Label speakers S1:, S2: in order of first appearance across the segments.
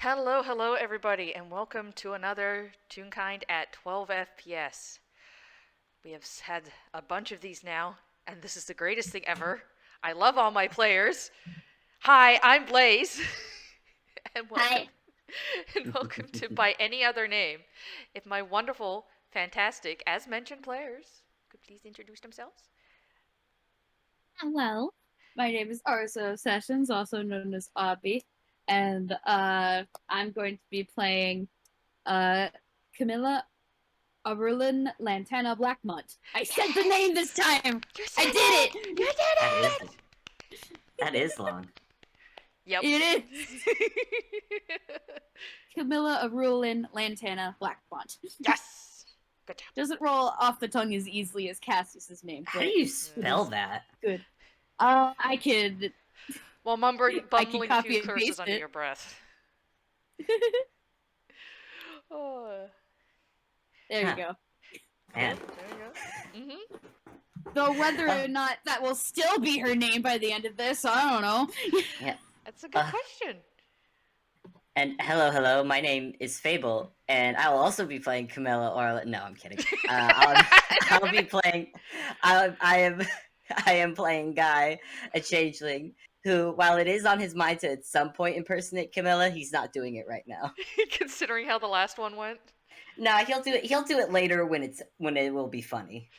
S1: Hello, hello, everybody, and welcome to another Toonkind at 12 FPS. We have had a bunch of these now, and this is the greatest thing ever. I love all my players. Hi, I'm Blaze, and welcome,
S2: Hi.
S1: and welcome to By Any Other Name. If my wonderful, fantastic, as mentioned players could please introduce themselves.
S2: Hello. My name is Arzo Sessions, also known as Obby, and I'm going to be playing uh, Camilla Oberlin Lantana Blackmont. I said the name this time.
S1: You
S2: I
S1: said
S2: did
S1: it!
S2: it.
S1: You did
S3: That is
S1: it!
S3: that is long.
S1: Yep.
S2: It is Camilla Oberlin Lantana Blackmont.
S1: Yes! Good job.
S2: Doesn't roll off the tongue as easily as Cassius's name.
S3: How do
S2: But
S3: you
S2: it
S3: spell
S2: is
S3: that?
S2: good. I could
S1: While
S2: I can
S1: bumbling a few
S2: copy and
S1: curses
S2: paste
S1: under
S2: it.
S1: your breath. Oh,
S2: There you
S3: Huh.
S2: go.
S3: Man.
S1: there you go. Mm-hmm.
S2: Though whether
S3: Oh,
S2: or not that will still be her name by the end of this, I don't know.
S3: yeah.
S1: That's a good
S3: Uh,
S1: question.
S3: and hello. My name is Fable, and I will also be playing Camilla. Or no, I'm kidding. I'll be playing. I am I am playing Guy, a changeling, who, while it is on his mind to at some point impersonate Camilla, he's not doing it right now.
S1: Considering how the last one went.
S3: No, he'll do it. He'll do it later when it will be funny.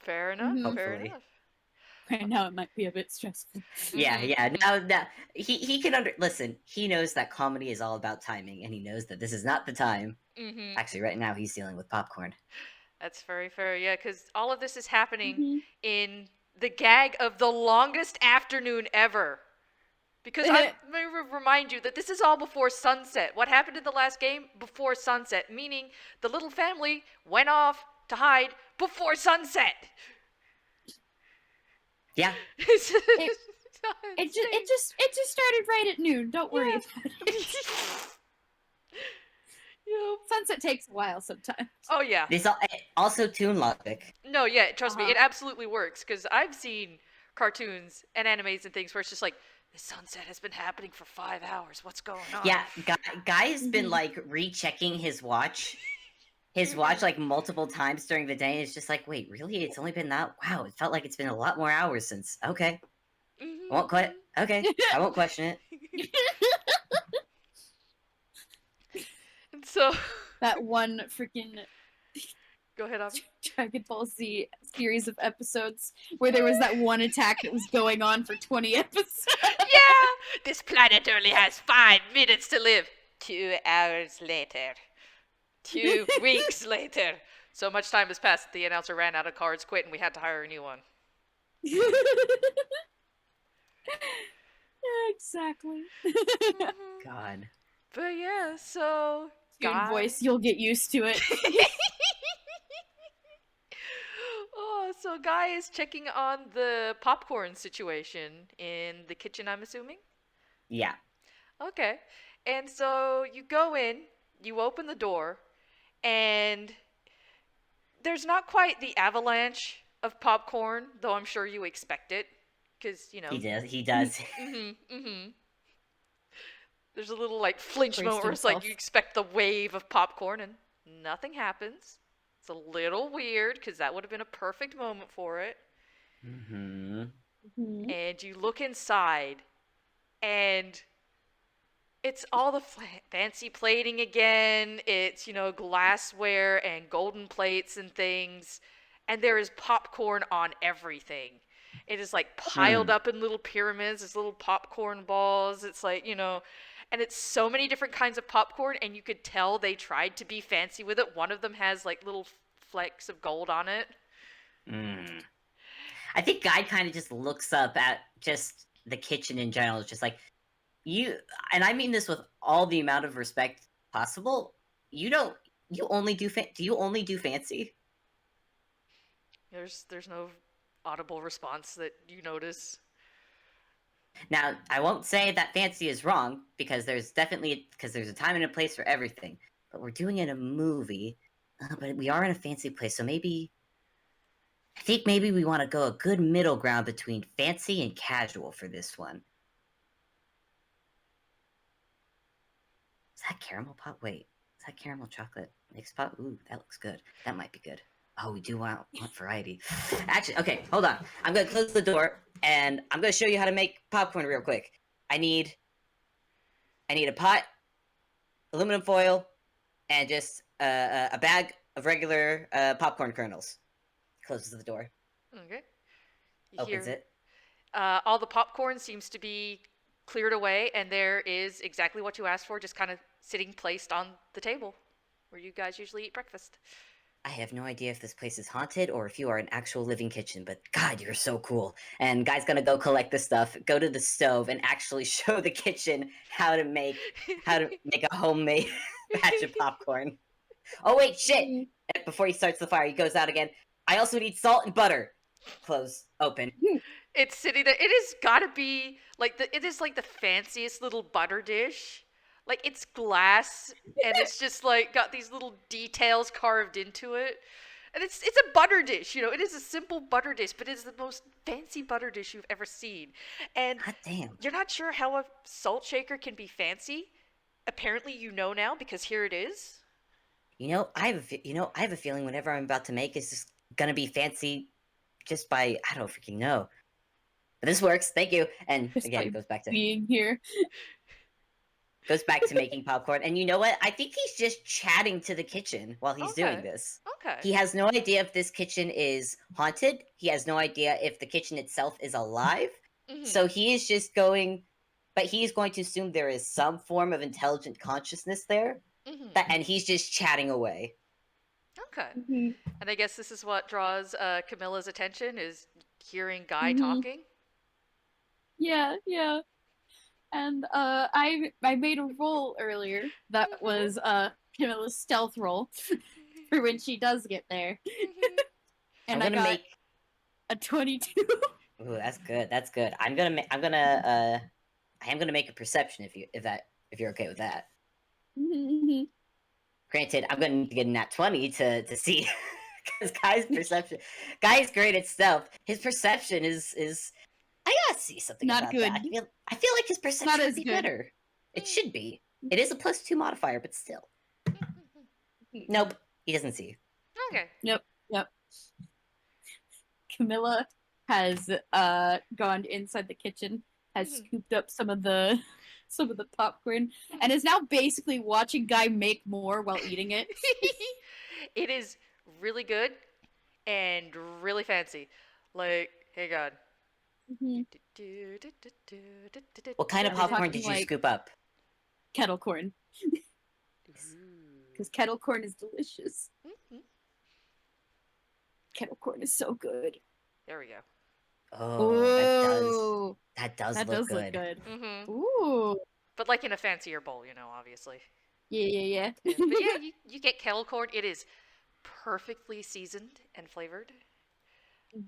S1: Fair enough.
S2: Mhm.
S1: Fair
S3: Hopefully.
S1: enough.
S2: Right now, it might be a bit stressful.
S3: Yeah,
S1: Mhm,
S3: yeah.
S1: mhm.
S3: Now he can listen. He knows that comedy is all about timing, and he knows that this is not the time.
S1: Mhm.
S3: Actually, right now he's dealing with popcorn.
S1: That's very fair. Yeah, because all of this is happening
S2: Mhm.
S1: in the gag of the longest afternoon ever. Because I may remind you that this is all before sunset. What happened in the last game? Before sunset, meaning the little family went off to hide before sunset.
S3: Yeah,
S2: it, it just started right at noon. Don't worry
S1: Yeah.
S2: about it.
S1: Yep.
S2: Sunset takes a while sometimes.
S1: Oh yeah.
S3: this also tune logic.
S1: No, yeah, trust me,
S2: Uh-huh.
S1: it absolutely works because I've seen cartoons and animes and things where it's just like the sunset has been happening for 5 hours. What's going on?
S3: Yeah, guy's been
S2: Mhm.
S3: like rechecking his watch like multiple times during the day. And it's just like, wait, really? It's only been that? Wow, it felt like it's been a lot more hours since. Okay, I won't quit. Okay, I won't question it.
S1: And so,
S2: That one freaking
S1: go ahead, Avi.
S2: Dragon Ball Z series of episodes where there was that one attack that was going on for 20 episodes.
S1: Yeah, this planet only has 5 minutes to live. 2 hours later. 2 weeks later. So much time has passed that the announcer ran out of cards, quit, and we had to hire a new one.
S2: Exactly.
S1: Mhm.
S3: God.
S1: But yeah, so
S2: Good voice, you'll get used to it.
S1: Oh, so Guy is checking on the popcorn situation in the kitchen, I'm assuming?
S3: Yeah.
S1: Okay. And so you go in, you open the door, and there's not quite the avalanche of popcorn, though I'm sure you expect it. Because, you know.
S3: He does. He does.
S1: Mm-hmm. There's a little, like, flinch
S2: Braced
S1: moment where it's like
S2: himself.
S1: you expect the wave of popcorn, and nothing happens. It's a little weird, because that would have been a perfect moment for it.
S3: hmm
S2: Mhm.
S1: And you look inside, and it's all the fancy plating again. It's, glassware and golden plates and things. And there is popcorn on everything. It is like piled up in little pyramids, as little popcorn balls. It's like, and it's so many different kinds of popcorn, and you could tell they tried to be fancy with it. One of them has like little flecks of gold on it.
S3: Mm. I think Guy kind of just looks up at just the kitchen in general. It's just like you, and I mean this with all the amount of respect possible. You don't. You only do. Do you only do fancy?
S1: There's no audible response that you notice.
S3: Now, I won't say that fancy is wrong because there's a time and a place for everything. But we're doing it in a movie, but we are in a fancy place, so maybe I think maybe we want to go a good middle ground between fancy and casual for this one. Is that caramel pop? Wait, is that caramel chocolate mixed pop? Ooh, that looks good. That might be good. Oh, we do want variety. Actually, okay, hold on. I'm gonna close the door and I'm gonna show you how to make popcorn real quick. I need a pot, aluminum foil, and just a bag of regular popcorn kernels. Closes the door.
S1: Okay. You
S3: Opens
S1: hear
S3: it.
S1: all the popcorn seems to be cleared away, and there is exactly what you asked for, just kind of sitting placed on the table where you guys usually eat breakfast.
S3: I have no idea if this place is haunted or if you are an actual living kitchen, but God, you're so cool. And Guy's gonna go collect the stuff, go to the stove, and actually show the kitchen how to make a homemade batch of popcorn. Oh wait, shit! Before he starts the fire, he goes out again. I also need salt and butter. Close, open.
S1: It's sitting there. It has got to be like it is like the fanciest little butter dish. Like it's glass and it's just like got these little details carved into it. And it's a butter dish, you know. It is a simple butter dish, but it is the most fancy butter dish you've ever seen. And
S3: God damn.
S1: you're not sure how a salt shaker can be fancy? Apparently you know now because here it is.
S3: I have a feeling whatever I'm about to make is just gonna be fancy, just by I don't freaking know. But this works. Thank you. And
S2: Just
S3: again,
S2: by
S3: goes back to
S2: being here.
S3: making popcorn. And you know what? I think he's just chatting to the kitchen while he's doing
S1: Okay.
S3: this.
S1: Okay.
S3: He has no idea if this kitchen is haunted. He has no idea if the kitchen itself is alive.
S1: Mhm.
S3: So he is just going, but he's going to assume there is some form of intelligent consciousness there.
S1: Mhm.
S3: And he's just chatting away.
S1: Okay.
S2: Mhm.
S1: And I guess this is what draws Camilla's attention is hearing Guy
S2: Mhm.
S1: talking.
S2: Yeah, yeah. And I made a roll earlier that was Camilla's stealth roll for when she does get there. And
S3: I'm
S2: I
S3: gonna
S2: got
S3: make.
S2: a 22.
S3: Ooh, that's good. That's good. I am gonna make a perception if you're okay with that. Granted, I'm gonna need to get a nat 20 to see, because Guy's great at stealth. His perception is I gotta see something
S2: Not
S3: about
S2: good.
S3: that. I feel like his perception
S2: Not
S3: would
S2: as
S3: be
S2: good.
S3: better. It should be. It is a +2 modifier, but still. Nope, he doesn't see.
S1: Okay.
S2: Yep. Camilla has gone inside the kitchen, has
S1: Mhm.
S2: scooped up some of the popcorn, and is now basically watching Guy make more while eating it.
S1: It is really good and really fancy. Like, hey God.
S2: Mhm.
S3: What kind of
S2: Are we
S3: popcorn
S2: talking
S3: did you
S2: like
S3: scoop up?
S2: kettle corn? Because kettle corn is delicious.
S1: Mhm.
S2: Kettle corn is so good.
S1: There we go.
S3: Oh, that does
S2: That
S3: look
S2: does look
S3: good.
S2: good.
S1: Mhm.
S2: Ooh.
S1: But like in a fancier bowl, you know, obviously.
S2: Yeah.
S1: Yeah. But yeah, you get kettle corn. It is perfectly seasoned and flavored.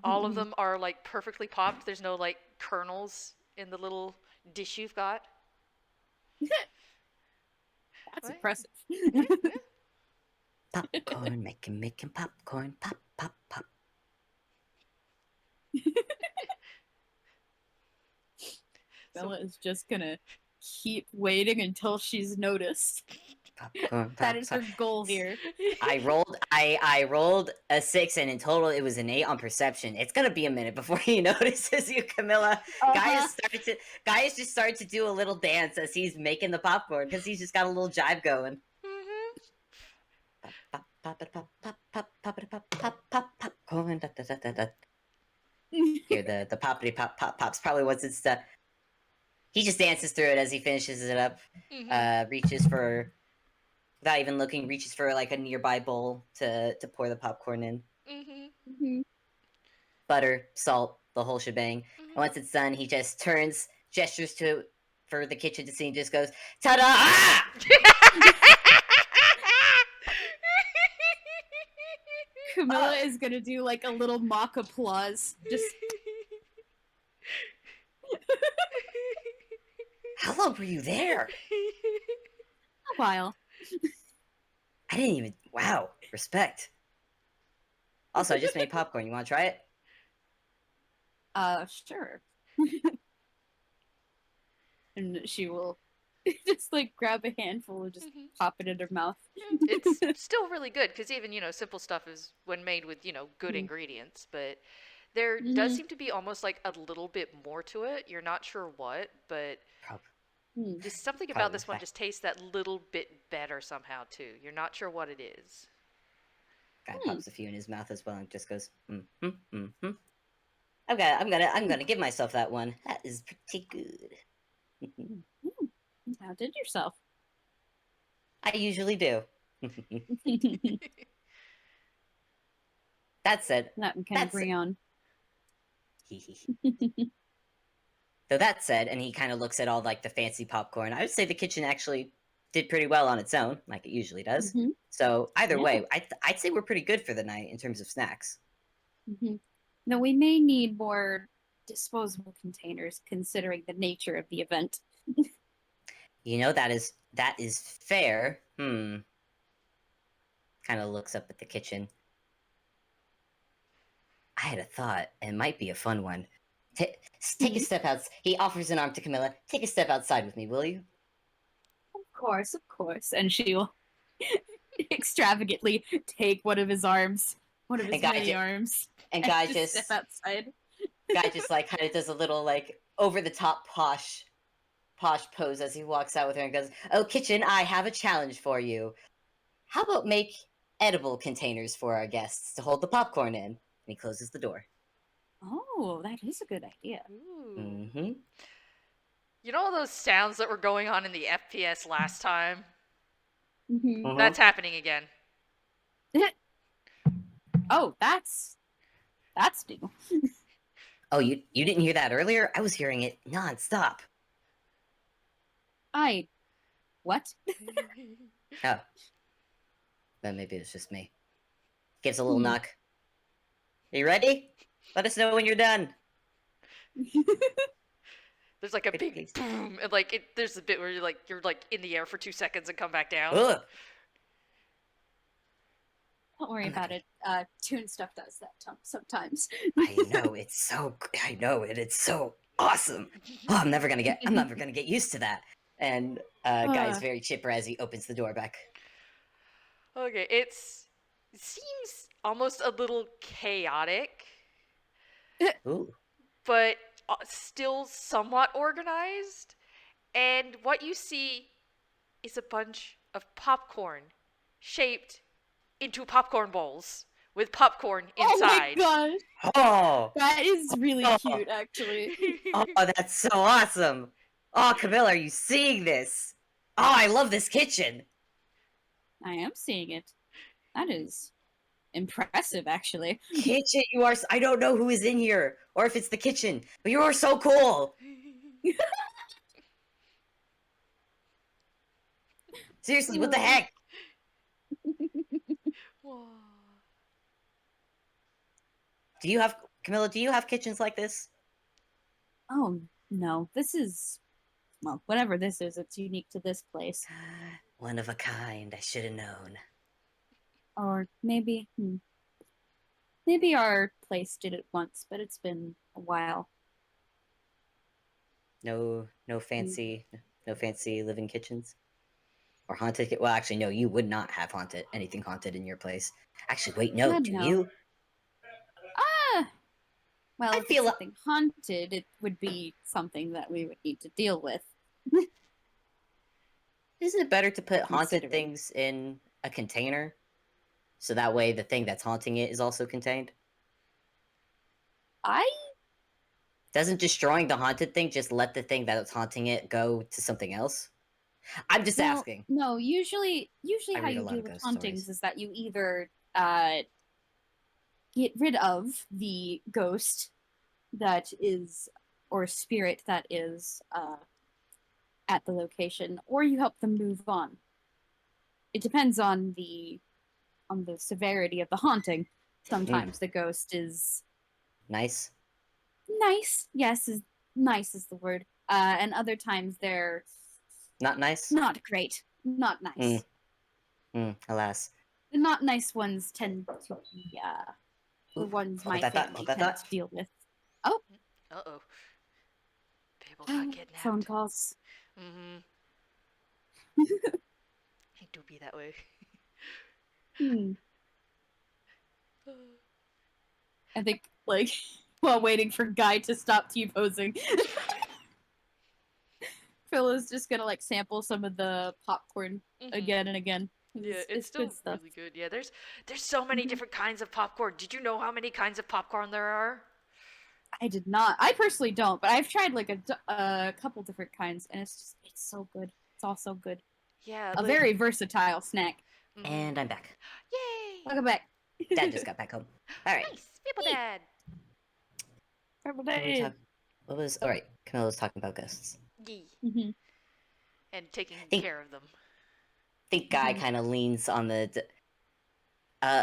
S1: All of them are like perfectly popped. There's no like kernels in the little dish you've got.
S2: That's
S1: Right?
S2: impressive.
S1: Yeah, yeah.
S3: Popcorn, making popcorn, pop, pop, pop.
S2: Bella is just gonna keep waiting until she's noticed.
S3: Popcorn,
S2: That
S3: pop,
S2: is
S3: pop.
S2: her goal here.
S3: I rolled a 6, and in total it was an 8 on perception. It's gonna be a minute before he notices you, Camilla. Guy has just started to do a little dance as he's making the popcorn because he's just got a little jive going. Pop, pop, pop, pop, pop, pop, pop, pop, pop, popcorn. Da, da, da, da, da. Here, the poppity pop pop pops probably once it's he just dances through it as he finishes it up. Reaches for, without even looking, reaches for like a nearby bowl to pour the popcorn in. Butter, salt, the whole shebang. And once it's done, he just gestures for the kitchen to see, and just goes, "Ta-da!" Ah!
S2: Camilla is gonna do like a little mock applause. Just
S3: How long were you there?
S2: a while.
S3: I didn't even. Wow, respect. Also, I just made popcorn. You want to try it?
S2: Sure. And she will just like grab a handful and just pop it in her mouth.
S1: It's still really good because even simple stuff is when made with good
S2: Mm.
S1: ingredients, but there does seem to be almost like a little bit more to it. You're not sure what, but
S3: Prob-
S1: just something about
S3: Probably the
S1: this one
S3: fact
S1: just tastes that little bit better somehow too. You're not sure what it is.
S3: guy pops a few in his mouth as well and just goes, I'm gonna give myself that one. That is pretty good.
S2: How did yourself?
S3: I usually do. That said,
S2: That we can
S3: that's
S2: agree on.
S3: so that said, and he kind of looks at all like the fancy popcorn. I would say the kitchen actually did pretty well on its own, like it usually does.
S2: Mhm.
S3: So either
S2: Yeah.
S3: way, I'd say we're pretty good for the night in terms of snacks.
S2: Now we may need more disposable containers considering the nature of the event.
S3: That is fair. Kind of looks up at the kitchen. I had a thought. It might be a fun one. Take a step out. He offers an arm to Camilla. Take a step outside with me, will you?
S2: Of course. And she'll extravagantly take one of his arms, one of his many arms,
S3: and guy
S2: just step outside.
S3: Guy just like kind of does a little like over the top posh pose as he walks out with her and goes, "Oh, kitchen, I have a challenge for you. How about make edible containers for our guests to hold the popcorn in?" And he closes the door.
S2: Oh, that is a good idea.
S3: Mm-hmm.
S1: You know all those sounds that were going on in the FPS last time?
S2: Mm-hmm.
S1: That's happening again.
S2: Oh, that's new.
S3: Oh, you didn't hear that earlier? I was hearing it nonstop.
S2: What?
S3: Oh, then maybe it's just me. Gives a little knock. Are you ready? Let us know when you're done.
S1: There's like a big boom, and like there's a bit where you're like in the air for 2 seconds and come back down.
S3: Ugh.
S2: Don't worry about it. Toon stuff does that sometimes.
S3: I know it's so awesome. Oh, I'm never gonna get used to that. And guy's very chipper as he opens the door back.
S1: Okay, it seems almost a little chaotic.
S3: Ooh.
S1: But still somewhat organized. And what you see is a bunch of popcorn shaped into popcorn bowls with popcorn inside.
S2: Oh my gosh!
S3: Oh,
S2: that is really cute, actually.
S3: Oh, that's so awesome! Oh, Camilla, are you seeing this? Oh, I love this kitchen.
S2: I am seeing it. That is impressive, actually.
S3: Kitchen, you are. I don't know who is in here or if it's the kitchen, but you are so cool. Seriously, what the heck? Camilla, do you have kitchens like this?
S2: Oh, no. This is, well, whatever this is, it's unique to this place.
S3: One of a kind. I should have known.
S2: Or maybe, maybe our place did it once, but it's been a while.
S3: No fancy living kitchens or haunted. Well, actually, no. You would not have anything haunted in your place. Actually, wait, no.
S2: God,
S3: Do
S2: no.
S3: you?
S2: Well,
S3: I
S2: if
S3: feel
S2: it's something haunted, it would be something that we would need to deal with.
S3: Isn't it better to put haunted things in a container, so that way the thing that's haunting it is also contained? Doesn't destroying the haunted thing just let the thing that's haunting it go to something else? I'm just asking.
S2: No, usually how you deal with hauntings is that you either get rid of the ghost that is, or spirit that is at the location, or you help them move on. It depends on the severity of the haunting. Sometimes the ghost is
S3: nice.
S2: Yes, nice is the word. And other times they're
S3: not nice.
S2: Not great. Not nice.
S3: Alas.
S2: The not nice ones tend to be the ones my family tends to deal with. Oh.
S1: Uh-oh. Fable got kidnapped.
S2: Phone calls.
S1: It do be that way.
S2: Hmm. I think, like, while waiting for Guy to stop T-posing, Phil is just gonna, like, sample some of the popcorn again and again.
S1: Yeah, it's still
S2: good stuff.
S1: really good. Yeah, there's so many different kinds of popcorn. Did you know how many kinds of popcorn there are?
S2: I did not. I personally don't, but I've tried like a couple different kinds, and it's so good. It's all so good.
S1: Yeah,
S2: A
S1: like
S2: very versatile snack.
S3: And I'm back.
S1: Yay!
S2: Welcome back.
S3: Dad just got back home. All right.
S1: Nice, people dad.
S2: Purple
S3: What were we
S2: Day.
S3: talking? What was? All right. Camilla was talking about ghosts.
S1: Yee.
S2: Mhm.
S1: And taking
S3: Think-
S1: care of them.
S3: I think Guy kind of leans on a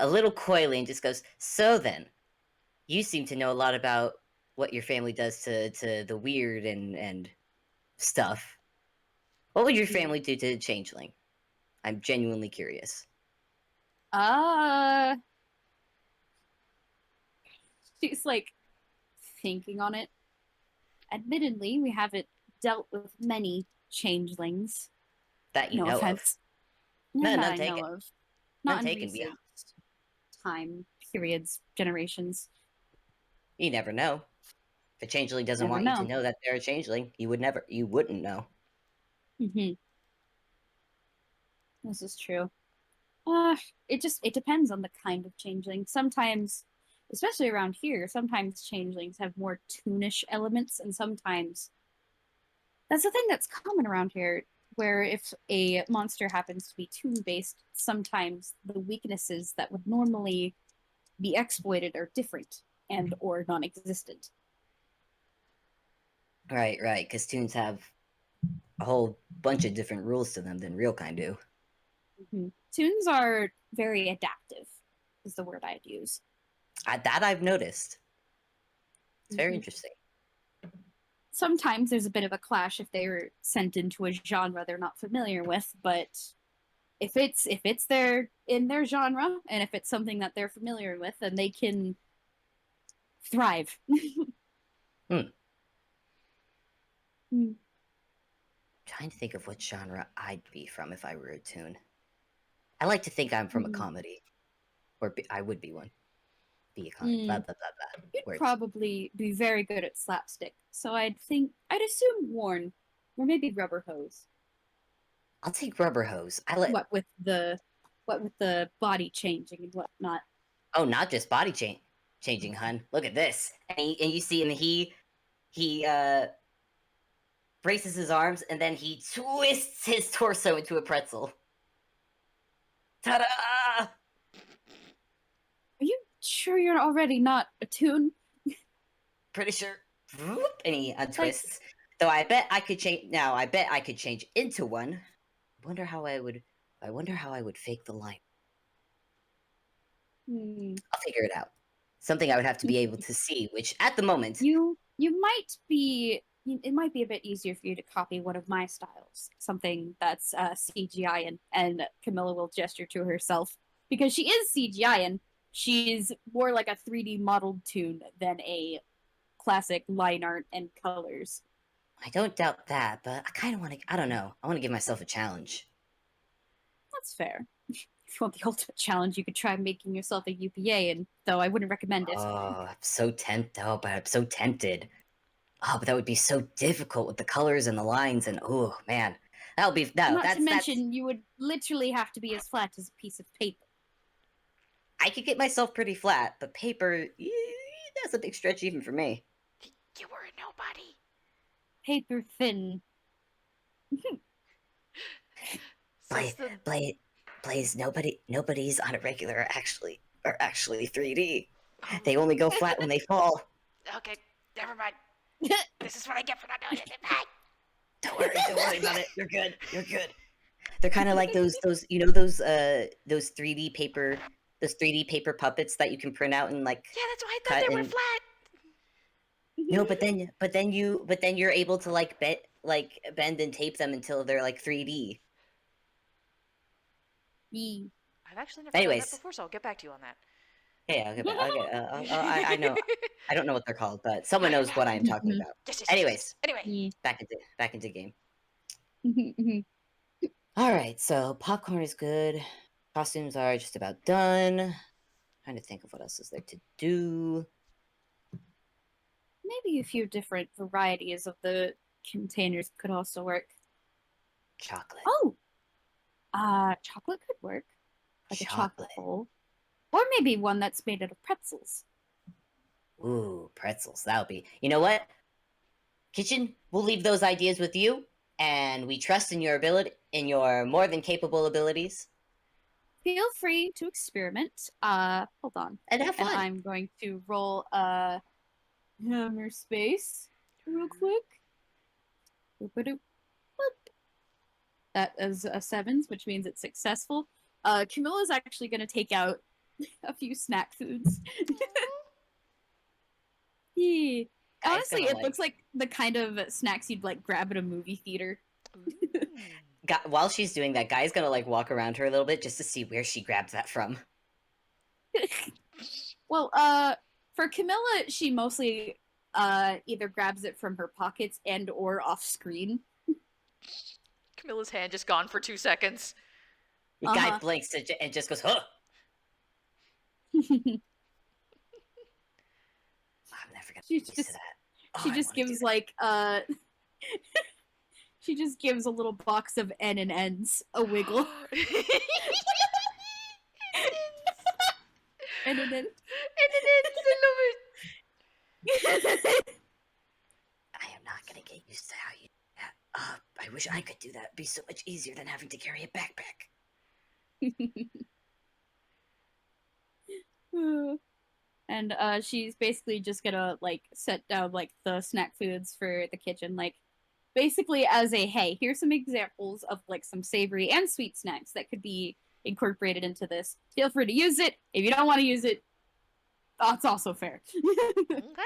S3: little coyly and just goes, "So then, you seem to know a lot about what your family does to the weird and stuff. What would your family do to Changeling? I'm genuinely curious."
S2: She's like thinking on it. Admittedly, we haven't dealt with many changelings.
S3: That you
S2: No
S3: know
S2: offense.
S3: None
S2: that I
S3: taken.
S2: know of.
S3: None
S2: Not in
S3: taken, yeah.
S2: recent time periods, generations.
S3: You never know. If a changeling doesn't
S2: Never
S3: want you
S2: know.
S3: to know that they're a changeling, you wouldn't know.
S2: Mm-hmm. This is true. It depends on the kind of changeling. Sometimes, especially around here, sometimes changelings have more toonish elements, and sometimes that's the thing that's common around here. Where if a monster happens to be toon based, sometimes the weaknesses that would normally be exploited are different and or non-existent.
S3: Right, because toons have a whole bunch of different rules to them than real kind do.
S2: Mm-hmm. Toons are very adaptive, is the word I'd use.
S3: That I've noticed. It's very interesting.
S2: Sometimes there's a bit of a clash if they're sent into a genre they're not familiar with, but if it's in their genre and if it's something that they're familiar with, then they can thrive.
S3: Trying to think of what genre I'd be from if I were a toon. I like to think I'm from a comedy, or I would be one. Be a comedy. Blah blah blah blah.
S2: You'd
S3: Words.
S2: probably be very good at slapstick, so I'd assume Warren, or maybe Rubber Hose.
S3: I'll take Rubber Hose.
S2: What with the body changing and whatnot.
S3: Oh, not just body changing, hun. Look at this. And you see him. He braces his arms and then he twists his torso into a pretzel. Ta-da!
S2: Are you sure you're already not a toon?
S3: Pretty sure. And he untwists. Though I bet I could change. Now I bet I could change into one. I wonder how I would fake the line. I'll figure it out. Something I would have to be able to see, which at the moment
S2: you might be. It might be a bit easier for you to copy one of my styles, something that's CGI, and Camilla will gesture to herself because she is CGI and she's more like a 3D modeled toon than a classic line art and colors.
S3: I don't doubt that, but I kind of want to. I don't know. I want to give myself a challenge.
S2: That's fair. If you want the ultimate challenge, you could try making yourself a UPA, and though I wouldn't recommend it.
S3: Oh, I'm so tempted. Oh, but I'm so tempted. Oh, but that would be so difficult with the colors and the lines, and oh man, that would be
S2: Not to mention, you would literally have to be as flat as a piece of paper.
S3: I could get myself pretty flat, but paper, that's a big stretch even for me.
S1: You were a nobody.
S2: Paper thin.
S3: Blaze, nobody's on a regular are actually 3D. They only go flat when they fall.
S1: Okay, never mind. This is what I get for not doing it.
S3: Don't worry about it. You're good. They're kind of like those 3D paper puppets that you can print out and like.
S1: Yeah, that's why I thought they were flat.
S3: No, but then you're able to like bend and tape them until they're like 3D.
S1: I've actually never done that before, so I'll get back to you on that.
S3: Yeah, I know. I don't know what they're called, but someone knows what I'm talking about.
S1: Yes,
S3: Anyways,
S1: anyway,
S3: back into game. All right, so popcorn is good. Costumes are just about done. Trying to think of what else is there to do.
S2: Maybe a few different varieties of the containers could also work.
S3: Chocolate.
S2: Oh, chocolate could work, like a chocolate bowl, or maybe one that's made out of pretzels.
S3: Ooh, pretzels. That'll be. You know what? Kitchen, we'll leave those ideas with you, and we trust in your ability, in your more than capable abilities,
S2: Feel free to experiment. Hold on.
S3: and have
S2: And
S3: fun.
S2: I'm going to roll hammer space real quick. Boop-a-doop. Boop. That is a sevens, which means it's successful. Camilla's actually going to take out a few snack foods. Yeah.
S3: Guy's
S2: Honestly,
S3: gonna,
S2: it looks like the kind of snacks you'd like grab at a movie theater.
S3: While she's doing that, Guy's gonna like walk around her a little bit just to see where she grabbed that from.
S2: Well, for Camilla, she mostly either grabs it from her pockets and or off screen.
S1: Camilla's hand just gone for 2 seconds.
S3: The guy blinks and just goes, "Huh." I'm never gonna
S2: She
S3: get used
S2: just
S3: to that.
S2: she
S3: I
S2: just
S3: wanna do
S2: gives
S3: that.
S2: like she just gives a little box of N and N's a wiggle. N and N.
S1: I love it.
S3: I am not gonna get used to how you do that. I wish I could do that. It'd be so much easier than having to carry a backpack.
S2: And she's basically just gonna like set down like the snack foods for the kitchen, like basically as a hey, here's some examples of like some savory and sweet snacks that could be incorporated into this. Feel free to use it. If you don't want to use it, that's also fair.
S1: Okay.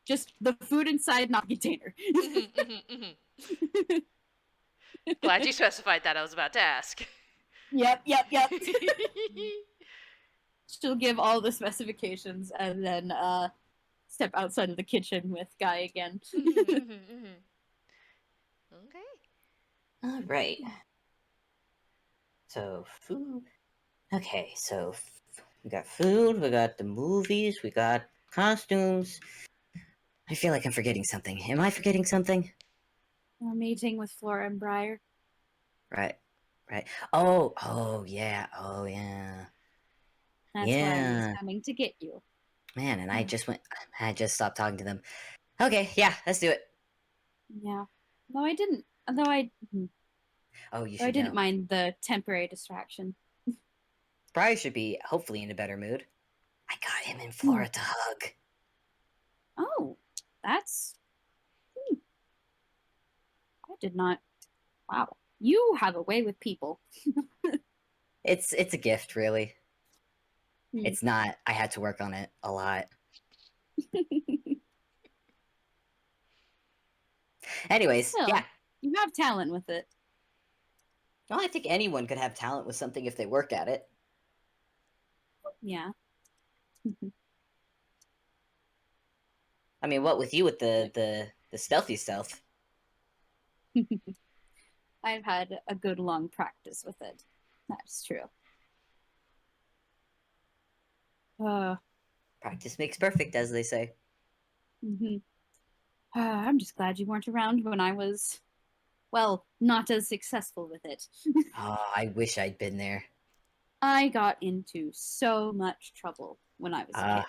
S2: Just the food inside, not container.
S1: Glad you specified that. I was about to ask.
S2: Yep. She'll give all the specifications and then step outside of the kitchen with Guy again.
S1: Okay.
S3: All right. So food. Okay, so we got food, we got the movies, we got costumes. I feel like I'm forgetting something. Am I forgetting something?
S2: We're meeting with Flora and Briar.
S3: Right. Oh yeah.
S2: That's why I was
S3: Yeah.
S2: coming to get you.
S3: Man, and I just stopped talking to them. Okay, yeah, let's do it.
S2: Yeah. Though I didn't. Though I.
S3: Oh, you
S2: Though I
S3: should
S2: didn't
S3: know.
S2: mind the temporary distraction.
S3: Briar should be hopefully in a better mood. I got him and Flora to hug.
S2: Oh, that's. I did not. Wow. You have a way with people.
S3: It's a gift, really.
S2: Hmm.
S3: It's not. I had to work on it a lot. Anyways,
S2: Still,
S3: yeah.
S2: you have talent with it.
S3: Well, I think anyone could have talent with something if they worked at it.
S2: Yeah.
S3: I mean, what with you with the stealthy stealth?
S2: I've had a good long practice with it. That's true.
S3: Practice makes perfect, as they say.
S2: I'm just glad you weren't around when I was, well, not as successful with it.
S3: Oh, I wish I'd been there.
S2: I got into so much trouble when I was a kid.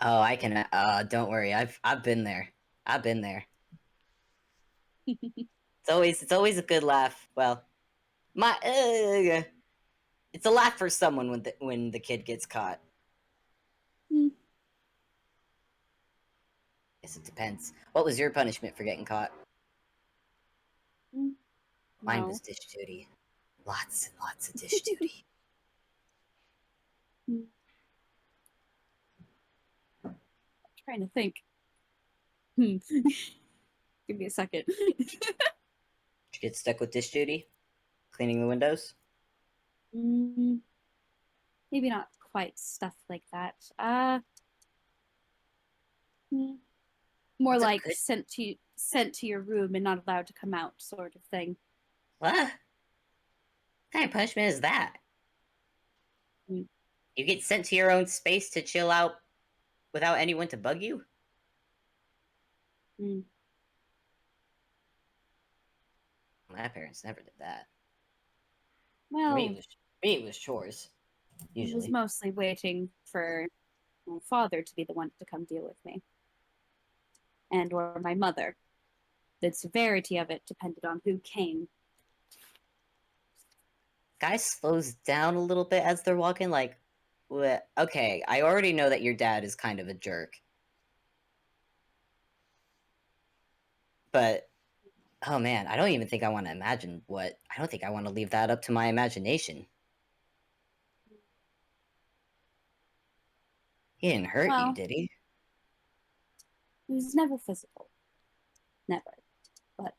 S3: Oh, I can. Don't worry. I've been there. I've been there. It's always a good laugh. Well, it's a laugh for someone when the kid gets caught. Guess it depends. What was your punishment for getting caught? Mine was dish duty. Lots and lots of dish duty.
S2: I'm trying to think. Give me a second.
S3: Did you get stuck with dish duty? Cleaning the windows?
S2: Maybe not quite stuff like that. More like sent to your room and not allowed to come out, sort of thing.
S3: What? kind of punishment is that?
S2: Mm.
S3: You get sent to your own space to chill out without anyone to bug you?
S2: Mm.
S3: My parents never did that. For
S2: Well,
S3: me, it was chores,
S2: I was
S3: usually.
S2: mostly waiting for my father to be the one to come deal with me, and or my mother. The severity of it depended on who came.
S3: Guy slows down a little bit as they're walking, like, okay, I already know that your dad is kind of a jerk. But, oh man, I don't even think I want to imagine what. I don't think I want to leave that up to my imagination. He didn't hurt you,
S2: Well,
S3: did he?
S2: it was never physical, never. But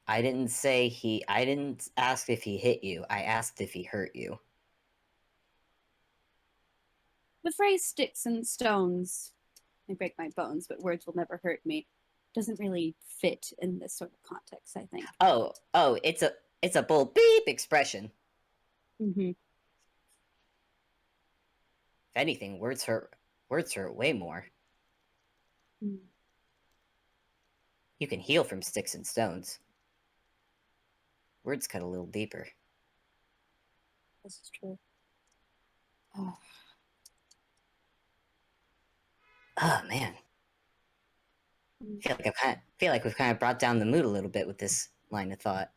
S3: I didn't say he. I didn't ask if he hit you. I asked if he hurt you.
S2: the phrase "sticks and stones may break my bones, but words will never hurt me" doesn't really fit in this sort of context, I think.
S3: Oh, it's a bull beep expression.
S2: Mm-hmm.
S3: If anything, words hurt. Words hurt way more.
S2: Mm.
S3: You can heal from sticks and stones. Words cut a little deeper.
S2: This is true. Oh.
S3: Oh man, feel like we've kind of brought down the mood a little bit with this line of thought.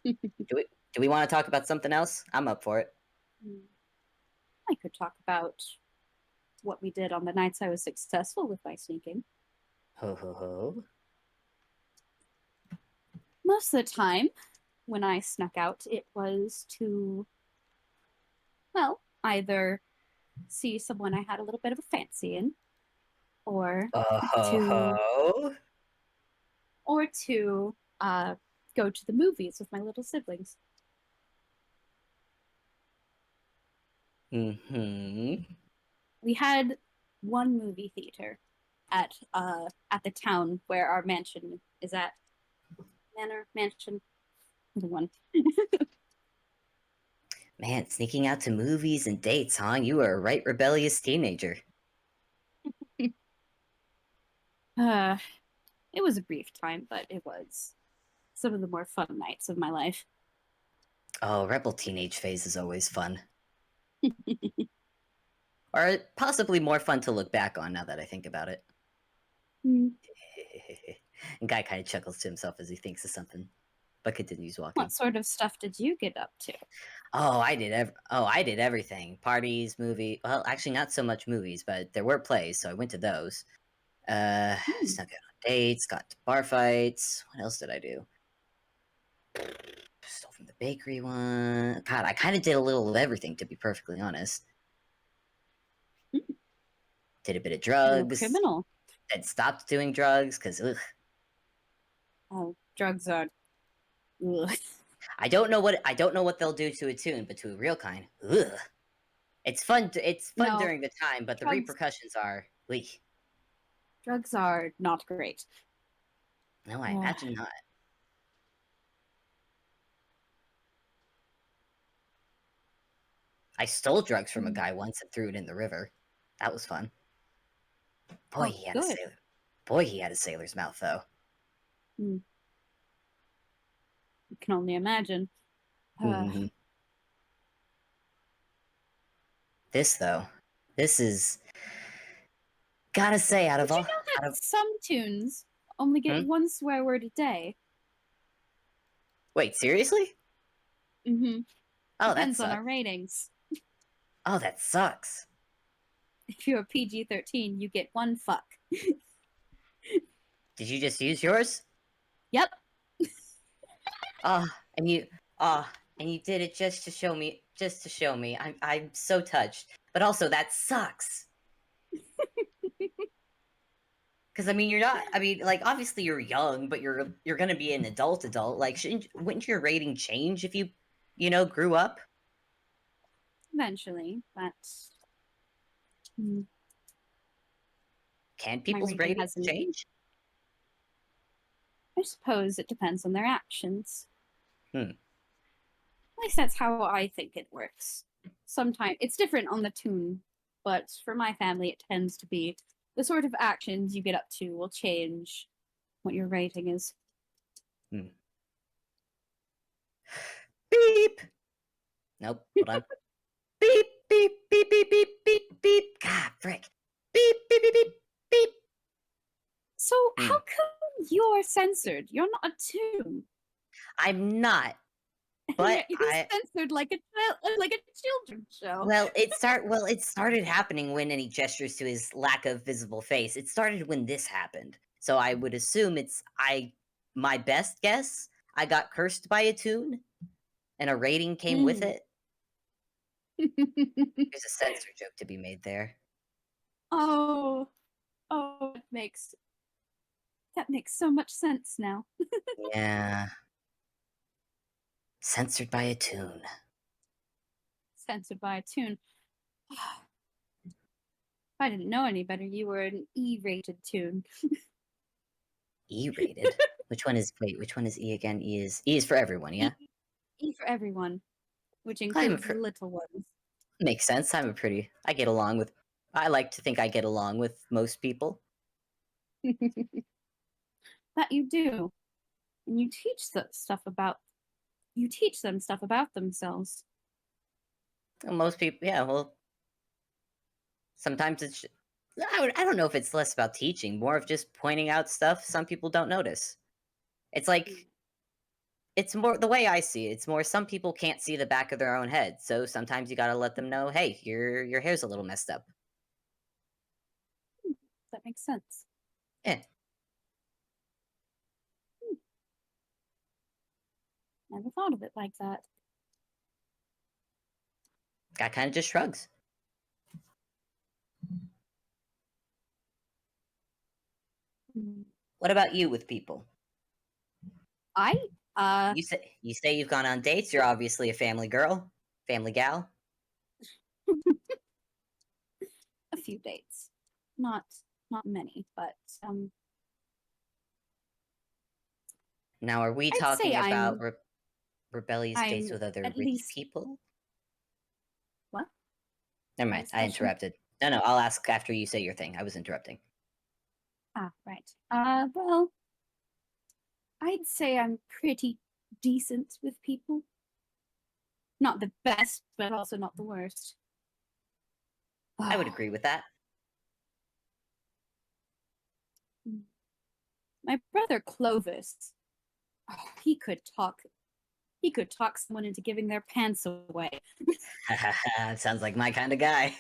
S3: Do we want to talk about something else? I'm up for it.
S2: I could talk about what we did on the nights I was successful with my sneaking.
S3: Ho ho ho.
S2: Most of the time, when I snuck out, it was to, well, either see someone I had a little bit of a fancy in, or
S3: Ho
S2: to,
S3: ho.
S2: or to go to the movies with my little siblings.
S3: Mm-hmm.
S2: We had one movie theater at the town where our mansion is at. Mansion, the one.
S3: Man, sneaking out to movies and dates, huh? You were a right rebellious teenager.
S2: Uh, it was a brief time, but it was some of the more fun nights of my life.
S3: Oh, rebel teenage phase is always fun. Or possibly more fun to look back on now that I think about it.
S2: Mm.
S3: And Guy kind of chuckles to himself as he thinks of something, but continues walking.
S2: What sort of stuff did you get up to?
S3: Oh, I did everything. Parties, movie. Well, actually, not so much movies, but there were plays, so I went to those. Snuck out on dates, got to bar fights. What else did I do? Stole from the bakery one. God, I kind of did a little of everything, to be perfectly honest. Did a bit of drugs.
S2: Criminal.
S3: Then stopped doing drugs because
S2: Oh, drugs are. Ugh.
S3: I don't know what they'll do to a tune, but to a real kind, ugh. It's fun. It's fun
S2: No,
S3: during the time, but the
S2: drugs-
S3: repercussions are weak.
S2: Drugs are not great.
S3: No, I imagine not. I stole drugs from a guy once and threw it in the river. That was fun. Boy,
S2: Oh,
S3: he had
S2: good.
S3: he had a sailor's mouth, though.
S2: You can only imagine.
S3: Mhm. This is gotta say, out
S2: Did
S3: of
S2: you
S3: all,
S2: know
S3: out
S2: that
S3: of
S2: some tunes only get one swear word a day?
S3: wait, seriously?
S2: Mm-hmm.
S3: Oh, that
S2: Depends on
S3: sucks.
S2: our ratings.
S3: Oh, that sucks.
S2: If you're PG-13, you get one fuck.
S3: Did you just use yours?
S2: Yep.
S3: Oh, and you did it just to show me. Just to show me. I'm so touched. But also, that sucks. Because I mean, you're not. I mean, like obviously you're young, but you're gonna be an adult. Like, wouldn't your rating change if you grew up?
S2: Eventually, but
S3: Can
S2: my
S3: people's
S2: rating
S3: ratings
S2: hasn't.
S3: change?
S2: I suppose it depends on their actions.
S3: Hmm.
S2: At least that's how I think it works. Sometimes it's different on the toon, but for my family, it tends to be the sort of actions you get up to will change what your rating is.
S3: Hmm. Beep. Nope. Hold on. Beep beep beep beep beep beep beep. God, frick. Beep beep beep beep beep.
S2: So how come you're censored? You're not a toon.
S3: I'm not,
S2: And
S3: but
S2: yet you're censored like a children's show.
S3: well, it started happening when he gestures to his lack of visible face. It started when this happened. So I would assume my best guess, I got cursed by a tune and a rating came with it. There's a censor joke to be made there.
S2: Oh, that makes so much sense now.
S3: Yeah. Censored by a tune.
S2: Censored by a toon. If I didn't know any better, you were an E-rated toon.
S3: E-rated? Which one is E again? E is for everyone, yeah?
S2: E for everyone, which
S3: I'm a
S2: includes the little ones.
S3: Makes sense. I get along with I like to think I get along with most people.
S2: That you do. And you teach them stuff about themselves.
S3: Well, most people, yeah, well, sometimes I don't know if it's less about teaching, more of just pointing out stuff some people don't notice. It's like it's more the way I see it. It's more some people can't see the back of their own head, so sometimes you got to let them know, "Hey, your hair's a little messed up."
S2: That makes sense.
S3: Yeah.
S2: Never thought of it like that.
S3: Guy kind of just shrugs. What about you with people?
S2: I
S3: You say you've gone on dates. You're obviously a family girl, family gal.
S2: a few dates. Not many, but
S3: Now, are we
S2: I'd say
S3: talking about rebellious dates
S2: I'm
S3: with other
S2: at
S3: rich
S2: least
S3: people?
S2: what?
S3: Never
S2: What
S3: mind.
S2: was the
S3: I
S2: question?
S3: interrupted. No, I'll ask after you say your thing. I was interrupting.
S2: Ah, right. Well, I'd say I'm pretty decent with people. Not the best, but also not the worst.
S3: I would agree with that.
S2: My brother Clovis, he could talk. He could talk someone into giving their pants away.
S3: Sounds like my kind of guy.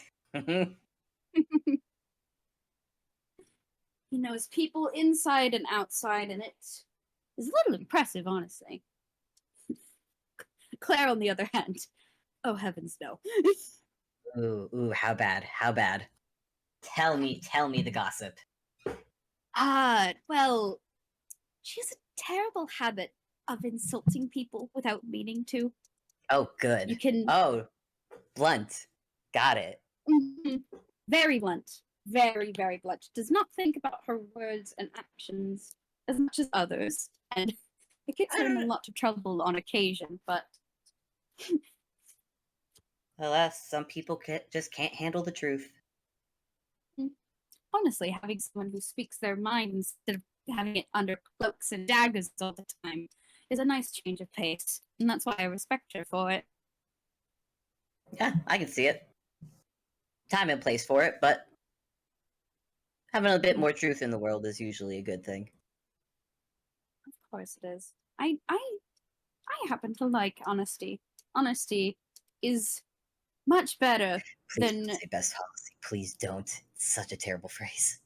S2: He knows people inside and outside, and it is a little impressive, honestly. Claire, on the other hand, oh heavens, no.
S3: Ooh, how bad? How bad? Tell me the gossip.
S2: Well, she has a terrible habit of insulting people without meaning to.
S3: Oh, good.
S2: You can.
S3: Oh, blunt. Got it.
S2: Very blunt. Very, very blunt. Does not think about her words and actions as much as others. And it gets
S3: I
S2: her in
S3: don't
S2: a
S3: know.
S2: lot of trouble on occasion, but
S3: Alas, some people just can't handle the truth.
S2: honestly, having someone who speaks their mind instead of having it under cloaks and daggers all the time is a nice change of pace. And that's why I respect her for it.
S3: Yeah, I can see it. Time and place for it, but having a bit more truth in the world is usually a good thing.
S2: Of course it is. I happen to like honesty. Honesty is much better
S3: Please
S2: than
S3: don't say best policy. Please don't. It's such a terrible phrase.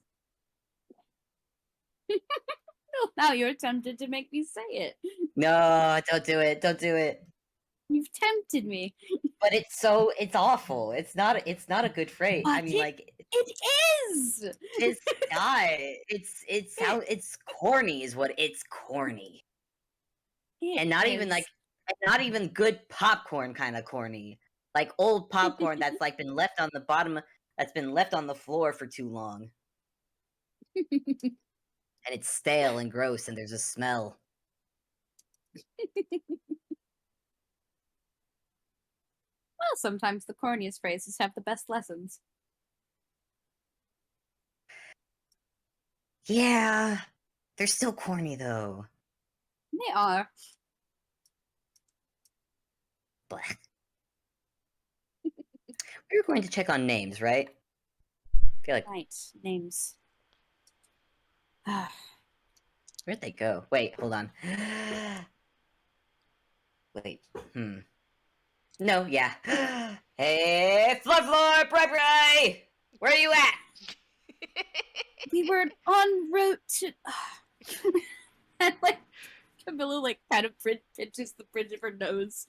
S2: now you're tempted to make me say it.
S3: No, don't do it. Don't do it.
S2: You've tempted me.
S3: But it's awful. It's not a good phrase. I
S2: But
S3: mean, like
S2: it is.
S3: it's not. It's corny is what it's corny.
S2: It
S3: And not even
S2: is.
S3: like not even good popcorn kind of corny. Like old popcorn that's like been left on the bottom that's been left on the floor for too long. And it's stale and gross, and there's a smell.
S2: Well, sometimes the corniest phrases have the best lessons.
S3: Yeah, they're still corny though.
S2: They are.
S3: Blah. We were going to check on names, right? I feel like
S2: Right. Names.
S3: where'd they go? Wait, hold on. Wait. No, yeah. Hey, Floor, Briar, where are you at?
S2: We were en route to. And like Camilla like kind of pinches the bridge of her nose.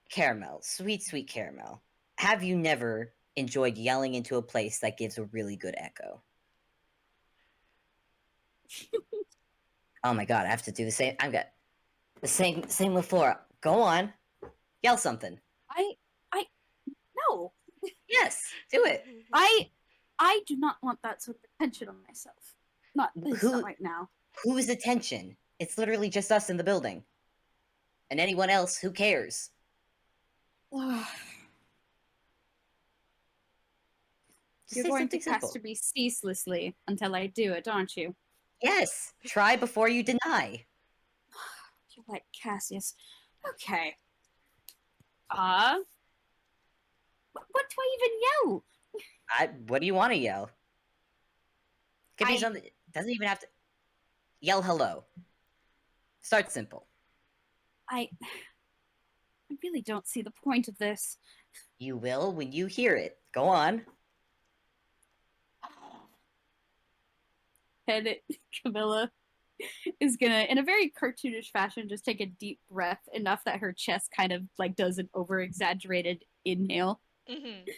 S3: Caramel, sweet caramel. Have you never enjoyed yelling into a place that gives a really good echo? Oh my god, I have to do the same. I've got the same with Flora. Go on, yell something.
S2: No.
S3: Yes, do it.
S2: I do not want that sort of attention on myself. Not right now.
S3: Whose attention? It's literally just us in the building. And anyone else, who cares? Just
S2: You're
S3: say
S2: going to
S3: something simple.
S2: pester me ceaselessly until I do it, aren't you?
S3: Yes, try before you deny.
S2: You're like Cassius. Okay. What do I even yell?
S3: What do you want to yell? Could be something. Doesn't even have to. Yell hello. Start simple.
S2: I really don't see the point of this.
S3: You will when you hear it. Go on.
S2: And Camilla is gonna, in a very cartoonish fashion, just take a deep breath enough that her chest kind of like does an over-exaggerated inhale.
S1: Mm-hmm.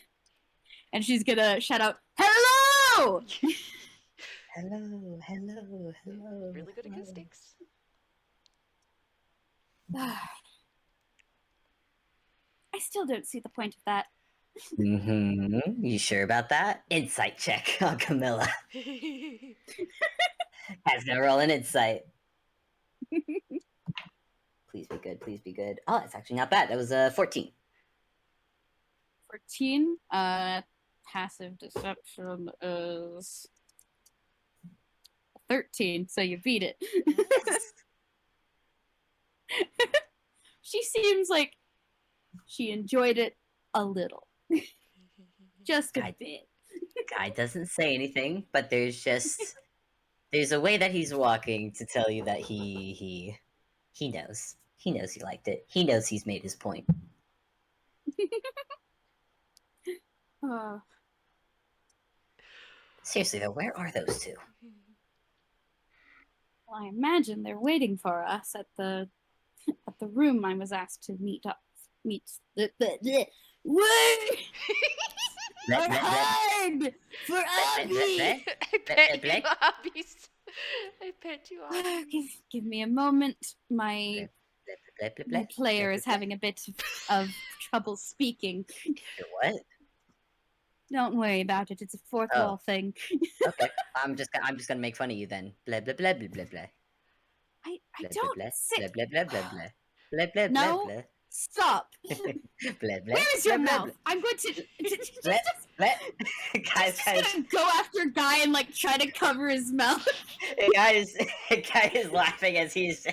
S2: And she's gonna shout out, "Hello!"
S3: Hello.
S1: Really good acoustics.
S2: I still don't see the point of that.
S3: You sure about that? Insight check on Camilla. Has to roll an insight. Please be good. Oh, it's actually not bad. That was 14.
S2: 14. Passive deception is 13, so you beat it. She seems like she enjoyed it a little. Just a bit.
S3: Guy doesn't say anything, but there's a way that he's walking to tell you that he knows. He knows he liked it. He knows he's made his point. Seriously though, where are those two?
S2: Well, I imagine they're waiting for us at the room I was asked to meet up. Hard for Obby.
S1: I bet you Obby.
S2: Give me a moment. My player is having a bit of trouble speaking.
S3: What?
S2: Don't worry about it. It's a fourth wall thing.
S3: Okay, I'm just gonna make fun of you then. Blah blah blah blah blah blah.
S2: I don't sit.
S3: Blah blah blah blah blah blah blah
S2: No,
S3: blah.
S2: stop.
S3: Blah blah.
S2: Where is your
S3: blah,
S2: mouth?
S3: blah.
S2: I'm going to.
S3: Guys,
S2: gonna go after Guy and like try to cover his mouth.
S3: Guy is laughing as he's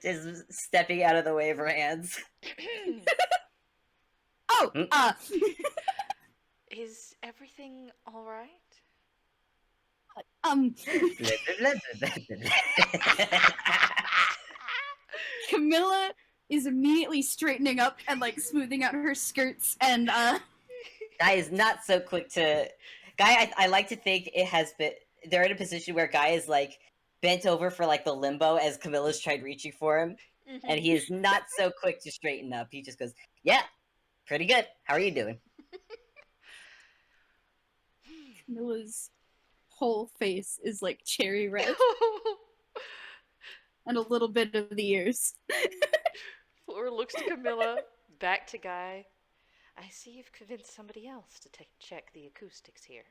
S3: just stepping out of the way of her hands.
S1: Is everything all right?
S2: Camilla is immediately straightening up and like smoothing out her skirts, and
S3: Guy is not so quick to. Guy, I like to think it has been. They're in a position where Guy is like bent over for like the limbo as Camilla's tried reaching for him, and he is not so quick to straighten up. He just goes, "Yeah, pretty good. How are you doing?"
S2: Camilla's whole face is like cherry red. And a little bit of the ears.
S1: Flora looks to Camilla, back to Guy. I see you've convinced somebody else to check the acoustics here.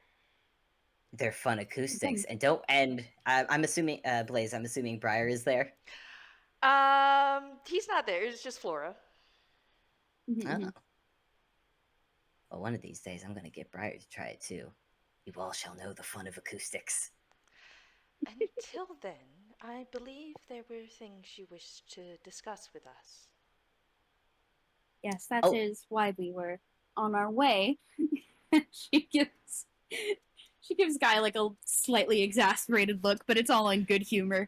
S3: They're fun acoustics, and don't. And I'm assuming, Blaze. I'm assuming Briar is there.
S1: He's not there. It's just Flora.
S3: Oh. Well, one of these days, I'm gonna get Briar to try it too. You all shall know the fun of acoustics.
S1: Until then, I believe there were things you wished to discuss with us.
S2: Yes, that is why we were on our way. she gives Guy like a slightly exasperated look, but it's all in good humor.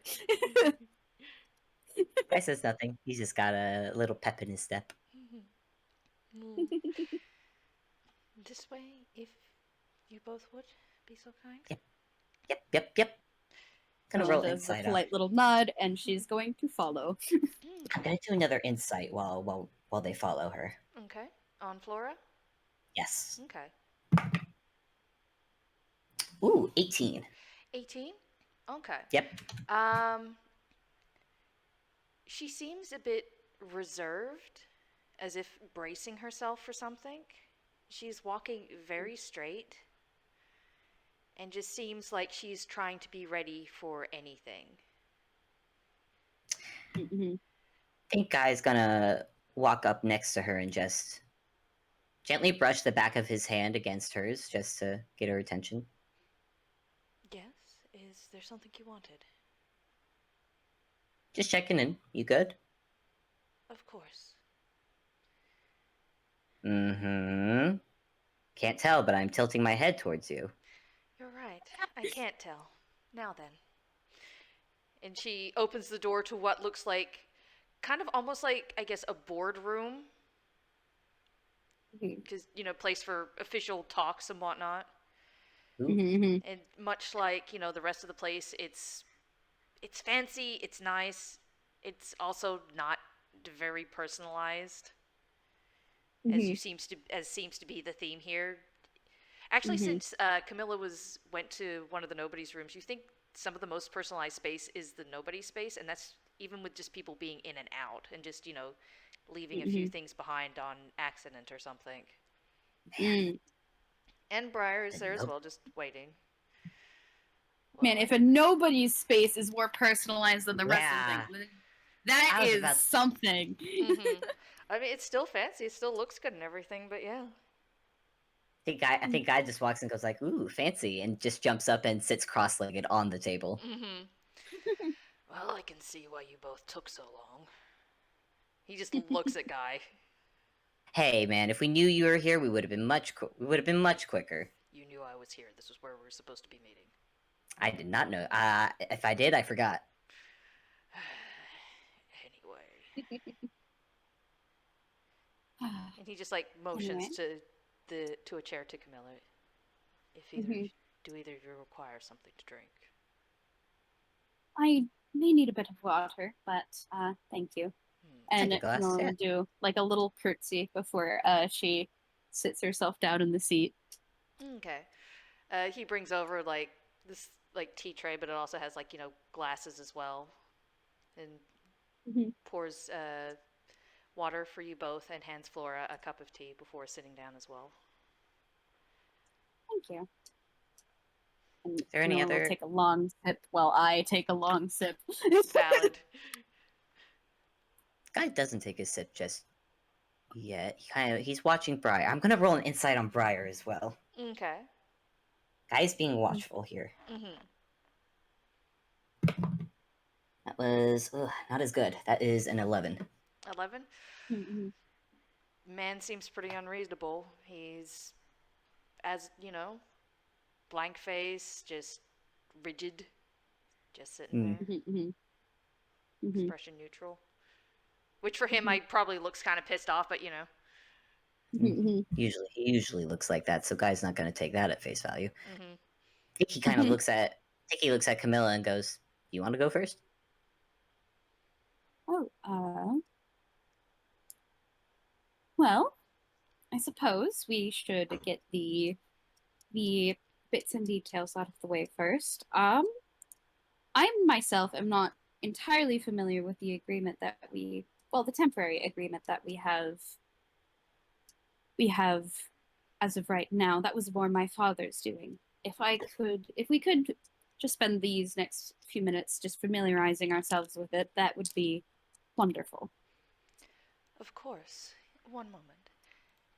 S3: Guy says nothing. He's just got a little pep in his step.
S1: This way, if you both would be so kind.
S3: Yep. Gonna roll
S2: does
S3: insight.
S2: A polite little nod, and she's going to follow.
S3: I'm gonna do another insight while they follow her.
S1: Okay. On Flora?
S3: Yes.
S1: Okay.
S3: Ooh, 18.
S1: 18? Okay.
S3: Yep.
S1: She seems a bit reserved, as if bracing herself for something. She's walking very straight and just seems like she's trying to be ready for anything.
S3: I think Guy's gonna walk up next to her and just gently brush the back of his hand against hers just to get her attention.
S1: Yes? Is there something you wanted?
S3: Just checking in. You good?
S1: Of course.
S3: Mm-hmm. Can't tell, but I'm tilting my head towards you.
S1: You're right. I can't tell. Now then. And she opens the door to what looks like, kind of almost like, I guess, a boardroom. Because, place for official talks and whatnot. And much like, the rest of the place, it's fancy, it's nice. It's also not very personalized. As seems to be the theme here. Actually, since Camilla went to one of the nobody's rooms, you think some of the most personalized space is the nobody space, and that's even with just people being in and out, and just leaving a few things behind on accident or something. And Briar is there as well, just waiting.
S2: Man, if a nobody's space is more personalized than the rest of things, that is something.
S1: I mean, it's still fancy. It still looks good and everything, but yeah.
S3: I think Guy just walks and goes like, "Ooh, fancy," and just jumps up and sits cross-legged on the table.
S1: Well, I can see why you both took so long. He just looks at Guy.
S3: Hey, man, if we knew you were here, we would have been much quicker.
S1: You knew I was here. This was where we were supposed to be meeting.
S3: I did not know. If I did, I forgot.
S1: Anyway. And he just motions to a chair to Camilla. If do either of you require something to drink?
S2: I may need a bit of water, but thank you. And Camilla will do a little curtsy before she sits herself down in the seat.
S1: Okay. He brings over this tea tray, but it also has glasses as well, and pours water for you both and hands Flora a cup of tea before sitting down as well.
S2: Thank you. And
S3: is there any other?
S2: Take a long sip while I take a long sip.
S1: Salad.
S3: Guy doesn't take a sip just yet. He's watching Briar. I'm gonna roll an insight on Briar as well.
S1: Okay.
S3: Guy's being watchful here. That was not as good. That is an 11.
S1: 11? Man seems pretty unreasonable. He's, as blank face, just rigid, just sitting there. Expression neutral. Which for him, probably looks kind of pissed off, but
S3: He usually looks like that, so Guy's not going to take that at face value. I think he kind of looks at Camilla and goes, "You want to go first?"
S2: Well, I suppose we should get the bits and details out of the way first. I myself am not entirely familiar with the agreement that the temporary agreement that we have as of right now. That was more my father's doing. if we could just spend these next few minutes just familiarizing ourselves with it, that would be wonderful.
S1: Of course. One moment.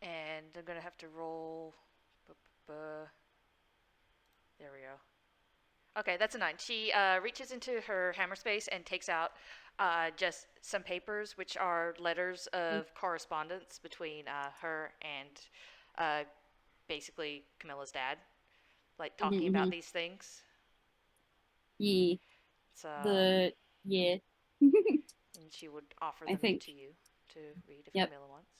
S1: And I'm gonna have to roll. There we go. Okay, that's a 9. She reaches into her hammer space and takes out just some papers, which are letters of correspondence between her and uh, basically Camilla's dad, like talking
S2: Mm-hmm,
S1: about
S2: mm-hmm.
S1: these things.
S2: Yeah.
S1: So,
S2: Yeah.
S1: and she would offer
S2: I
S1: them
S2: think.
S1: to you to read if
S2: Yep.
S1: Camilla wants.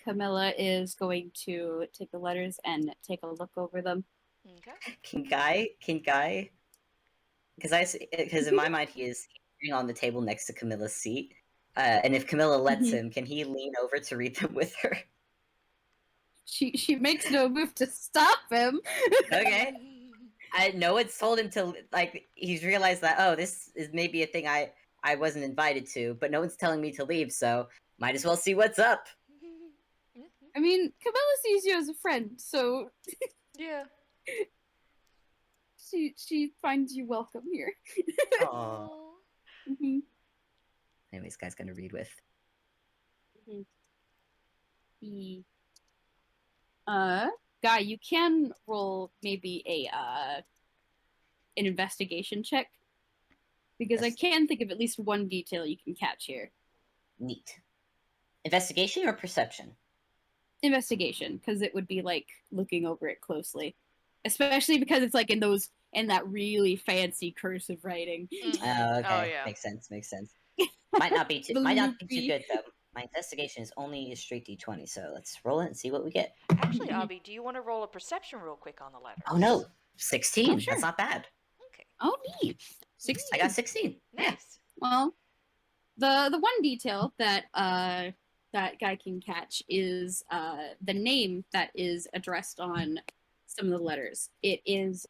S2: Camilla is going to take the letters and take a look over them.
S1: Okay.
S3: Can Guy, because in my mind he is sitting on the table next to Camilla's seat, and if Camilla lets him, can he lean over to read them with her?
S2: She makes no move to stop him.
S3: Okay. I know it's told him to, like, he's realized that, oh, this is maybe a thing I wasn't invited to, but no one's telling me to leave, so might as well see what's up.
S2: I mean, Camilla sees you as a friend, so
S1: Yeah.
S2: she finds you welcome here.
S3: Aww.
S2: Mm-hmm.
S3: Anyway, this guy's gonna read with.
S2: Guy, you can roll maybe an investigation check because I can think of at least one detail you can catch here.
S3: Neat. Investigation or perception?
S2: Investigation, because it would be like looking over it closely, especially because it's like in that really fancy cursive writing.
S3: Oh, okay.
S1: Oh, yeah.
S3: Makes sense. Might not be too good though. My investigation is only a straight d20, so let's roll it and see what we get.
S1: Actually, Obby, do you want to roll a perception real quick on the letters?
S3: Oh no, 16.
S2: Oh, sure.
S3: That's not bad.
S1: Okay.
S2: Oh, neat. 16.
S3: I got 16.
S1: Nice.
S3: Yeah.
S2: Well, the one detail that that guy can catch is the name that is addressed on some of the letters. It is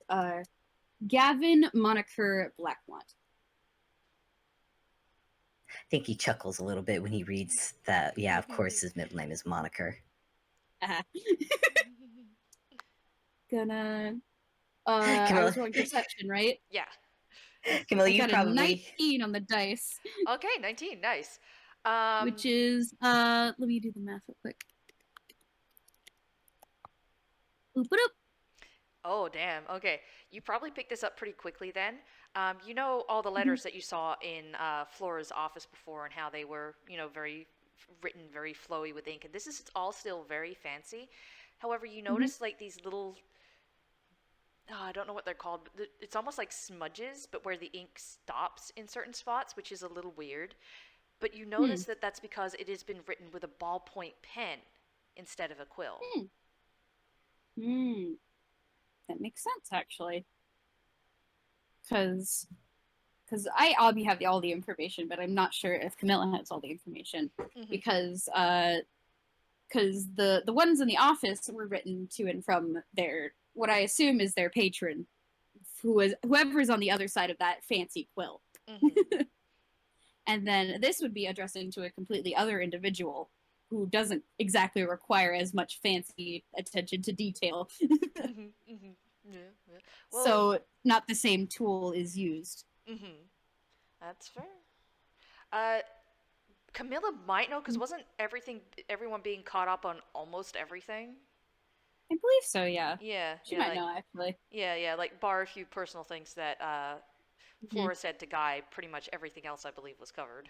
S2: Gavin Moniker Blackmont.
S3: I think he chuckles a little bit when he reads that. Yeah, of course his middle name is Moniker.
S2: Gonna I was rolling perception, right?
S1: Yeah.
S3: Camilla,
S2: I
S3: you
S2: got
S3: probably
S2: a 19 on the dice.
S1: Okay, 19. Nice.
S2: Which is let me do the math real quick. Oop-a-doop.
S1: Oh, damn. Okay. You probably picked this up pretty quickly then. You know all the letters that you saw in Flora's office before and how they were, written very flowy with ink. And this is all still very fancy. However, you notice like these little, I don't know what they're called, but it's almost like smudges, but where the ink stops in certain spots, which is a little weird. But you notice that that's because it has been written with a ballpoint pen instead of a quill.
S2: That makes sense, actually. Because Obby have all the information, but I'm not sure if Camilla has all the information. Because the ones in the office were written to and from their, what I assume is their patron, whoever is on the other side of that fancy quill. And then this would be addressing to a completely other individual who doesn't exactly require as much fancy attention to detail.
S1: Yeah. Well,
S2: so not the same tool is used.
S1: That's fair. Camilla might know, because wasn't everyone being caught up on almost everything?
S2: I believe so, yeah.
S1: Yeah.
S2: She might know, actually.
S1: Yeah, like bar a few personal things that Flora said to Guy, pretty much everything else I believe was covered.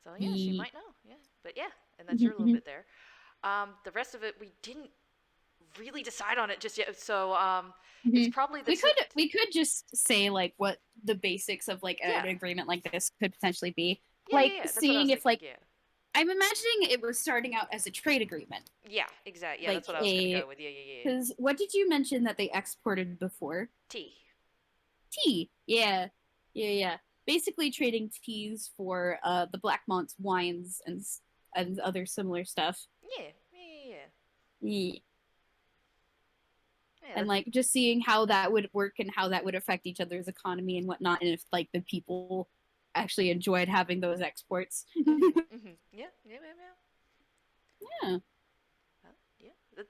S1: So yeah, she might know. Yeah, but yeah, and that's your little bit there. The rest of it we didn't really decide on it just yet. So it's probably
S2: we could just say like what the basics of like an agreement like this could potentially be. Seeing if like I'm imagining it was starting out as a trade agreement.
S1: Yeah, exactly. Yeah, that's what I was gonna go with. Yeah.
S2: Because what did you mention that they exported before? Tea. Yeah. Basically trading teas for the Blackmont's wines and other similar stuff. Yeah. And like just seeing how that would work and how that would affect each other's economy and whatnot, and if like the people actually enjoyed having those exports.
S1: Yeah.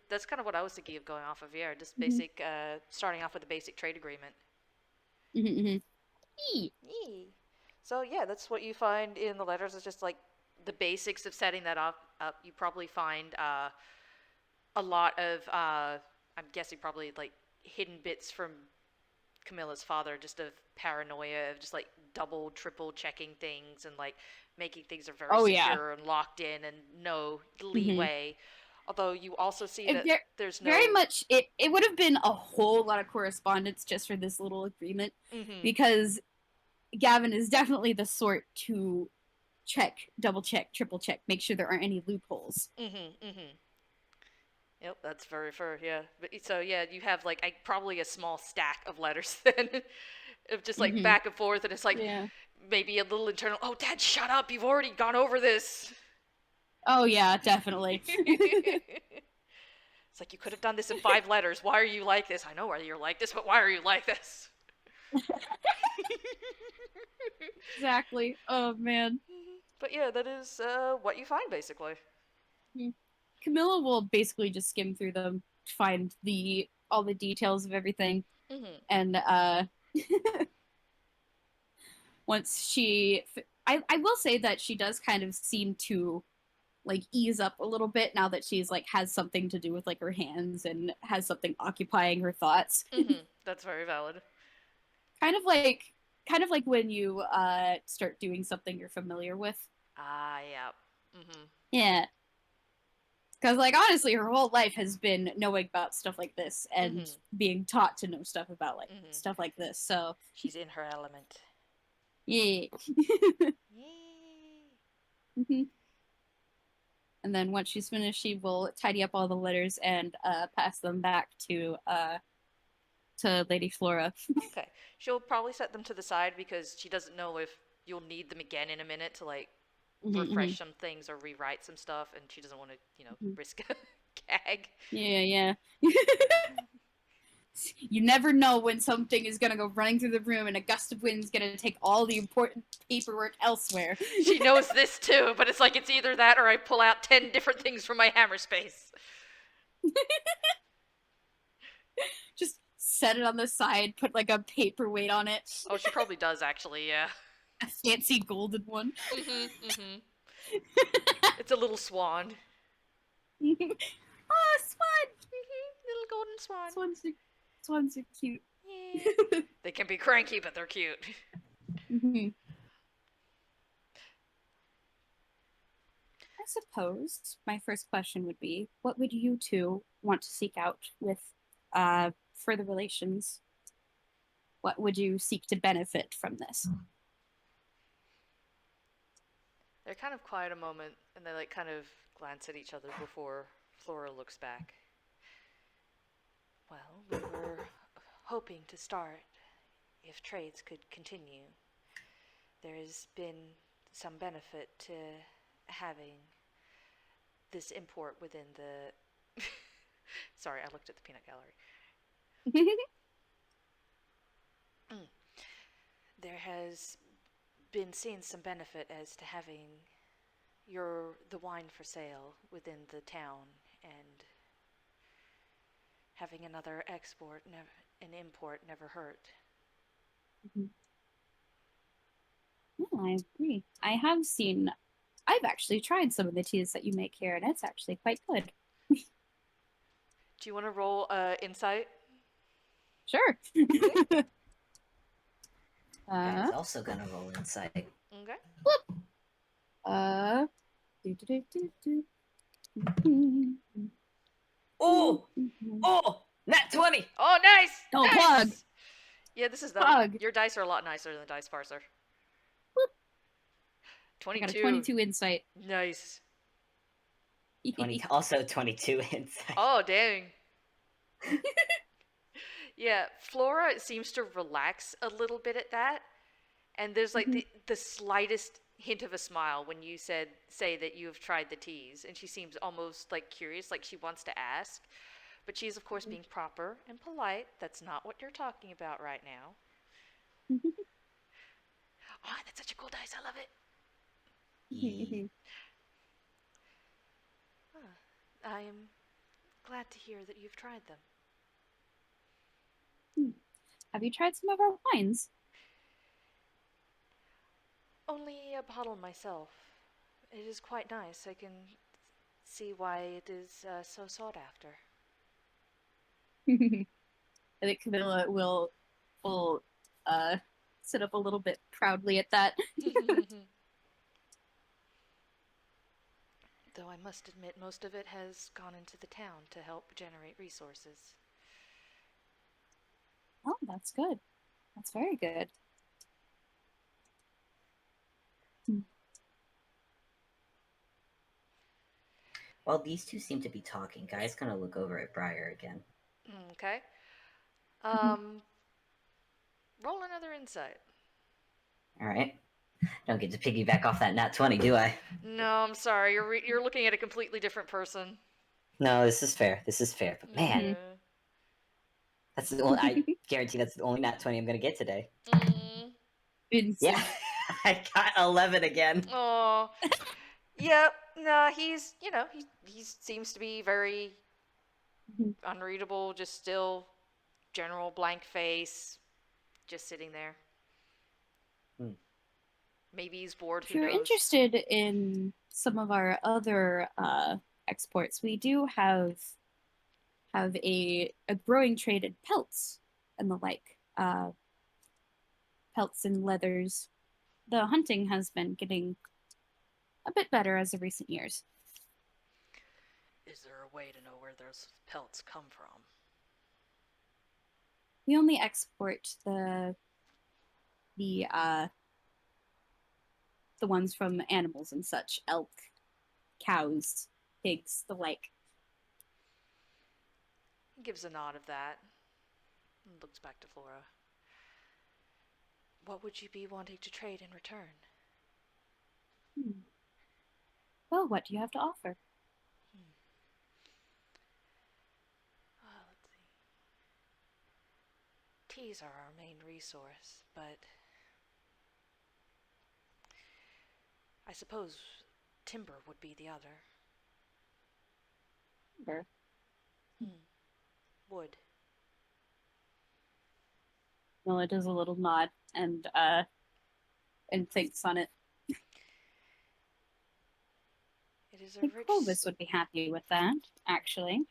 S1: That's kind of what I was thinking of going off of. Yeah, just
S2: Mhm.
S1: basic, starting off with a basic trade agreement.
S2: Mhm.
S1: Yee. So yeah, that's what you find in the letters. It's just like the basics of setting that up. You probably find a lot of, I'm guessing probably like hidden bits from Camilla's father, just of paranoia of just like double, triple checking things and like making things are very
S2: Oh yeah.
S1: secure and locked in and no
S2: Mhm.
S1: leeway. Although you also see
S2: It
S1: that
S2: ver-
S1: there's
S2: Very
S1: no.
S2: much it would have been a whole lot of correspondence just for this little agreement
S1: Mm-hmm.
S2: because Gavin is definitely the sort to check, double check, triple check, make sure there aren't any loopholes.
S1: Mm-hmm. Mm-hmm. Yep, that's very fair. Yeah, but so yeah, you have like probably a small stack of letters then, of just like
S2: Mhm.
S1: back and forth, and it's like
S2: Yeah.
S1: maybe a little internal. Oh, Dad, shut up! You've already gone over this.
S2: Oh yeah, definitely.
S1: It's like you could have done this in 5 letters. Why are you like this? I know why you're like this, but why are you like this?
S2: Exactly. Oh man.
S1: But yeah, that is what you find basically.
S2: Hmm. Camilla will basically just skim through them, find the all the details of everything,
S1: Mm-hmm.
S2: and once I will say that she does kind of seem to like ease up a little bit now that she's like has something to do with like her hands and has something occupying her thoughts.
S1: Mm-hmm. That's very valid.
S2: kind of like kind of like when you start doing something you're familiar with.
S1: Ah, yeah. Mm-hmm.
S2: Yeah. Because like honestly her whole life has been knowing about stuff like this and
S1: Mm-hmm.
S2: being taught to know stuff about like
S1: Mm-hmm.
S2: stuff like this. So
S1: She's in her element.
S2: yeah.
S1: Yay.
S2: Mhm. And then once she's finished, she will tidy up all the letters and pass them back to Lady Flora.
S1: Okay. She'll probably set them to the side because she doesn't know if you'll need them again in a minute to like
S2: Mhm.
S1: refresh some things or rewrite some stuff, and she doesn't want to,
S2: Mhm.
S1: risk a gag.
S2: Yeah. You never know when something is gonna go running through the room and a gust of wind is gonna take all the important paperwork elsewhere.
S1: She knows this too, but it's like it's either that or I pull out 10 different things from my hammer space.
S2: Just set it on the side, put like a paperweight on it,
S1: Oh, she probably does actually, yeah.
S2: a fancy golden one.
S1: Mm-hmm, mm-hmm. It's a little swan.
S2: Oh, swan!
S1: Mm-hmm, little golden swan.
S2: Swans are cute.
S1: Yeah. They can be cranky, but they're cute.
S2: Mhm. I suppose my first question would be, what would you two want to seek out with further relations? What would you seek to benefit from this?
S1: They're kind of quiet a moment, and they like kind of glance at each other before Flora looks back. Well, we were hoping to start if trades could continue. There has been some benefit to having this import within the. Sorry, I looked at the peanut gallery. There has been seen some benefit as to having the wine for sale within the town and having another an import never hurt.
S2: Yeah, I agree. I've actually tried some of the teas that you make here, and it's actually quite good.
S1: Do you want to roll insight?
S2: Sure.
S3: Guys, also gonna roll insight.
S1: Okay.
S2: uh, do, do, do, do,
S3: Oh! Nat 20!
S1: Oh, nice!
S2: Oh,
S1: nice!
S2: plug!
S1: Yeah, this is
S2: Plug!
S1: your dice are a lot nicer than the dice parser.
S2: I got a
S1: 22.
S2: 22 insight.
S1: Nice.
S3: also 22 insight.
S1: Oh, dang. Yeah, Flora seems to relax a little bit at that. And there's like the slightest hint of a smile when you say that you have tried the teas, and she seems almost like curious, like she wants to ask, but she's of course being proper and polite. That's not what you're talking about right now. Oh, that's such a cool dice. I love it. I am glad to hear that you've tried them.
S2: Have you tried some of our wines?
S1: Only a bottle myself. It is quite nice. I can see why it is so sought after.
S2: I think Camilla will sit up a little bit proudly at that.
S1: Though I must admit, most of it has gone into the town to help generate resources.
S2: Oh, that's good. That's very good.
S3: Well, these two seem to be talking. Guy's gonna look over at Briar again.
S1: Okay. Roll another insight.
S3: All right. Don't get to piggyback off that nat 20, do I?
S1: No, I'm sorry. You're looking at a completely different person.
S3: No, this is fair. This is fair. But man,
S1: Yeah.
S3: that's the only, I guarantee that's the only nat 20 I'm gonna get today.
S2: Vincent.
S3: Yeah, I got 11 again.
S1: Oh. Yep. No, he's he seems to be very unreadable. Just still general blank face, just sitting there. Maybe he's bored.
S2: If you're interested in some of our other exports, we do have a growing trade in pelts and the like. Pelts and leathers. The hunting has been getting a bit better as of recent years.
S1: Is there a way to know where those pelts come from?
S2: We only export the ones from animals and such: elk, cows, pigs, the like.
S1: He gives a nod of that and looks back to Flora. What would you be wanting to trade in return?
S2: Well, what do you have to offer?
S1: Let's see. Teas are our main resource, but I suppose timber would be the other.
S2: Timber?
S1: Wood.
S2: Mila does a little nod and thinks on it.
S1: It is
S2: I think Clovis would be happy with that, actually.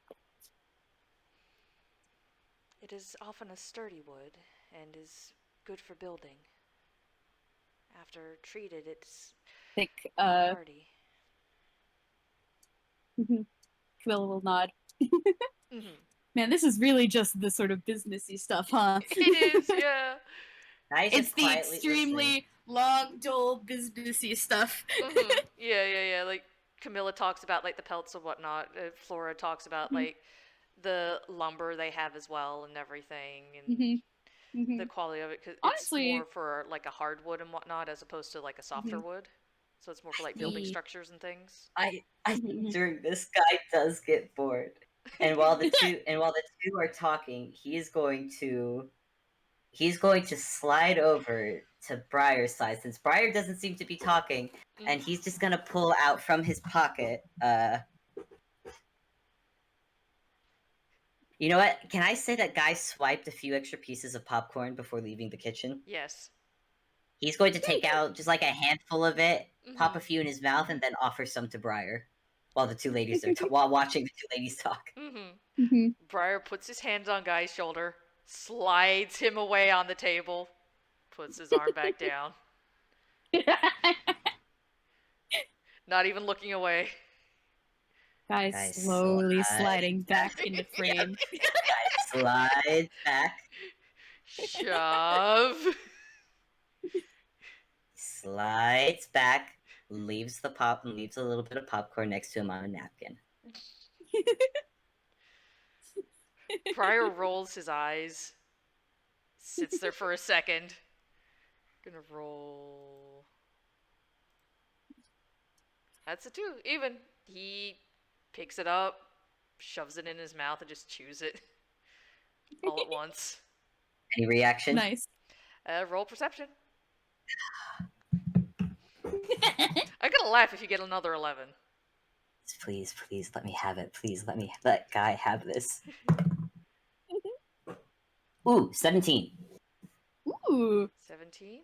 S1: It is often a sturdy wood and is good for building. After treated, it's hardy.
S2: Camilla will nod. Man, this is really just the sort of businessy stuff, huh?
S1: It is, yeah.
S2: It's the extremely long, dull, businessy stuff.
S1: Yeah. Like Camilla talks about like the pelts and whatnot. Flora talks about like the lumber they have as well and everything, and the quality of it. Cause honestly, it's more for like a hardwood and whatnot as opposed to like a softer wood. So it's more for like building structures and things.
S3: I think during this guy does get bored, and while the two are talking, he's going to slide over to Briar's side since Briar doesn't seem to be talking, and he's just gonna pull out from his pocket. You know what? Can I say that guy swiped a few extra pieces of popcorn before leaving the kitchen?
S1: Yes.
S3: He's going to take out just like a handful of it, pop a few in his mouth, and then offer some to Briar while the two ladies are while watching the two ladies talk.
S1: Briar puts his hands on Guy's shoulder, slides him away on the table, puts his arm back down. Not even looking away.
S2: Guys slowly sliding back into frame.
S3: Guys slide back.
S1: Shove.
S3: Slides back, leaves the pop, and leaves a little bit of popcorn next to him on a napkin.
S1: Briar rolls his eyes, sits there for a second. Gonna roll. That's a 2. Even. He picks it up, shoves it in his mouth, and just chews it all at once.
S3: Any reaction?
S2: Nice.
S1: Roll perception. I'm gonna laugh if you get another 11.
S3: Please, please let me have it. Please let Guy have this. Ooh, 17.
S2: Ooh.
S1: 17.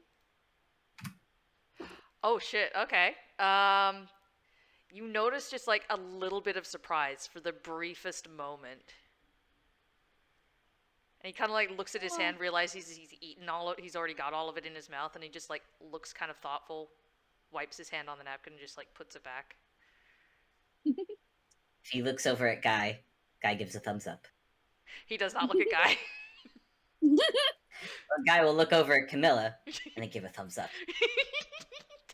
S1: Oh shit. Okay. You notice just like a little bit of surprise for the briefest moment. And he kind of like looks at his hand, realizes he's eaten he's already got all of it in his mouth, and he just like looks kind of thoughtful, wipes his hand on the napkin, and just like puts it back.
S3: He looks over at Guy. Guy gives a thumbs up.
S1: He does not look at Guy.
S3: Guy will look over at Camilla and then give a thumbs up.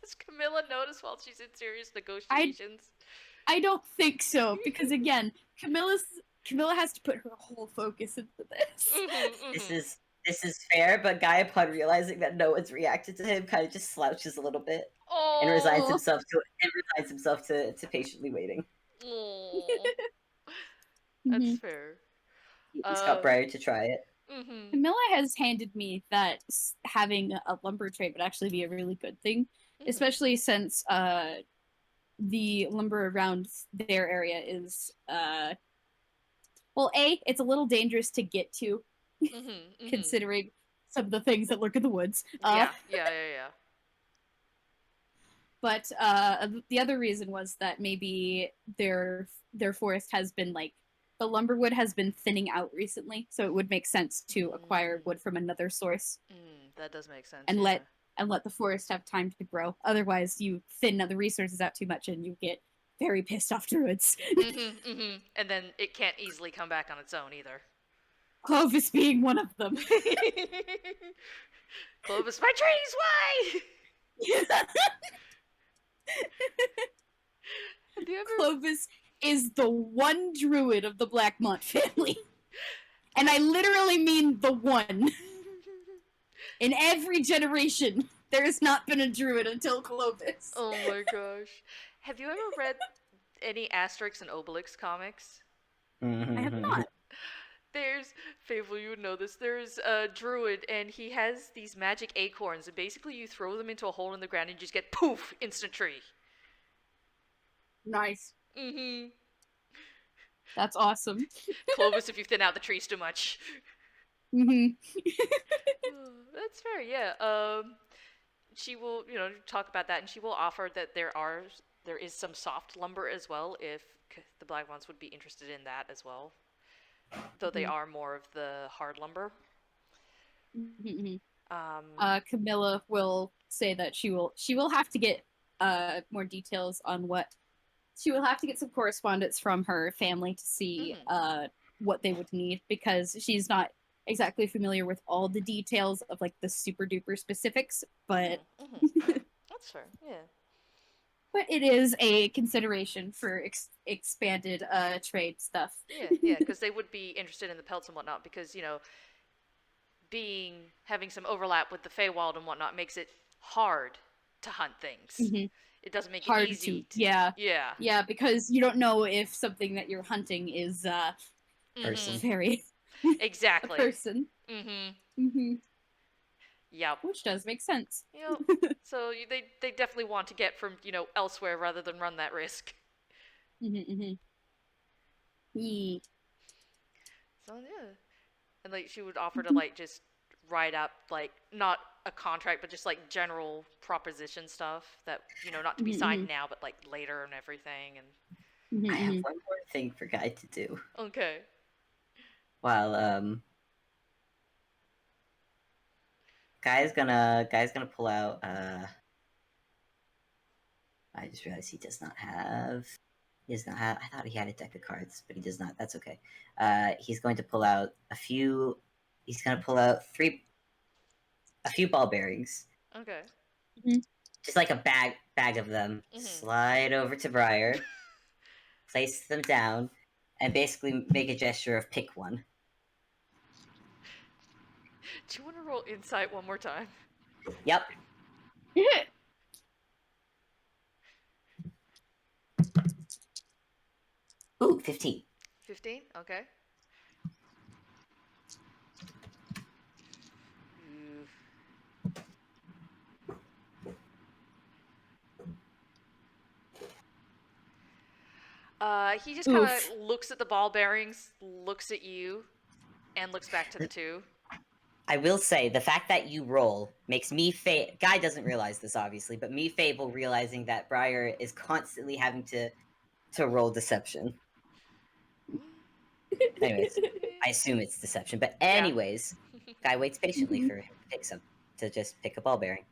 S1: Does Camilla notice while she's in serious negotiations?
S2: I don't think so, because again, Camilla has to put her whole focus into this.
S3: This is fair, but Guy, upon realizing that no one's reacted to him, kind of just slouches a little bit and resigns himself to patiently waiting.
S1: That's fair.
S3: He's got Briar to try it.
S2: Camilla has handed me that having a lumber trade would actually be a really good thing, especially since the lumber around their area is well, it's a little dangerous to get to, considering some of the things that lurk in the woods.
S1: Yeah.
S2: But the other reason was that maybe their forest has been like, the lumberwood has been thinning out recently, so it would make sense to acquire wood from another source.
S1: That does make sense.
S2: And let the forest have time to grow. Otherwise, you thin the resources out too much, and you get very pissed off druids.
S1: And then it can't easily come back on its own either.
S2: Clovis being one of them.
S1: Clovis, my trees, why?
S2: Clovis is the one druid of the Blackmont family. And I literally mean the one. In every generation, there has not been a druid until Clovis.
S1: Oh my gosh. Have you ever read any Asterix and Obelix comics?
S2: I have not.
S1: There's, Fable, you would know this, there's a druid and he has these magic acorns and basically you throw them into a hole in the ground and you just get poof, instant tree.
S2: Nice. That's awesome.
S1: Clovis if you thin out the trees too much. That's fair, yeah. She will, talk about that and she will offer that there is some soft lumber as well if the Black Ones would be interested in that as well. Though they are more of the hard lumber.
S2: Camilla will say that she will have to get more details on what she will have to get some correspondence from her family to see what they would need, because she's not exactly familiar with all the details of like the super duper specifics, but
S1: that's fair, yeah.
S2: But it is a consideration for expanded trade stuff.
S1: Yeah, because they would be interested in the pelts and whatnot, because, having some overlap with the Feywild and whatnot makes it hard to hunt things. It doesn't make it easy.
S2: Yeah, because you don't know if something that you're hunting is
S3: person.
S2: Very
S1: exactly
S2: a person.
S1: Yep.
S2: Which does make sense.
S1: So they definitely want to get from, elsewhere rather than run that risk. So, yeah. And, like, she would offer to, like, just write up, like, not a contract, but just, like, general proposition stuff that, not to be signed now, but, like, later and everything. And
S3: I have one more thing for Guy to do.
S1: Okay.
S3: While, Guy's gonna pull out, I just realized he does not have, I thought he had a deck of cards, but he does not, that's okay. He's going to pull out a few ball bearings.
S1: Okay.
S3: Just like a bag of them. Slide over to Briar, place them down, and basically make a gesture of pick one.
S1: Do you want to roll insight one more time?
S3: Yep. Ooh, 15.
S1: 15? Okay. He just kind
S2: Oof.
S1: of looks at the ball bearings, looks at you, and looks back to the two.
S3: I will say the fact that you roll makes me Guy doesn't realize this obviously, but me Fable realizing that Briar is constantly having to roll deception. Anyways, I assume it's deception, but anyways, Guy waits patiently for him to just pick a ball bearing.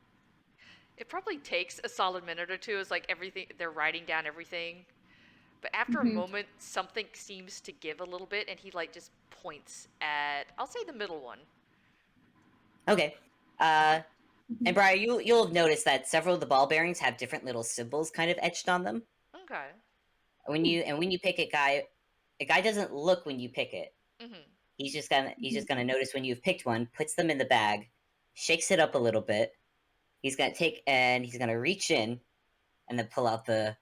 S1: It probably takes a solid minute or two. It's like everything they're writing down everything, but after a moment, something seems to give a little bit, and he like just points at I'll say the middle one.
S3: Okay. And Briar, you'll have noticed that several of the ball bearings have different little symbols kind of etched on them.
S1: Okay.
S3: When you pick it, Guy, a guy doesn't look when you pick it.
S1: Mm-hmm.
S3: He's just gonna notice when you've picked one, puts them in the bag, shakes it up a little bit. He's gonna reach in, and then pull out the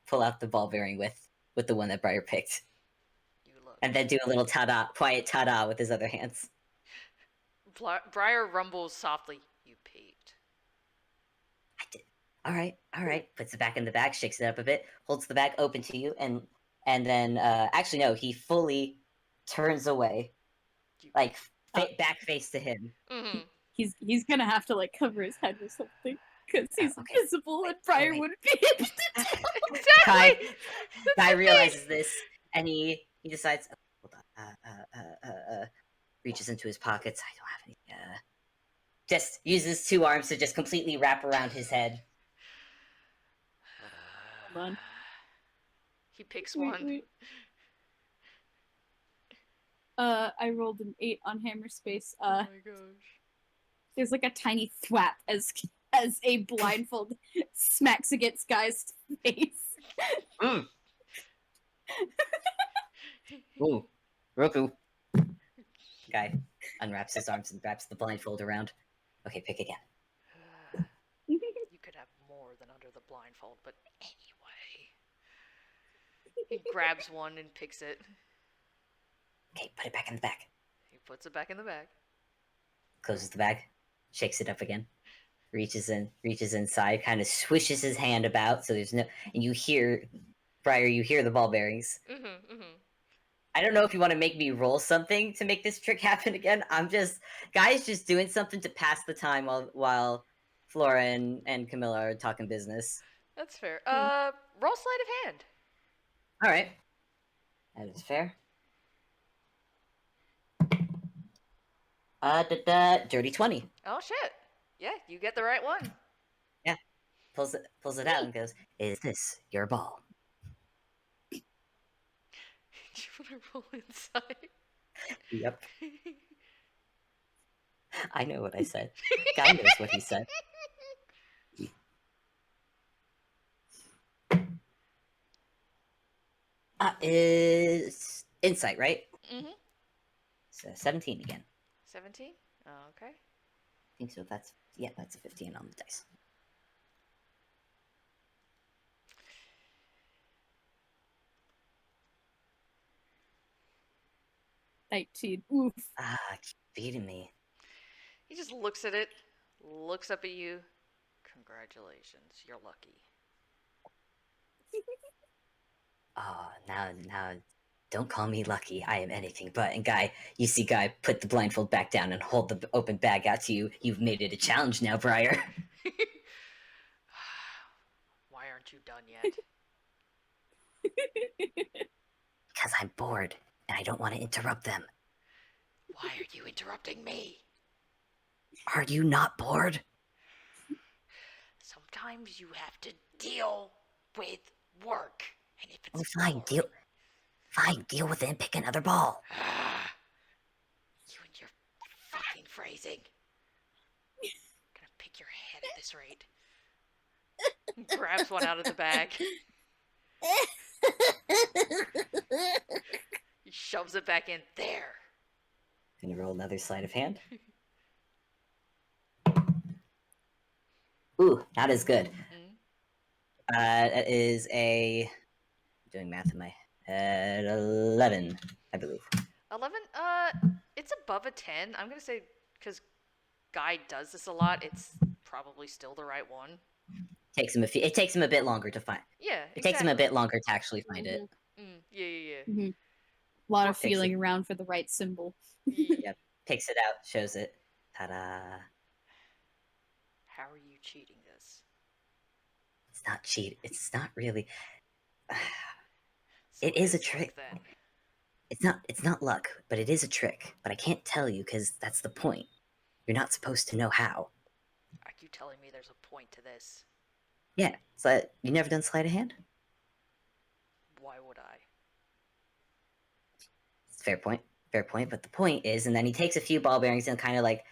S3: ball bearing with the one that Briar picked,
S1: You look.
S3: and then do a little quiet ta-da with his other hands.
S1: Briar rumbles softly. You peeped.
S3: I did. All right. Puts it back in the bag, shakes it up a bit, holds the bag open to you, and then actually no, he fully turns away, like back face to him.
S1: Mm-hmm.
S2: He's gonna have to like cover his head with something because he's
S3: Okay.
S2: invisible and Briar wouldn't be able to tell.
S1: Exactly.
S3: Guy realizes this, and he decides. Oh, hold on. Reaches into his pockets. I don't have any. Just uses two arms to just completely wrap around his head.
S2: Hold on.
S1: He picks one.
S2: Wait. I rolled an 8 on Hammer Space.
S1: Oh my gosh.
S2: There's like a tiny thwap as a blindfold smacks against Guy's face.
S3: Mm. Ooh, Roku. Guy unwraps his arms and wraps the blindfold around. Okay, pick again.
S1: You could have more than under the blindfold, but anyway. He grabs one and picks it.
S3: Okay, put it back in the bag.
S1: He puts it back in the bag.
S3: Closes the bag, shakes it up again, reaches inside, kind of swishes his hand about, so there's no. And you hear, Briar, you hear the ball bearings.
S1: Mm-hmm, mm-hmm.
S3: I don't know if you want to make me roll something to make this trick happen again. Guy's just doing something to pass the time while Flora and Camilla are talking business.
S1: That's fair. Roll sleight of hand.
S3: All right, that is fair. Dirty 20.
S1: Oh shit! Yeah, you get the right one.
S3: Yeah, pulls it out and goes, "Is this your ball?"
S1: Do you want to roll inside?
S3: Yep. I know what I said. Guy knows what he said. Is insight, right?
S1: Mm-hmm.
S3: So 17 again.
S1: 17? Oh, okay.
S3: I think so. That's a 15 on the dice.
S2: Oof.
S3: Keep beating me.
S1: He just looks at it, looks up at you. Congratulations, you're lucky.
S3: Oh, now, don't call me lucky. I am anything but. And you see Guy put the blindfold back down and hold the open bag out to you. You've made it a challenge now, Briar.
S1: Why aren't you done yet?
S3: Because I'm bored, and I don't want to interrupt them.
S1: Why are you interrupting me?
S3: Are you not bored?
S1: Sometimes you have to deal with work. And if it's
S3: fine, deal with it and pick another ball.
S1: You and your fucking phrasing. I'm gonna pick your head at this rate. He grabs one out of the bag. He shoves it back in there.
S3: Gonna roll another sleight of hand. Ooh, not as good.
S1: Mm-hmm.
S3: That is I'm doing math in my head. 11, I believe.
S1: 11? It's above a 10. I'm gonna say, because Guy does this a lot, it's probably still the right one.
S3: It takes him a bit longer to find.
S1: Yeah,
S3: It takes him a bit longer to actually find it.
S1: Yeah, yeah,
S2: A lot of
S3: Fix it.
S2: feeling around for the right symbol.
S1: yeah.
S3: Yep. Picks it out, shows it. Ta-da.
S1: How are you cheating this?
S3: It's not cheat. It's not really.
S1: So
S3: It is a
S1: luck
S3: trick.
S1: then.
S3: It's not luck, but it is a trick. But I can't tell you because that's the point. You're not supposed to know how.
S1: Are you telling me there's a point to this?
S3: Yeah. So you never done sleight of hand?
S1: Why would I?
S3: It's a fair point. Fair point. But the point is, and then he takes a few ball bearings and kind of like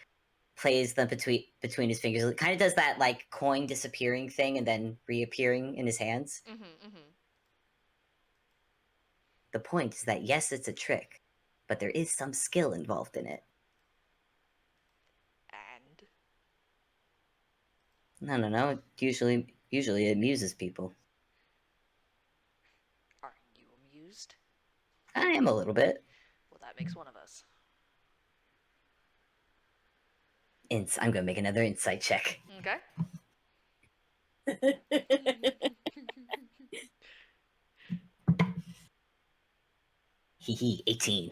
S3: plays them between his fingers. It kind of does that like coin disappearing thing and then reappearing in his hands. The point is that yes, it's a trick, but there is some skill involved in it.
S1: And?
S3: No. Usually it amuses people.
S1: Are you amused?
S3: I am a little bit.
S1: Well, that makes one of us.
S3: I'm gonna make another insight check.
S1: Okay.
S3: Hee 18.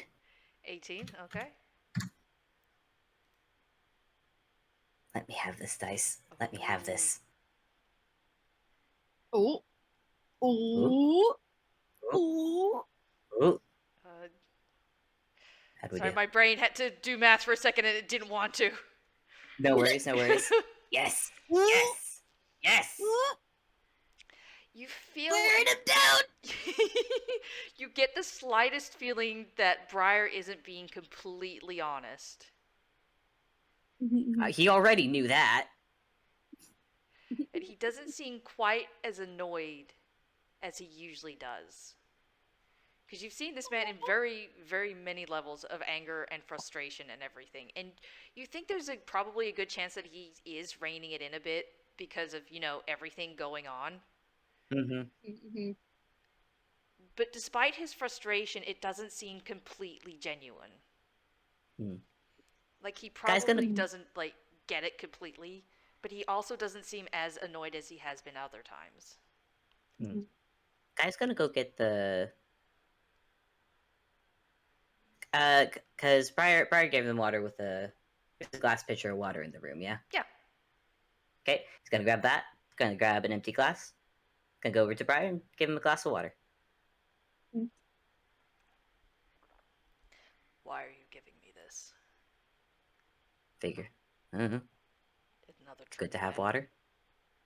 S1: 18, okay.
S3: Let me have this dice. Let me have this.
S2: Oh. Ooh. Ooh.
S3: Ooh.
S1: Sorry, my brain had to do math for a second and it didn't want to.
S3: No worries. Yes. Yes. Yes.
S1: You feel.
S2: Wearing him down!
S1: You get the slightest feeling that Briar isn't being completely honest.
S3: He already knew that.
S1: And he doesn't seem quite as annoyed as he usually does. Because you've seen this man in very, very many levels of anger and frustration and everything. And you think there's probably a good chance that he is reining it in a bit because of, everything going on.
S3: Mm-hmm.
S1: But despite his frustration, it doesn't seem completely genuine. Like, he probably doesn't, get it completely, but he also doesn't seem as annoyed as he has been other times.
S3: Guy's gonna go get the... Because Briar gave them water with a glass pitcher of water in the room, yeah?
S1: Yeah.
S3: Okay, he's gonna grab that. He's gonna grab an empty glass. Gonna go over to Briar and give him a glass of water.
S1: Why are you giving me this?
S3: Figure. Mm-hmm.
S1: Another
S3: It's good to have water.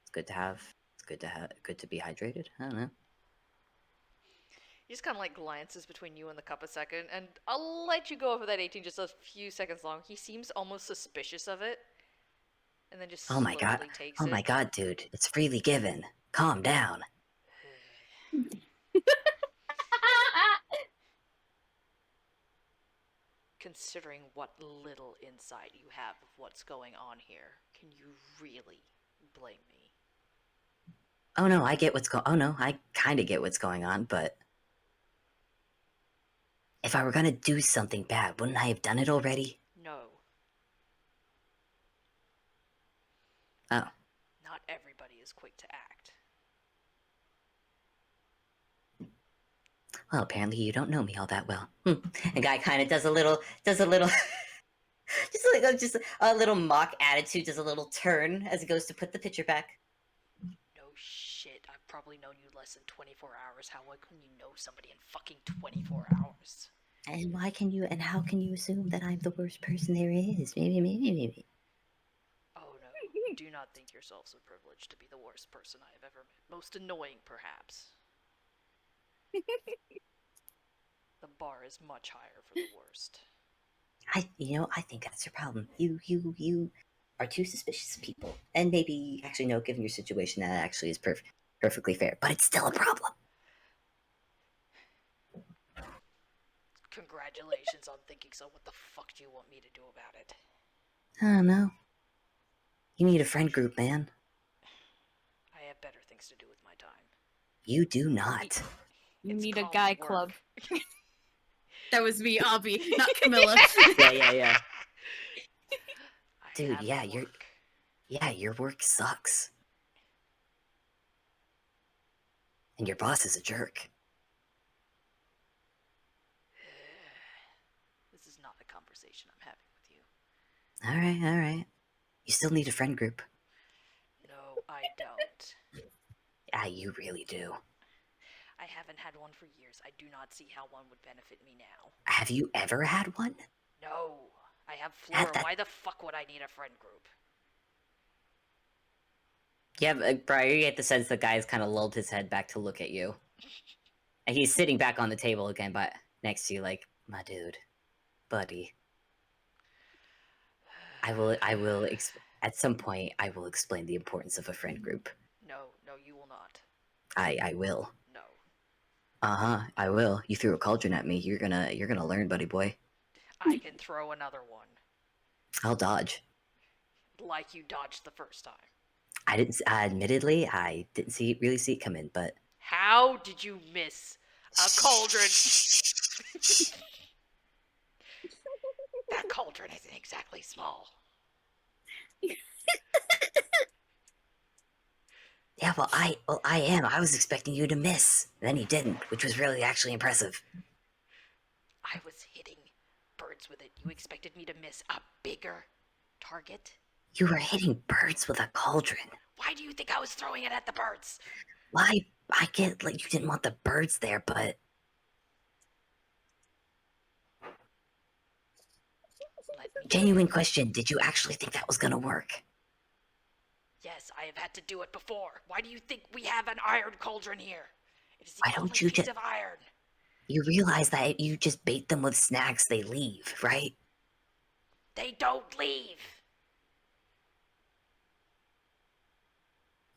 S3: It's good to be hydrated. I don't know.
S1: He just kind of glances between you and the cup a second, and I'll let you go over that 18 just a few seconds long. He seems almost suspicious of it, and then just slowly takes it.
S3: Oh my god, dude. It's freely given. Calm down.
S1: Considering what little insight you have of what's going on here, can you really blame me?
S3: Oh no, I kind of get what's going on, but if I were gonna do something bad, wouldn't I have done it already?
S1: No.
S3: Oh.
S1: Not everybody is quick to act.
S3: Well, apparently you don't know me all that well. The guy kind of does a little, just a little mock attitude, does a little turn as he goes to put the pitcher back.
S1: No shit, I've probably known you less than 24 hours. How can you know somebody in fucking 24 hours?
S3: And how can you assume that I'm the worst person there is? Maybe.
S1: Oh no, do not think yourself so privileged to be the worst person I have ever met. Most annoying, perhaps. The bar is much higher for the worst.
S3: I think that's your problem. You are two suspicious people. And maybe, actually, no, given your situation, that actually is perfectly fair. But it's still a problem.
S1: Congratulations on thinking so. What the fuck do you want me to do about it?
S3: I don't know. You need a friend group, man.
S1: I have better things to do with my time.
S3: You do not.
S2: You
S1: It's
S2: need a
S1: called
S2: guy
S1: work.
S2: club. That was me, Obby, not Camilla.
S3: Yeah. Dude, yeah,
S1: work.
S3: your work sucks. And your boss is a jerk. All right. You still need a friend group.
S1: No, I don't.
S3: Ah, you really do.
S1: I haven't had one for years. I do not see how one would benefit me now.
S3: Have you ever had one?
S1: No, I have Flora.
S3: That-
S1: Why the fuck would I need a friend group?
S3: Yeah, Briar, you get the sense the guy's kind of lulled his head back to look at you. And he's sitting back on the table again, but next to you, like, my dude, buddy. At some point, I will explain the importance of a friend group.
S1: No, you will not.
S3: I will.
S1: No.
S3: I will. You threw a cauldron at me. You're gonna learn, buddy boy.
S1: I can throw another one.
S3: I'll dodge.
S1: Like you dodged the first time.
S3: Admittedly, I didn't really see it come in, but
S1: How did you miss a cauldron? That cauldron isn't exactly small.
S3: Yeah, well, I am. I was expecting you to miss. Then you didn't, which was really actually impressive.
S1: I was hitting birds with it. You expected me to miss a bigger target?
S3: You were hitting birds with a cauldron.
S1: Why do you think I was throwing it at the birds?
S3: Why? I get like you didn't want the birds there, but genuine question: did you actually think that was gonna work?
S1: Yes, I have had to do it before. Why do you think we have an iron cauldron here? It is the
S3: Why don't
S1: only
S3: you
S1: piece
S3: just-
S1: of iron.
S3: You realize that if you just bait them with snacks, they leave, right?
S1: They don't leave.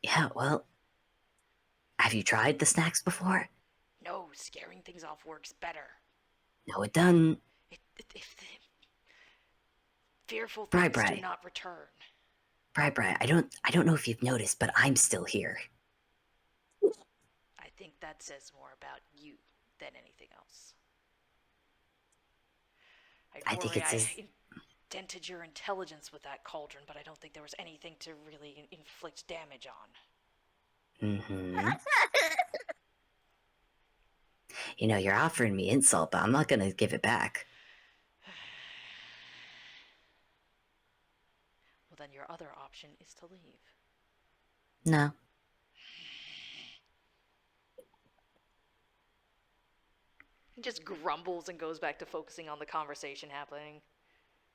S3: Yeah. Well, have you tried the snacks before?
S1: No, scaring things off works better.
S3: No, it doesn't.
S1: If the fearful
S3: Bri
S1: things
S3: Bri.
S1: do not return.
S3: Briar, I don't know if you've noticed, but I'm still here.
S1: I think that says more about you than anything else.
S3: I think it says-
S1: I dented your intelligence with that cauldron, but I don't think there was anything to really inflict damage on.
S3: Mm-hmm. You know, you're offering me insult, but I'm not gonna give it back.
S1: Well, then your other option is to leave.
S3: No.
S1: He just grumbles and goes back to focusing on the conversation happening.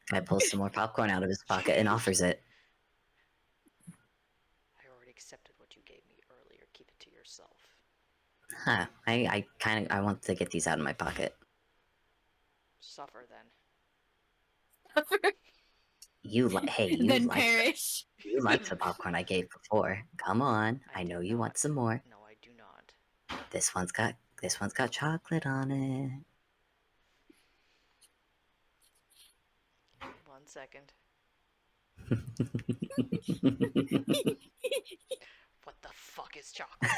S3: Guy pulls some more popcorn out of his pocket and offers it.
S1: I already accepted what you gave me earlier. Keep it to yourself.
S3: Huh. I want to get these out of my pocket.
S1: Suffer then.
S3: Hey,
S2: Then perish.
S3: you like the popcorn I gave before. Come on. I
S1: do
S3: know you
S1: not.
S3: want some more.
S1: No, I do not.
S3: This one's got chocolate on it.
S1: 1 second. What the fuck is chocolate?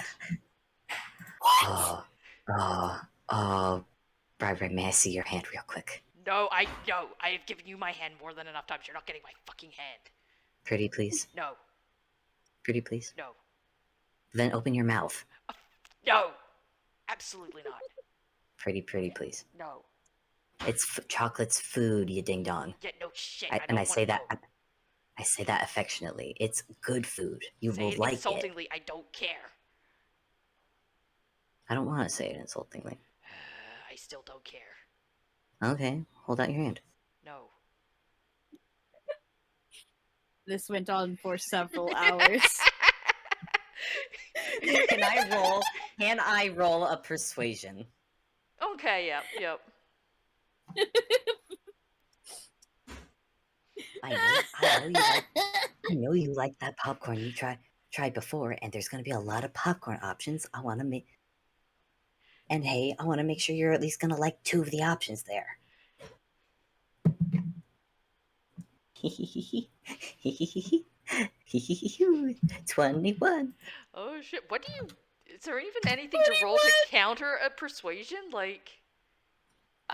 S3: Oh, Briar, may I see your hand real quick?
S1: No, I have given you my hand more than enough times. You're not getting my fucking hand.
S3: Pretty please.
S1: No,
S3: Pretty please.
S1: no,
S3: Then open your mouth.
S1: no. Absolutely not.
S3: Pretty please.
S1: No.
S3: Chocolate's food, you ding dong.
S1: Yeah, no shit.
S3: I say that. I say that affectionately. It's good food. You
S1: Say
S3: will
S1: it
S3: like
S1: insultingly.
S3: it.
S1: I don't care.
S3: I don't want to say it insultingly.
S1: I still don't care.
S3: Okay, hold out your hand.
S1: No.
S2: This went on for several hours.
S3: Can I roll a persuasion?
S1: Okay. Yep.
S3: I know you like that popcorn you tried before, and there's gonna be a lot of popcorn options. I want to make, and hey, I want to make sure you're at least gonna like 2 of the options there. 21.
S1: Oh shit. What do you? Is there even anything to roll to counter a persuasion? Like.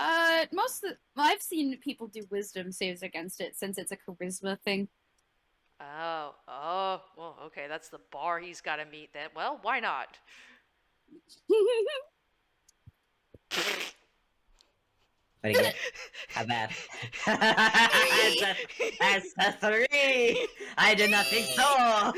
S2: I've seen people do wisdom saves against it since it's a charisma thing.
S1: Oh, well, okay, that's the bar he's got to meet then. Well, why not?
S3: What do you get? How bad? That's a 3! I did not think so!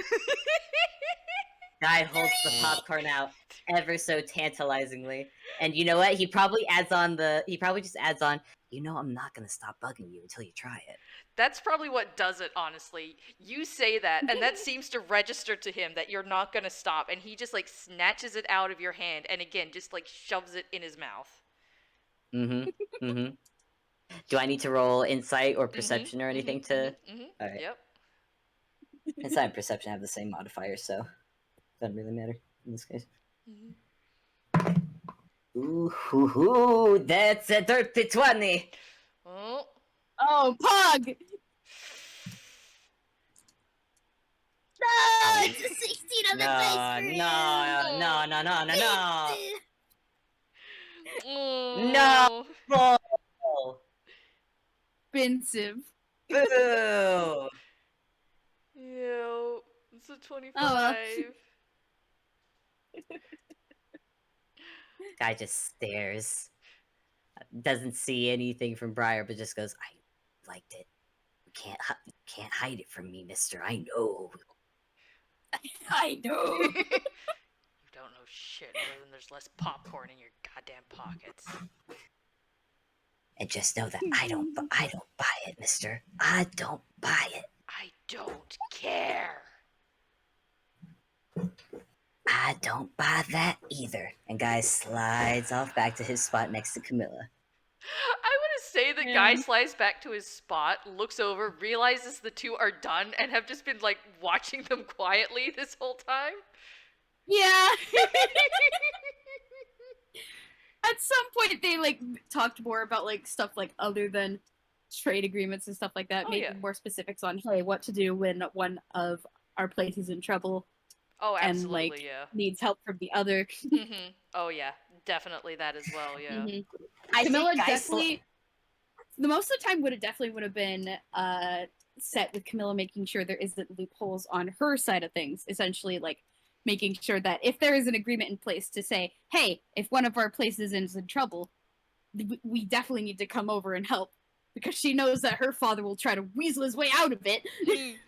S3: Guy holds the popcorn out ever so tantalizingly. And you know what? He probably just adds on, I'm not gonna stop bugging you until you try it.
S1: That's probably what does it, honestly. You say that, and that seems to register to him that you're not gonna stop, and he just, like, snatches it out of your hand, and again, just, like, shoves it in his mouth.
S3: Mm-hmm. Mm-hmm. Do I need to roll insight or perception or anything to... Alright.
S1: Yep.
S3: Insight and perception have the same modifier, so... Doesn't really matter in this case. Ooh, that's a dirty 20!
S1: Oh.
S2: Oh, Pug!
S4: No, it's a 16 on the dice for him.
S3: No!
S1: Oh.
S3: No!
S2: Expensive.
S3: Boo!
S1: Ew. It's a 25.
S2: Oh,
S3: Guy just stares. Doesn't see anything from Briar, but just goes, I liked it. You can't hide it from me, mister. I know.
S2: I know.
S1: You don't know shit other than there's less popcorn in your goddamn pockets.
S3: And just know that I don't buy it, mister. I don't buy it.
S1: I don't care.
S3: I don't buy that either. And Guy slides off back to his spot next to Camilla.
S1: I want to say that Guy slides back to his spot, looks over, realizes the two are done, and have just been, like, watching them quietly this whole time.
S2: Yeah. At some point, they, like, talked more about, like, stuff, like, other than trade agreements and stuff like that, making more specifics on, hey, what to do when one of our places is in trouble.
S1: Oh, absolutely,
S2: and, like,
S1: yeah.
S2: needs help from the other.
S1: Oh, yeah. Definitely that as well, yeah.
S2: Camilla definitely... The most of the time would have been set with Camilla making sure there isn't loopholes on her side of things. Essentially, like, making sure that if there is an agreement in place to say, hey, if one of our places is in trouble, we definitely need to come over and help. Because she knows that her father will try to weasel his way out of it.
S1: Do you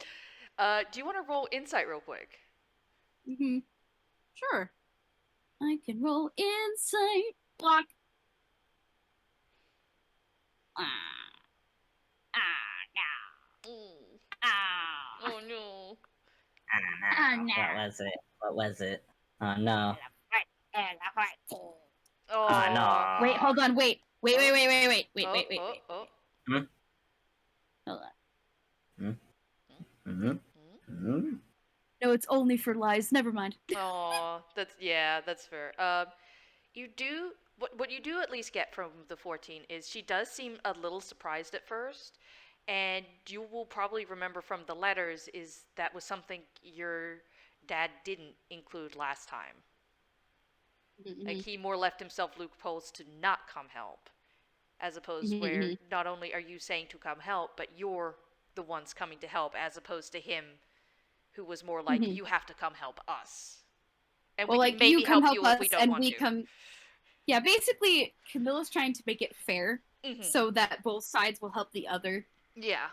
S1: want to roll insight real quick?
S2: Sure. I can roll insight. Block.
S1: Oh no.
S3: What was it? Oh no.
S1: Oh
S3: no.
S2: Wait, hold on, wait. Wait.
S1: Oh.
S2: Hold
S3: Mm-hmm.
S2: on. No, it's only for lies. Never mind.
S1: Oh, that's fair. You do what you do at least get from the 14 is she does seem a little surprised at first, and you will probably remember from the letters is that was something your dad didn't include last time. Like, he more left himself loopholes to not come help, as opposed where not only are you saying to come help, but you're the ones coming to help, as opposed to him, who was more like, you have to come help us. And we can maybe help you if we don't want to.
S2: Yeah, basically, Camilla's trying to make it fair so that both sides will help the other.
S1: Yeah.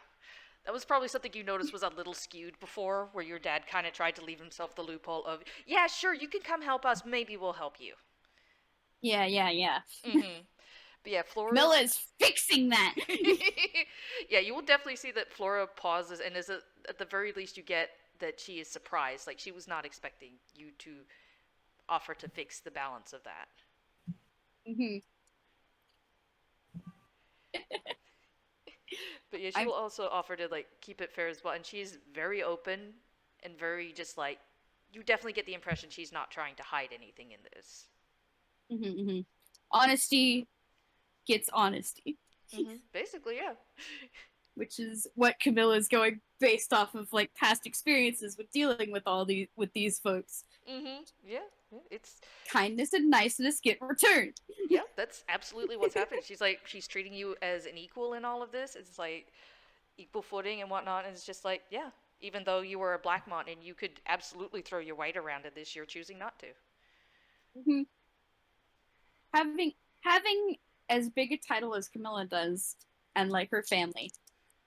S1: That was probably something you noticed was a little skewed before, where your dad kind of tried to leave himself the loophole of, yeah, sure, you can come help us, maybe we'll help you.
S2: Yeah.
S1: But yeah, Flora...
S2: Camilla's fixing that!
S1: Yeah, you will definitely see that Flora pauses, and at the very least you get that she is surprised. Like, she was not expecting you to offer to fix the balance of that. But yeah, she will also offer to, like, keep it fair as well. And she's very open and very just, like, you definitely get the impression she's not trying to hide anything in this.
S2: Honesty gets honesty.
S1: Basically, yeah.
S2: Which is what Camilla's going based off of, like, past experiences with dealing with with these folks.
S1: Yeah, it's...
S2: Kindness and niceness get returned.
S1: Yeah, that's absolutely what's happening. She's treating you as an equal in all of this. It's like equal footing and whatnot, and it's just like, yeah, even though you were a Black Mountain, you could absolutely throw your weight around in this, you're choosing not to.
S2: Having as big a title as Camilla does, and like her family,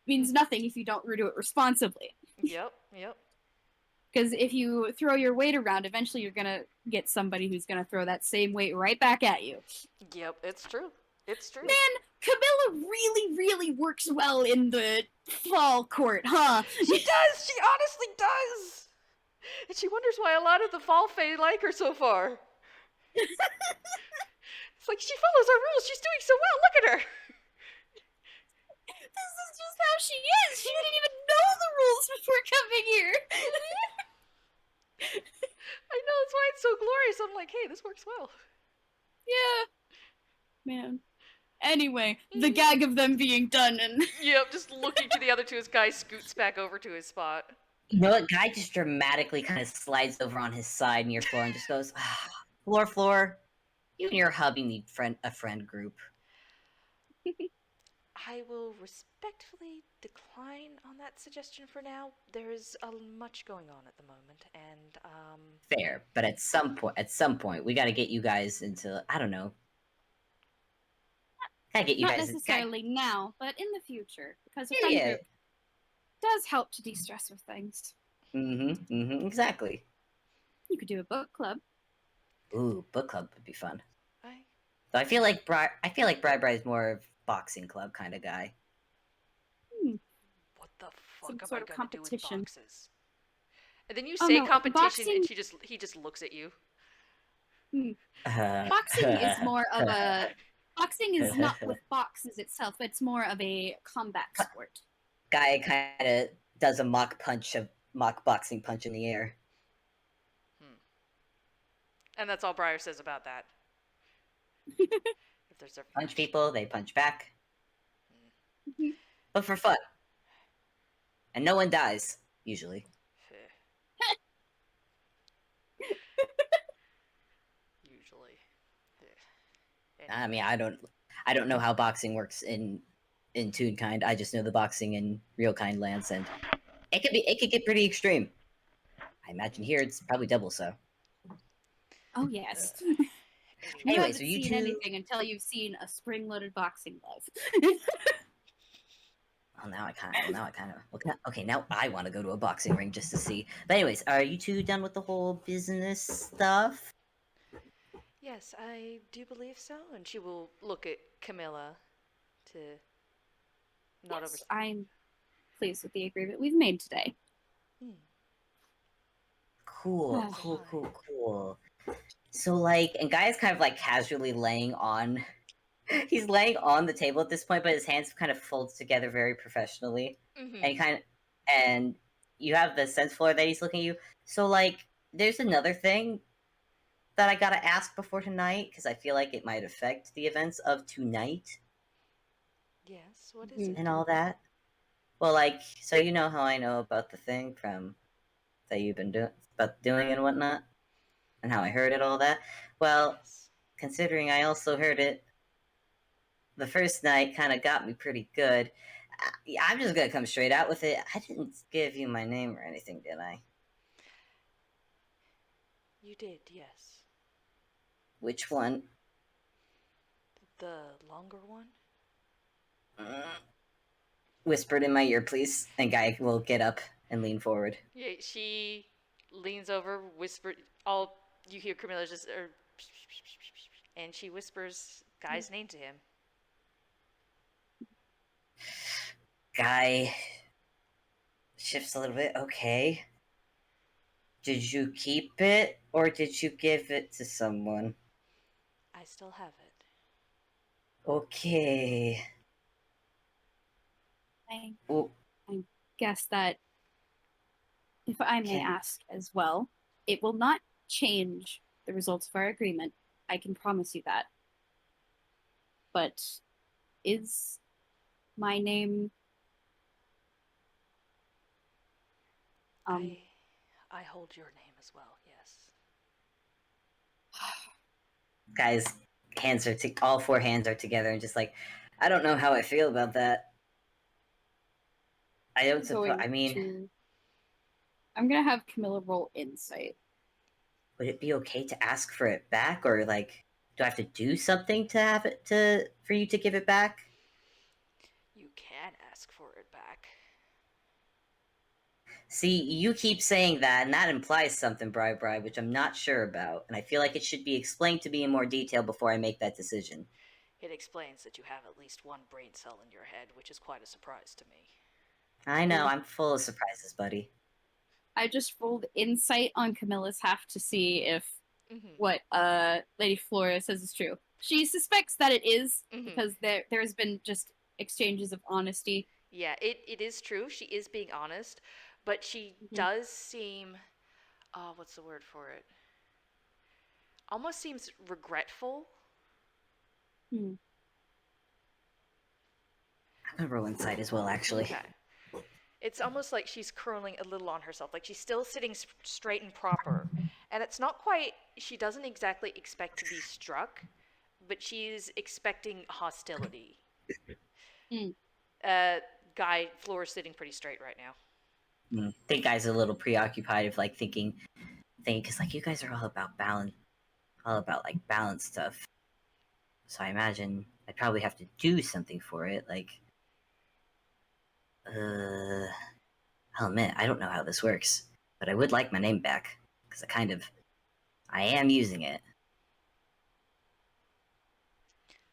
S2: means nothing if you don't do it responsibly.
S1: Yep, yep.
S2: Because if you throw your weight around, eventually you're gonna get somebody who's gonna throw that same weight right back at you.
S1: Yep, it's true. It's true.
S2: Man, Camilla really, really works well in the fall court, huh?
S1: She does! She honestly does! And she wonders why a lot of the fall fae like her so far. It's like, she follows our rules, she's doing so well, look at her!
S2: This is just how she is! She didn't even know the rules before coming here!
S1: I know, that's why it's so glorious. I'm like, hey, this works well.
S2: Yeah. Man. Anyway, the gag of them being done and...
S1: Yep, just looking to the other two as Guy scoots back over to his spot.
S3: You know what? Guy just dramatically kind of slides over on his side near Flora and just goes, Floor, you and your hubby need a friend group.
S1: I will respectfully decline on that suggestion for now. There is much going on at the moment, and
S3: Fair, but at some point, we got to get you guys into, I don't know. Gotta get you
S2: Not
S3: guys
S2: necessarily now, but in the future, because a
S3: Yeah,
S2: friend
S3: yeah.
S2: group does help to de-stress with things.
S3: Exactly.
S2: You could do a book club.
S3: Ooh, book club would be fun.
S1: I
S3: So I feel like Briar is more of boxing club kind of guy.
S1: what the
S2: Some
S1: fuck am
S2: sort
S1: I
S2: of
S1: gonna do with
S2: competition.
S1: boxes? And then you
S2: Oh,
S1: say
S2: no,
S1: competition, and
S2: boxing-
S1: he just looks at you.
S2: Boxing is more of a... Boxing is not with boxes itself, it's more of a combat sport.
S3: Guy kind of does a mock boxing punch in the air.
S1: And that's all Briar says about that. If there's a
S3: Punch people, they punch back.
S2: Mhm.
S3: But for fun. And no one dies, usually.
S1: Usually.
S3: I mean, I don't know how boxing works in Toon Kind. I just know the boxing in Real Kind lands, and it could get pretty extreme. I imagine here it's probably double so.
S2: Oh, yes.
S1: Anyway,
S3: Anyways,
S2: you
S3: are you
S2: haven't seen
S3: two?
S2: anything until you've seen a spring-loaded boxing glove.
S3: Well, now I kind of. Okay, now I want to go to a boxing ring just to see. But anyways, are you two done with the whole business stuff?
S1: yes, I do believe so. And she will look at Camilla to nod over.
S2: Yes, I'm pleased with the agreement we've made today.
S3: Cool,
S2: Ah.
S3: cool. So like, and Guy's kind of like casually laying on. He's laying on the table at this point, but his hands kind of fold together very professionally,
S1: Mm-hmm.
S3: and you have the sense floor that he's looking at you. So like, there's another thing that I gotta ask before tonight because I feel like it might affect the events of tonight
S1: Yes, what is it?
S3: and all that. Well, like, so you know how I know about the thing from that you've been doing and whatnot, and how I heard it, all that. Well,
S1: Yes.
S3: considering I also heard it the first night, kind of got me pretty good. I'm just gonna come straight out with it. I didn't give you my name or anything, did I?
S1: You did, yes.
S3: Which one?
S1: The longer one?
S3: Whispered in my ear, please. And Guy will get up and lean forward.
S1: Yeah, she leans over, whispered. All you hear Camilla just, and she whispers Guy's name to him.
S3: Guy shifts a little bit. Okay. Did you keep it or did you give it to someone?
S1: I still have it.
S3: Okay.
S2: I
S3: Well,
S2: guess that, if I may ask as well, it will not change the results of our agreement. I can promise you that. But is my name...
S1: I hold your name as well, yes.
S3: Guy's hands are all four hands are together and just like, I don't know how I feel about that. I don't suppose. I mean,
S2: I'm gonna have Camilla roll insight.
S3: would it be okay to ask for it back, or like, Do I have to do something to have it for you to give it back?
S1: You can ask for it back.
S3: See, you keep saying that, and that implies something, Briar, which I'm not sure about, and I feel like it should be explained to me in more detail before I make that decision.
S1: It explains that you have at least one brain cell in your head, which is quite a surprise to me.
S3: I know, I'm full of surprises, buddy.
S2: I just rolled insight on Camilla's half to see if
S1: Mm-hmm.
S2: what Lady Flora says is true. She suspects that it is
S1: Mm-hmm.
S2: because there's been just exchanges of honesty.
S1: Yeah, it is true. She is being honest, but she does seem, what's the word for it? Almost seems regretful.
S2: Hmm.
S3: I'm gonna roll insight as well, actually.
S1: Okay. It's almost like she's curling a little on herself, like she's still sitting straight and proper. And it's not quite, she doesn't exactly expect to be struck, but she's expecting hostility.
S2: Mm.
S1: Guy, Flora's sitting pretty straight right now.
S3: I think guy's a little preoccupied of like thinking, because like you guys are all about balance, like balance stuff. So I imagine I'd probably have to do something for it, like, I'll admit I don't know how this works, but I would like my name back because I am using it.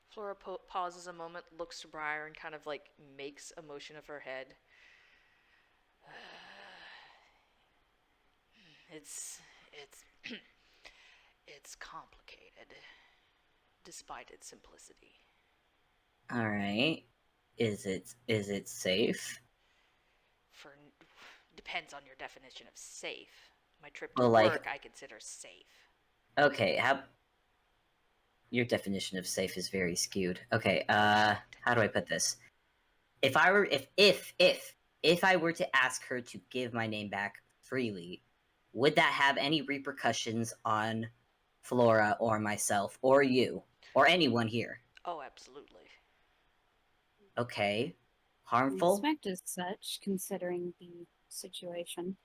S1: Flora pauses a moment, looks to Briar, and kind of like makes a motion of her head. It's it's complicated, despite its simplicity.
S3: All right, is it safe?
S1: Depends on your definition of safe. My trip to
S3: Well, like,
S1: work I consider safe.
S3: Okay, your definition of safe is very skewed. Okay, how do I put this? If I were if I were to ask her to give my name back freely, would that have any repercussions on Flora or myself or you or anyone here?
S1: Oh, absolutely.
S3: Okay.
S2: I
S3: Harmful?
S2: suspect as such, considering the situation.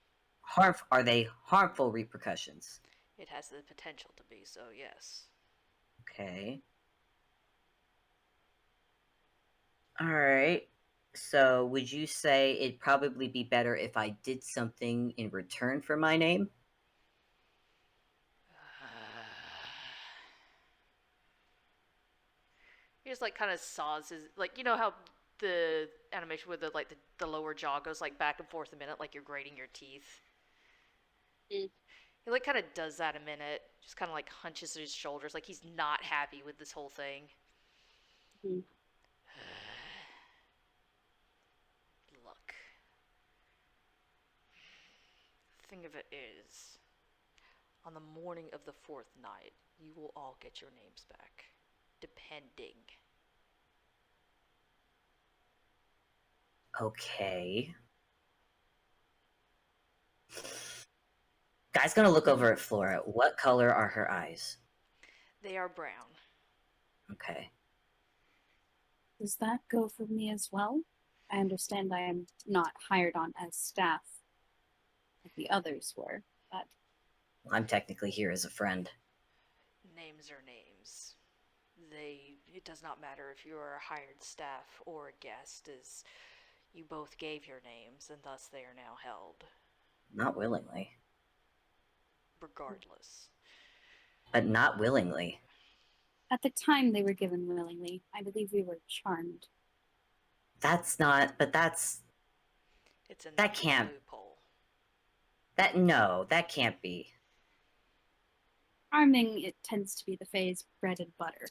S3: Are they harmful repercussions?
S1: It has the potential to be, so yes.
S3: Okay. Alright. So, would you say it'd probably be better if I did something in return for my name?
S1: He just like kind of saws his, like, you know how the animation with the lower jaw goes like back and forth a minute, like you're grating your teeth.
S2: Mm.
S1: He like kind of does that a minute, just kind of like hunches his shoulders, like he's not happy with this whole thing.
S2: Mm.
S1: Look, the thing of it is, on the morning of the fourth night, you will all get your names back, depending.
S3: Okay. Guy's gonna look over at Flora. What color are her eyes?
S1: They are brown.
S3: Okay.
S2: Does that go for me as well? I understand I am not hired on as staff like the others were, but
S3: I'm technically here as a friend.
S1: Names are names. It does not matter if you are a hired staff or a guest, as you both gave your names, and thus they are now held.
S3: Not willingly.
S1: Regardless.
S3: But not willingly.
S2: at the time they were given willingly. I believe we were charmed.
S3: That's not, but that's,
S1: It's another
S3: that can't,
S1: loophole.
S3: no, that can't be.
S2: Charming, it tends to be the Fae's bread and butter,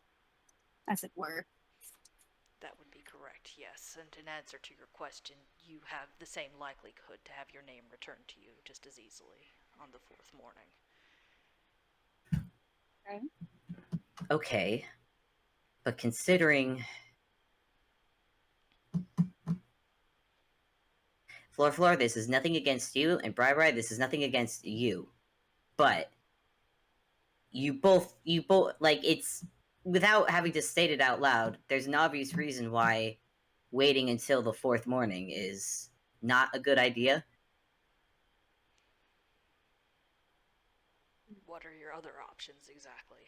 S2: as it were.
S1: That would be correct, yes. And in answer to your question, you have the same likelihood to have your name returned to you just as easily on the fourth morning.
S2: Right?
S3: Okay. But considering... Flora, this is nothing against you, and Briar, this is nothing against you. But you both, like, it's, without having to state it out loud, there's an obvious reason why waiting until the fourth morning is not a good idea.
S1: What are your other options exactly?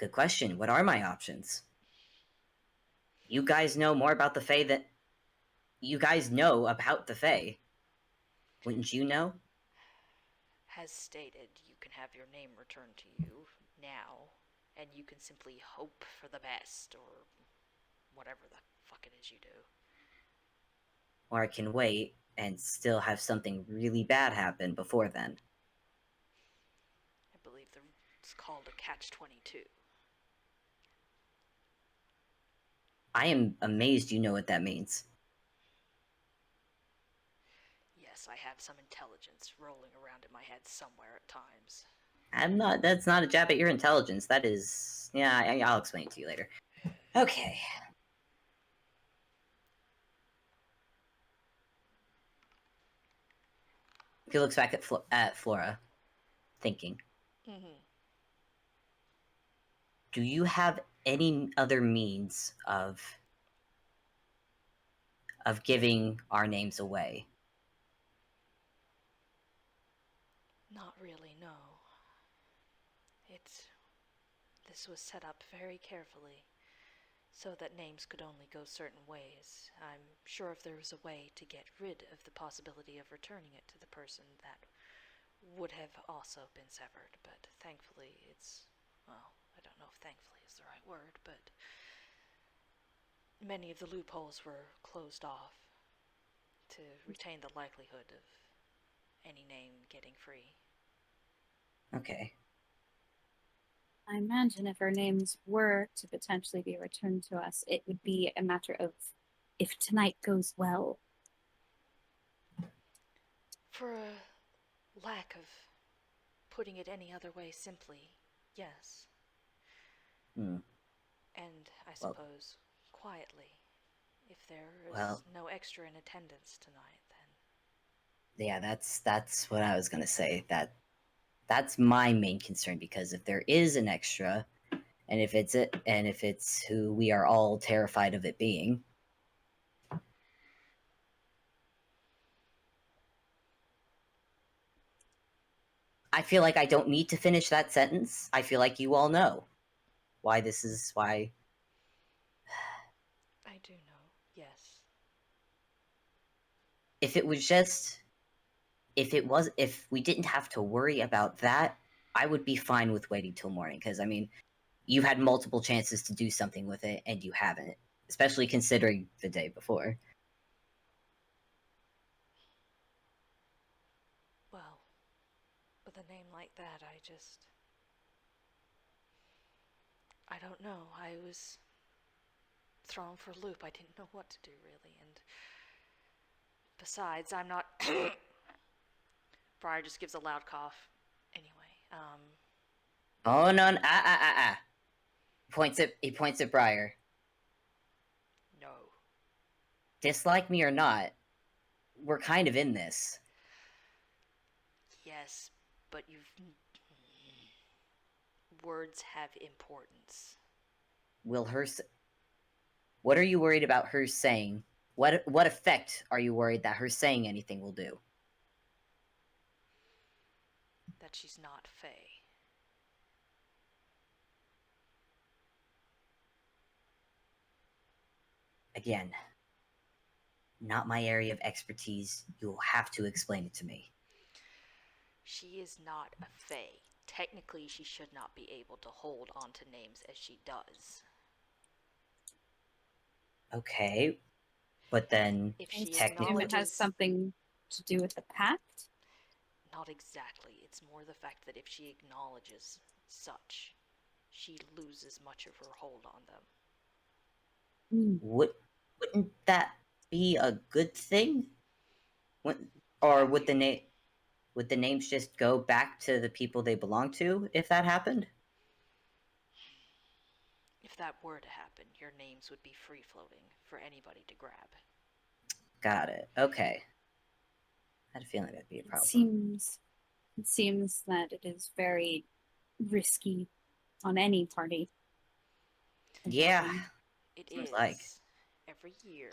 S3: Good question. What are my options? You guys know more about the Fae than... You guys know about the Fae. Wouldn't you know?
S1: As stated, you can have your name returned to you now, and you can simply hope for the best, or whatever the fuck it is you do.
S3: Or I can wait and still have something really bad happen before then.
S1: I believe it's called a catch-22.
S3: I am amazed you know what that means.
S1: Yes, I have some intelligence rolling around in my head somewhere at times.
S3: That's not a jab at your intelligence. That is... Yeah, I'll explain it to you later. Okay. He looks back at Flora, thinking.
S1: Mm-hmm.
S3: Do you have any other means of giving our names away?
S1: Not really, no. This was set up very carefully, so that names could only go certain ways. I'm sure if there was a way to get rid of the possibility of returning it to the person, that would have also been severed, but thankfully well, I don't know if thankfully is the right word, but many of the loopholes were closed off to retain the likelihood of any name getting free.
S3: Okay.
S2: I imagine if our names were to potentially be returned to us, it would be a matter of if tonight goes well.
S1: For a lack of putting it any other way simply, yes.
S3: Hmm.
S1: And I suppose quietly, if there is
S3: Well,
S1: no extra in attendance tonight, then...
S3: Yeah, that's what I was gonna say. That's my main concern, because if there is an extra, and if it's who we are all terrified of it being, I feel like I don't need to finish that sentence. I feel like you all know why this is why.
S1: I do know, yes.
S3: If it was just, if we didn't have to worry about that, I would be fine with waiting till morning. Because I mean, you had multiple chances to do something with it, and you haven't, especially considering the day before.
S1: Well, with a name like that, I don't know. I was thrown for a loop. I didn't know what to do, really, and besides, I'm not... Briar just gives a loud cough. Anyway,
S3: Oh no! He points at Briar.
S1: no.
S3: Dislike me or not, we're kind of in this.
S1: Yes, but words have importance.
S3: Will her... What are you worried about her saying? What effect are you worried that her saying anything will do?
S1: That she's not Fae.
S3: Again, not my area of expertise. You'll have to explain it to me.
S1: She is not a Fae. Technically, she should not be able to hold onto names as she does.
S3: Okay, but then
S1: If
S2: I
S1: she
S2: assume it has
S1: acknowledges...
S2: something to do with the pact.
S1: Not exactly. It's more the fact that if she acknowledges such, she loses much of her hold on them.
S3: Wouldn't that be a good thing?
S1: Yeah,
S3: Would the names just go back to the people they belong to if that happened?
S1: If that were to happen, your names would be free-floating for anybody to grab.
S3: Got it. Okay. I had a feeling that'd be a problem.
S2: It seems that it is very risky on any party.
S3: Yeah.
S1: It
S3: Seems
S1: is.
S3: like.
S1: Every year,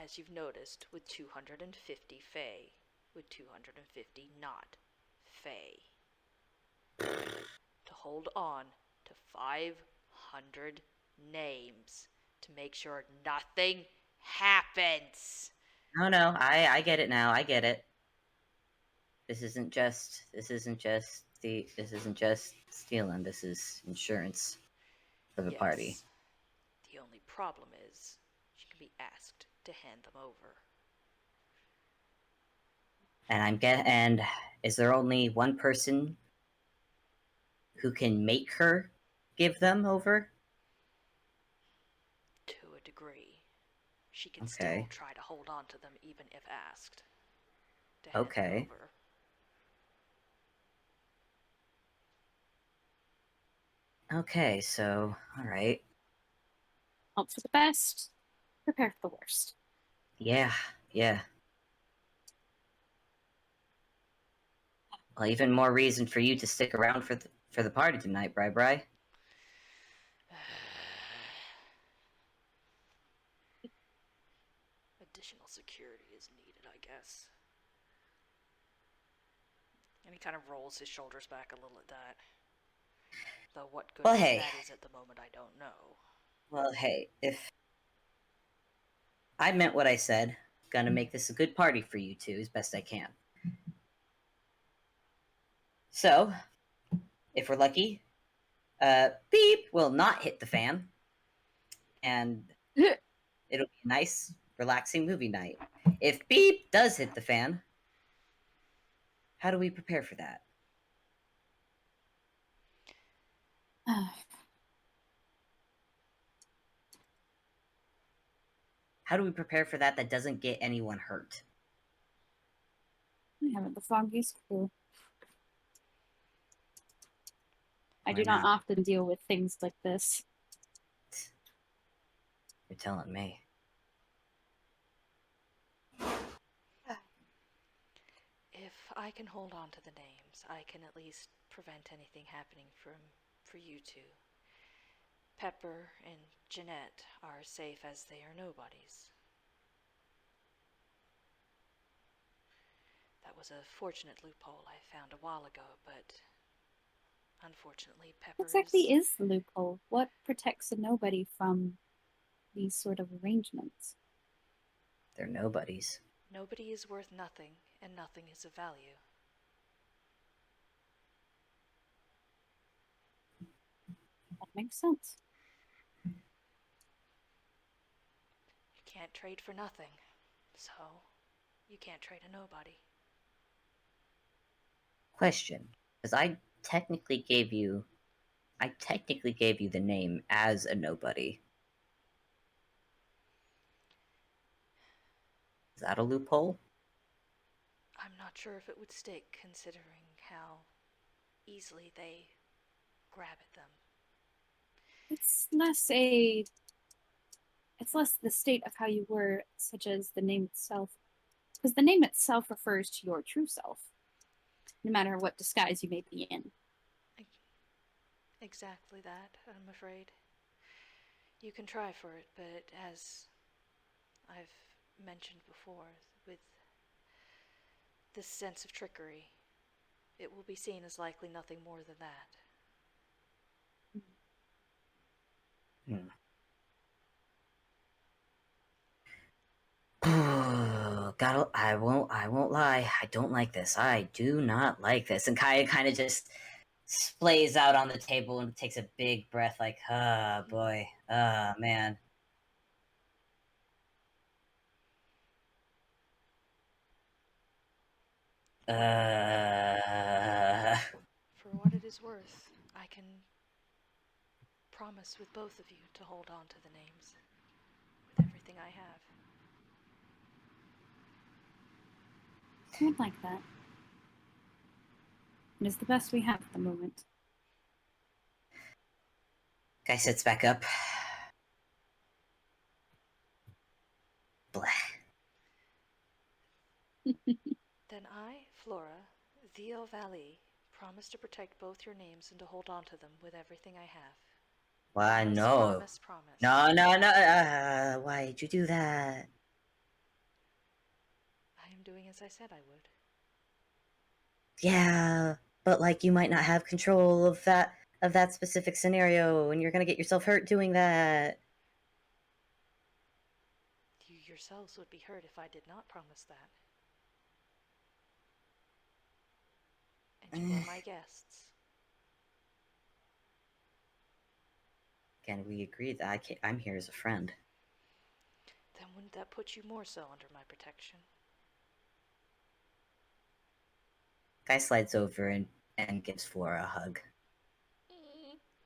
S1: as you've noticed, with 250 Fae, with 250 not Fae. To hold on to 500 100 names to make sure nothing happens.
S3: No, I get it now. I get it. This isn't just stealing. This is insurance for the party.
S1: Yes. The only problem is she can be asked to hand them over.
S3: And is there only one person who can make her give them over?
S1: To a degree. She can
S3: Okay.
S1: still try to hold on to them even if asked to hand them
S3: Okay.
S1: over.
S3: Okay, so all right.
S2: Hope for the best, prepare for the worst.
S3: Yeah. Well, even more reason for you to stick around for the party tonight, Bri.
S1: Additional security is needed, I guess. And he kind of rolls his shoulders back a little at that. Though what good
S3: Well, hey.
S1: that is at the moment, I don't know.
S3: Well, hey, if I meant what I said, gonna make this a good party for you two as best I can. So, if we're lucky, beep will not hit the fan, and it'll be a nice, relaxing movie night. If beep does hit the fan, how do we prepare for that? How do we prepare for that doesn't get anyone hurt?
S2: I haven't the foggiest clue. I
S3: Why
S2: do not
S3: not?
S2: often deal with things like this.
S3: You're telling me.
S1: If I can hold on to the names, I can at least prevent anything happening for you two. Pepper and Jeanette are safe as they are nobodies. That was a fortunate loophole I found a while ago, but unfortunately Pepper
S2: What exactly is the loophole? What protects a nobody from these sort of arrangements?
S3: They're nobodies.
S1: Nobody is worth nothing, and nothing is of value.
S2: That makes sense.
S1: You can't trade for nothing, so you can't trade a nobody.
S3: Question, because I technically gave you the name as a nobody. Is that a loophole?
S1: I'm not sure if it would stick, considering how easily they grab at them.
S2: It's less the state of how you were, such as the name itself. Because the name itself refers to your true self, no matter what disguise you may be in.
S1: Exactly that, I'm afraid. You can try for it, but as I've mentioned before, with this sense of trickery, it will be seen as likely nothing more than that.
S3: I won't lie. I don't like this. I do not like this. And Kaya kind of just splays out on the table and takes a big breath, like, ah, boy, ah, man.
S1: For what it is worth, I can promise with both of you to hold on to the names with everything I have.
S2: I would like that. It is the best we have at the moment.
S3: Guy sits back up. Blah.
S1: Then I, Flora, Theo Valley, promise to protect both your names and to hold on to them with everything I have.
S3: Why,
S1: Promise,
S3: no.
S1: promise, promise.
S3: No. Why did you do that?
S1: I am doing as I said I would.
S3: Yeah, but like you might not have control of of that specific scenario, and you're gonna get yourself hurt doing that.
S1: You yourselves would be hurt if I did not promise that. And you are my guests.
S3: Again, we agreed that I'm here as a friend.
S1: Then wouldn't that put you more so under my protection?
S3: Guy slides over and gives Flora a hug.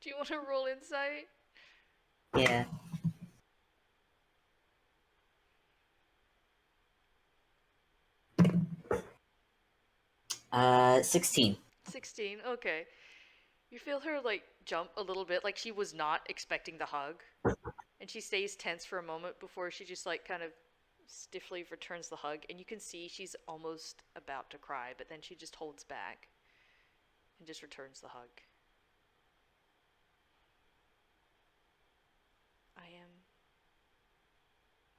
S1: Do you want to roll insight?
S3: Yeah. 16.
S1: 16, okay. You feel her, like, jump a little bit, like she was not expecting the hug. And she stays tense for a moment before she just, like, kind of stiffly returns the hug. And you can see she's almost about to cry, but then she just holds back and just returns the hug. I am,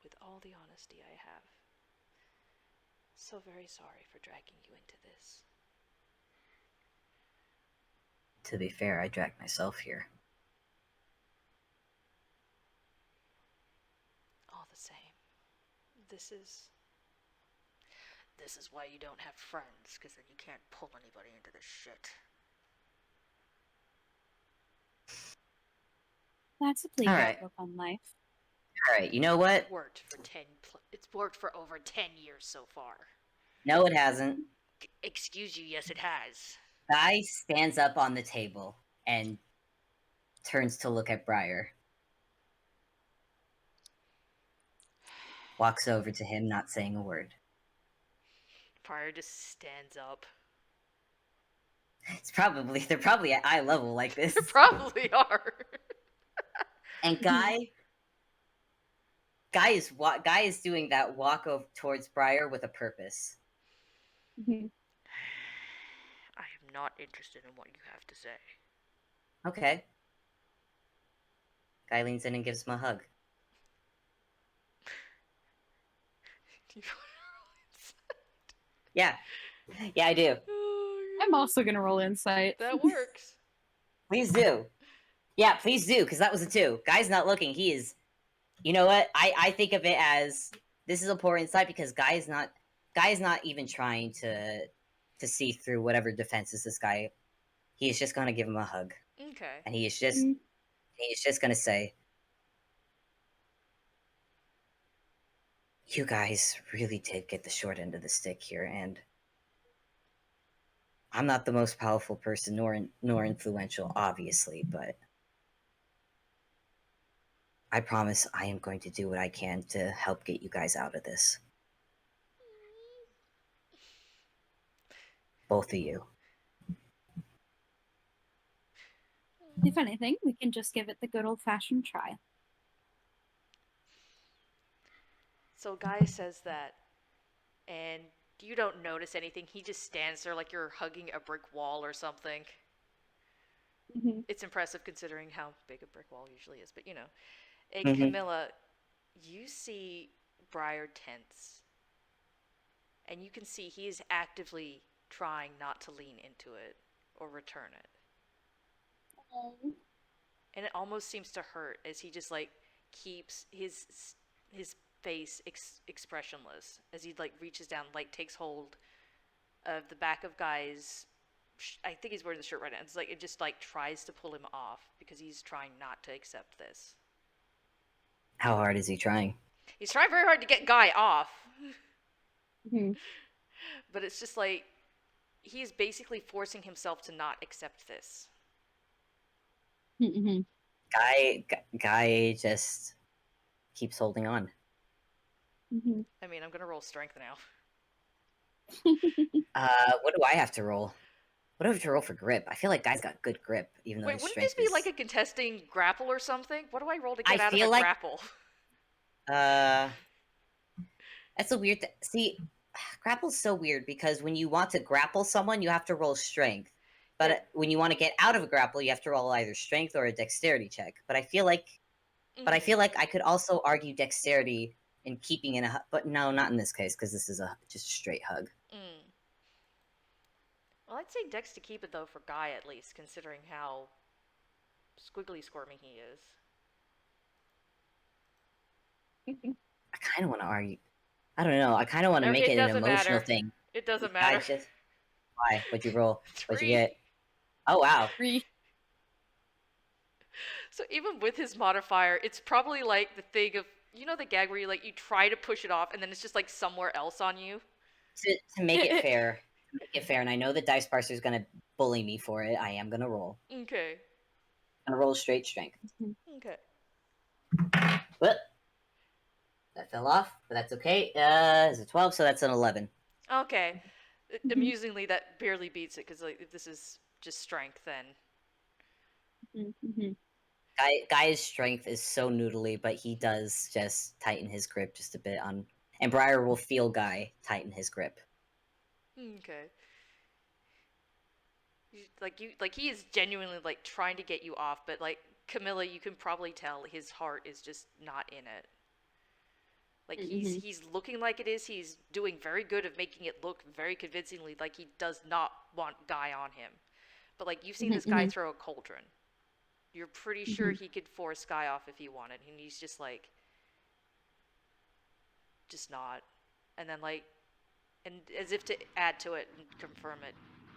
S1: with all the honesty I have, so very sorry for dragging you into this.
S3: To be fair, I dragged myself here.
S1: All the same, this is why you don't have friends, because then you can't pull anybody into this shit.
S2: That's a bleak
S3: Alright.
S2: outlook on life.
S3: Alright, you know what?
S1: It's worked for over 10 years so far.
S3: No, it hasn't.
S1: Excuse you, yes it has.
S3: Guy stands up on the table and turns to look at Briar. Walks over to him, not saying a word.
S1: Briar just stands up.
S3: They're probably at eye level like this.
S1: They probably are.
S3: And Guy is doing that walk over towards Briar with a purpose.
S2: Mm-hmm.
S1: I am not interested in what you have to say.
S3: Okay. Guy leans in and gives him a hug.
S1: Do you
S3: Yeah. Yeah, I do.
S2: I'm also gonna roll insight.
S1: That works.
S3: Please do. Yeah, please do, because that was a 2. Guy's not looking. He is... You know what? I think of it as... This is a poor insight because Guy is not even trying to see through whatever defenses this guy... He is just going to give him a hug.
S1: Okay.
S3: And he is just going to say... You guys really did get the short end of the stick here, and... I'm not the most powerful person, nor influential, obviously, but... I promise I am going to do what I can to help get you guys out of this. Both of you.
S2: If anything, we can just give it the good old-fashioned try.
S1: So Guy says that, and you don't notice anything. He just stands there like you're hugging a brick wall or something.
S2: Mm-hmm.
S1: It's impressive considering how big a brick wall usually is, but you know. And
S3: Mhm.
S1: Camilla, you see Briar tense. And you can see he is actively trying not to lean into it or return it. And it almost seems to hurt as he just like keeps his face expressionless as he like reaches down, like takes hold of the back of Guy's... I think he's wearing the shirt right now. It's like it just like tries to pull him off because he's trying not to accept this.
S3: How hard is he trying?
S1: He's trying very hard to get Guy off.
S2: Mm-hmm.
S1: But it's just like he's basically forcing himself to not accept this.
S2: Mm-hmm.
S3: Guy just keeps holding on.
S2: Mm-hmm.
S1: I mean, I'm gonna roll strength now.
S3: What do I have to roll? What do I have to roll for grip? I feel like Guy's got good grip, even though
S1: Wait,
S3: his
S1: wouldn't
S3: strength
S1: this be
S3: is...
S1: like a contesting grapple or something? What do I roll to
S3: I
S1: get out of
S3: feel
S1: a
S3: like-
S1: grapple?
S3: That's a weird... See, grapple's so weird because when you want to grapple someone, you have to roll strength. But
S1: Yeah.
S3: when you want to get out of a grapple, you have to roll either strength or a dexterity check. But I feel like I could also argue dexterity in keeping in a... But no, not in this case, because this is just a straight hug.
S1: Well, I'd say dex to keep it though for Guy at least, considering how squiggly squirmy he is.
S3: I kind of want to argue. I don't know. I kind of want to make
S1: It
S3: it an
S1: doesn't
S3: emotional
S1: matter.
S3: thing.
S1: It doesn't
S3: I
S1: matter.
S3: just why? What'd you roll? What'd you
S1: 3.
S3: get? Oh wow.
S2: 3.
S1: So even with his modifier, it's probably like the thing of, you know, the gag where you like you try to push it off and then it's just like somewhere else on you.
S3: To make it fair, and I know the dice parser is gonna bully me for it. I am gonna roll.
S1: Okay.
S3: I'm gonna roll straight strength.
S1: Okay.
S3: But that fell off, but that's okay. It's a 12, so that's an 11.
S1: Okay. Amusingly, that barely beats it because like if this is just strength, then
S3: Guy's strength is so noodly, but he does just tighten his grip just a bit on, and Briar will feel Guy tighten his grip.
S1: okay. Like he is genuinely like trying to get you off, but like Camilla, you can probably tell his heart is just not in it. Like he's looking like it is. He's doing very good of making it look very convincingly like he does not want Guy on him. But like you've seen this guy throw a cauldron. You're pretty sure he could force Guy off if he wanted, and he's just like just not. And then like and as if to add to it and confirm it,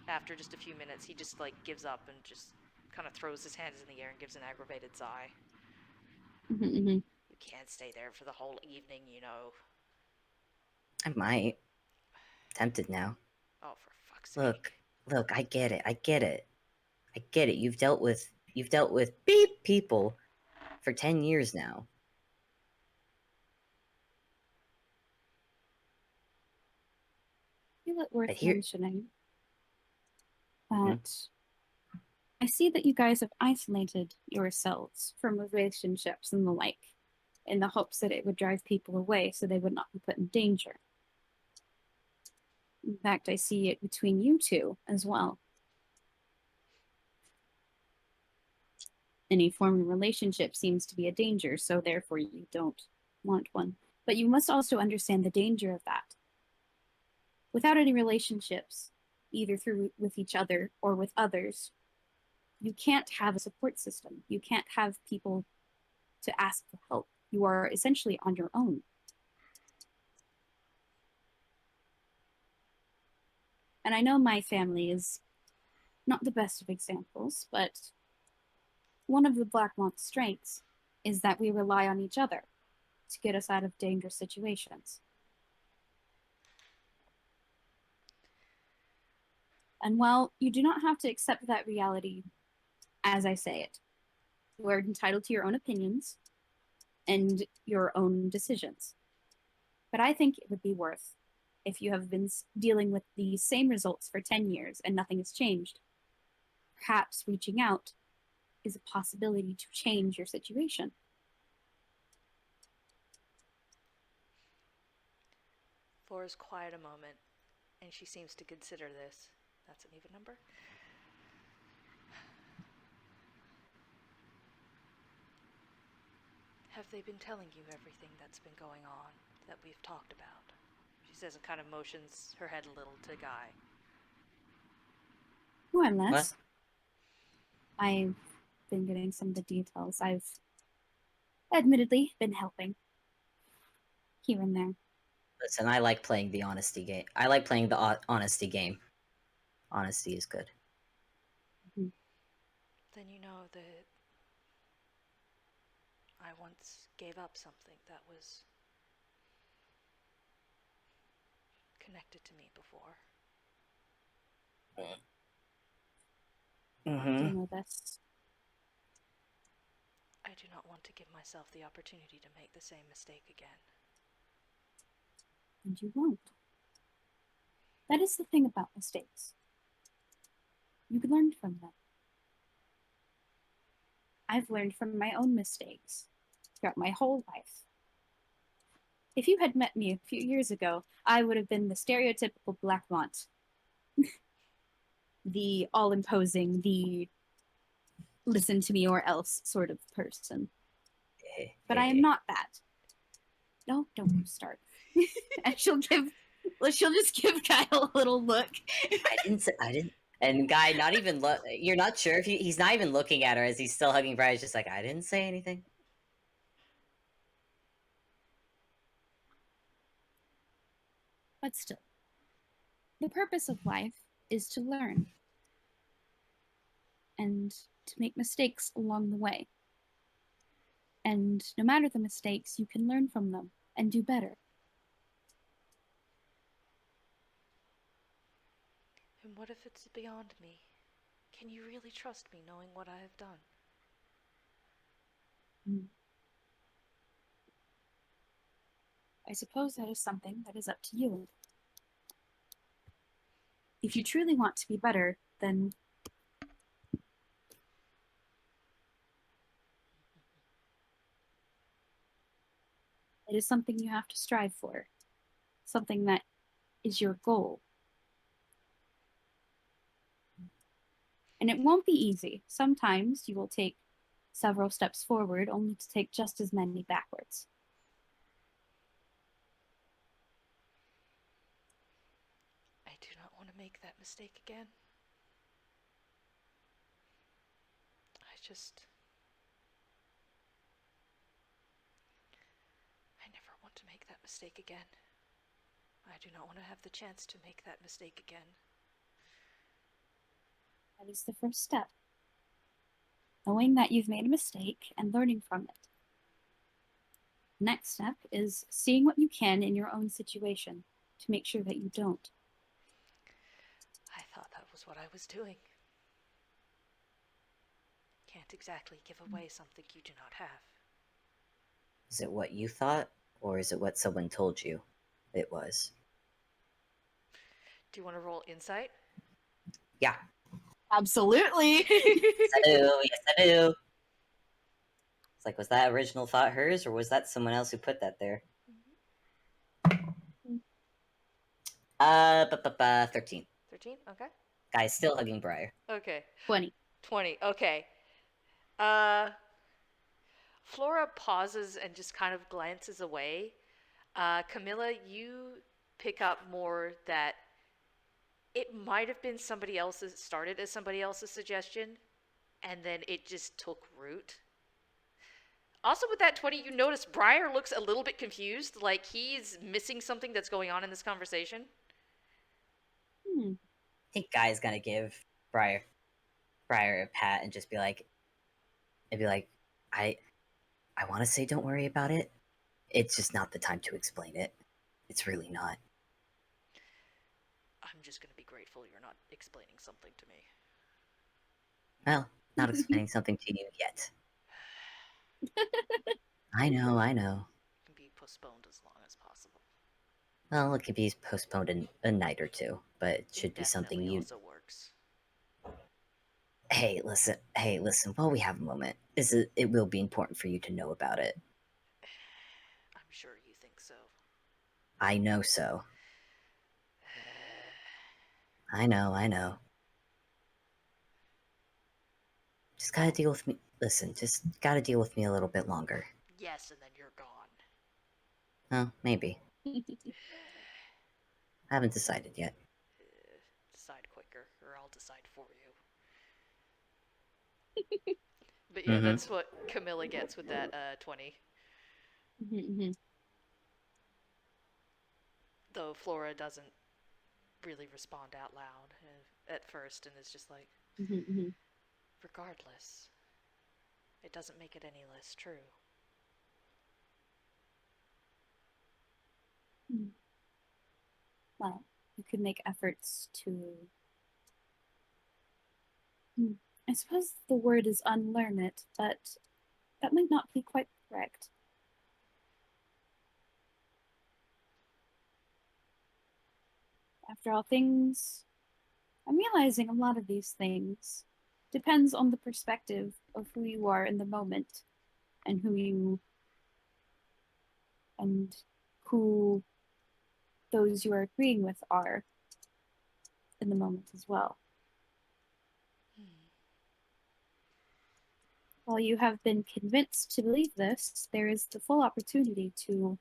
S1: after just a few minutes he just like gives up and just kind of throws his hands in the air and gives an aggravated sigh. You can't stay there for the whole evening, you know.
S3: I might. Tempted now.
S1: Oh, for fuck's sake.
S3: Look, I get it. You've dealt with beep people for 10 years now.
S2: I feel it worth
S3: But here-
S2: mentioning that I see that you guys have isolated yourselves from relationships and the like, in the hopes that it would drive people away so they would not be put in danger. In fact, I see it between you two as well. Any form of relationship seems to be a danger, so therefore you don't want one. But you must also understand the danger of that. Without any relationships, either with each other or with others, you can't have a support system. You can't have people to ask for help. You are essentially on your own. And I know my family is not the best of examples, but one of the Blackmont's strengths is that we rely on each other to get us out of dangerous situations. And while you do not have to accept that reality as I say it, you are entitled to your own opinions and your own decisions. But I think it would be worth, if you have been dealing with the same results for 10 years and nothing has changed, perhaps reaching out is a possibility to change your situation.
S1: Flora's quiet a moment, and she seems to consider this. That's an even number. Have they been telling you everything that's been going on that we've talked about? She says and kind of motions her head a little to Guy.
S2: More or less.
S3: What?
S2: I've been getting some of the details. I've admittedly been helping here and there.
S3: Listen, I like playing the honesty game. I like playing the honesty game. Honesty is good.
S1: Then you know that I once gave up something that was connected to me before.
S2: Do you know this?
S1: I do not want to give myself the opportunity to make the same mistake again.
S2: And you won't. That is the thing about mistakes. You can learn from them. I've learned from my own mistakes throughout my whole life. If you had met me a few years ago, I would have been the stereotypical Blackmont. The all-imposing, the listen to me or else sort of person. But I am not that. No, don't start. And she'll just give Kyle a little look.
S3: I And Guy, not even you're not sure if he's not even looking at her as he's still hugging Briar. He's just like, I didn't say anything.
S2: But still, the purpose of life is to learn and to make mistakes along the way. And no matter the mistakes, you can learn from them and do better.
S1: And what if it's beyond me? Can you really trust me knowing what I have done?
S2: I suppose that is something that is up to you. If you truly want to be better, then it is something you have to strive for, something that is your goal. And it won't be easy. Sometimes you will take several steps forward only to take just as many backwards.
S1: I do not want to make that mistake again. I never want to make that mistake again. I do not want to have the chance to make that mistake again.
S2: That is the first step. Knowing that you've made a mistake and learning from it. Next step is seeing what you can in your own situation to make sure that you don't.
S1: I thought that was what I was doing. Can't exactly give away something you do not have.
S3: Is it what you thought, or is it what someone told you it was?
S1: Do you want to roll insight?
S3: Yeah.
S2: Absolutely.
S3: Yes, I do. Yes, I do. It's like, was that original thought hers, or was that someone else who put that there? 13.
S1: 13? Okay.
S3: Guy's still hugging Briar.
S1: Okay.
S2: 20.
S1: 20. Okay. Flora pauses and just kind of glances away. Camilla, you pick up more that it might have been somebody else's, started as somebody else's suggestion, and then it just took root. Also, with that 20, you notice Briar looks a little bit confused, like he's missing something that's going on in this conversation.
S3: I think Guy's gonna give Briar a pat and just be like, I want to say don't worry about it. It's just not the time to explain it. It's really not.
S1: I'm just going to be grateful you're not explaining something to me.
S3: Well, not explaining something to you yet. I know.
S1: It can be postponed as long as possible.
S3: Well, it could be postponed in a night or two, but it should be something
S1: Definitely
S3: you...
S1: also works.
S3: Hey, listen. While we have a moment, it will be important for you to know about it.
S1: I'm sure you think so.
S3: I know so. I know. Just gotta deal with me. Listen, just gotta deal with me a little bit longer.
S1: Yes, and then you're gone.
S3: Oh, maybe. I haven't decided yet.
S1: Decide quicker, or I'll decide for you. But yeah,
S3: Mhm.
S1: that's what Camilla gets with that 20. Though Flora doesn't really respond out loud at first, and is just like, regardless, it doesn't make it any less true.
S2: Well, you could make efforts to... I suppose the word is unlearn it, but that might not be quite correct. After all, I'm realizing a lot of these things depends on the perspective of who you are in the moment and who those you are agreeing with are in the moment as well. While you have been convinced to believe this, there is the full opportunity to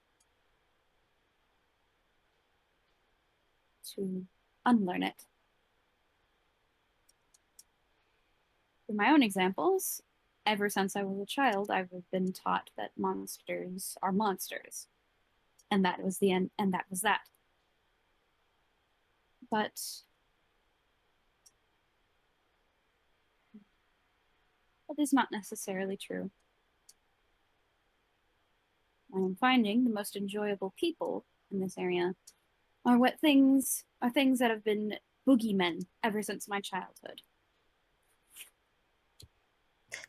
S2: unlearn it. in my own examples, ever since I was a child, I've been taught that monsters are monsters. And that was the end, and that was that. But that is not necessarily true. I am finding the most enjoyable people in this area are things that have been boogeymen ever since my childhood.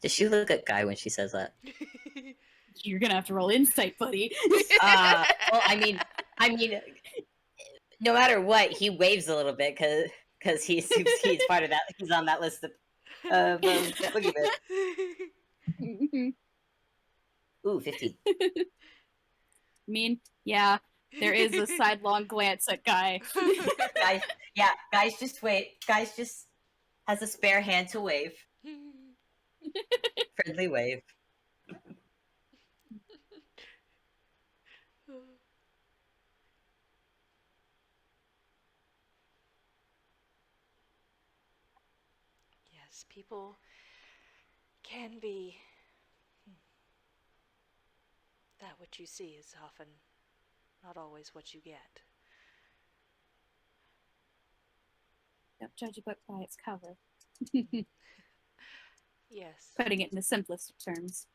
S3: Does she look at Guy when she says that?
S2: You're gonna have to roll insight, buddy.
S3: Well, I mean, no matter what, he waves a little bit because he's part of that. He's on that list of boogeymen. Ooh, 15.
S2: I mean, yeah, there is a sidelong glance at Guy.
S3: Guys, just wait. Guys just has a spare hand to wave. Friendly wave.
S1: Yes, people can be. That what you see is often not always what you get.
S2: Don't judge a book by its cover.
S1: Yes.
S2: Putting it in the simplest of terms.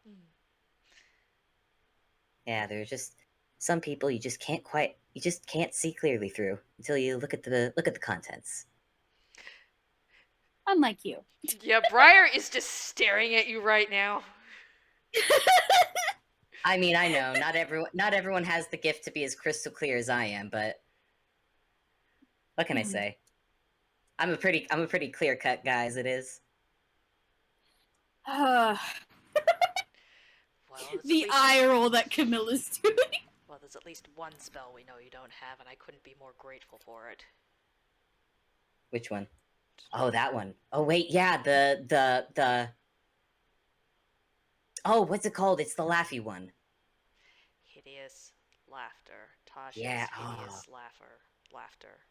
S3: Yeah, there's just some people you just can't see clearly through until you look at the contents.
S2: Unlike you.
S1: Yeah, Briar is just staring at you right now.
S3: I mean, I know not everyone has the gift to be as crystal clear as I am, but what can I say? I'm a pretty clear cut guy as it is.
S1: Well,
S2: the eye roll that Camilla's doing.
S1: Well, there's at least one spell we know you don't have, and I couldn't be more grateful for it.
S3: Which one? Oh, that one. Oh, wait, yeah, the... Oh, what's it called? It's the laughy one.
S1: Hideous laughter. Tasha's
S3: Yeah,
S1: hideous laughter.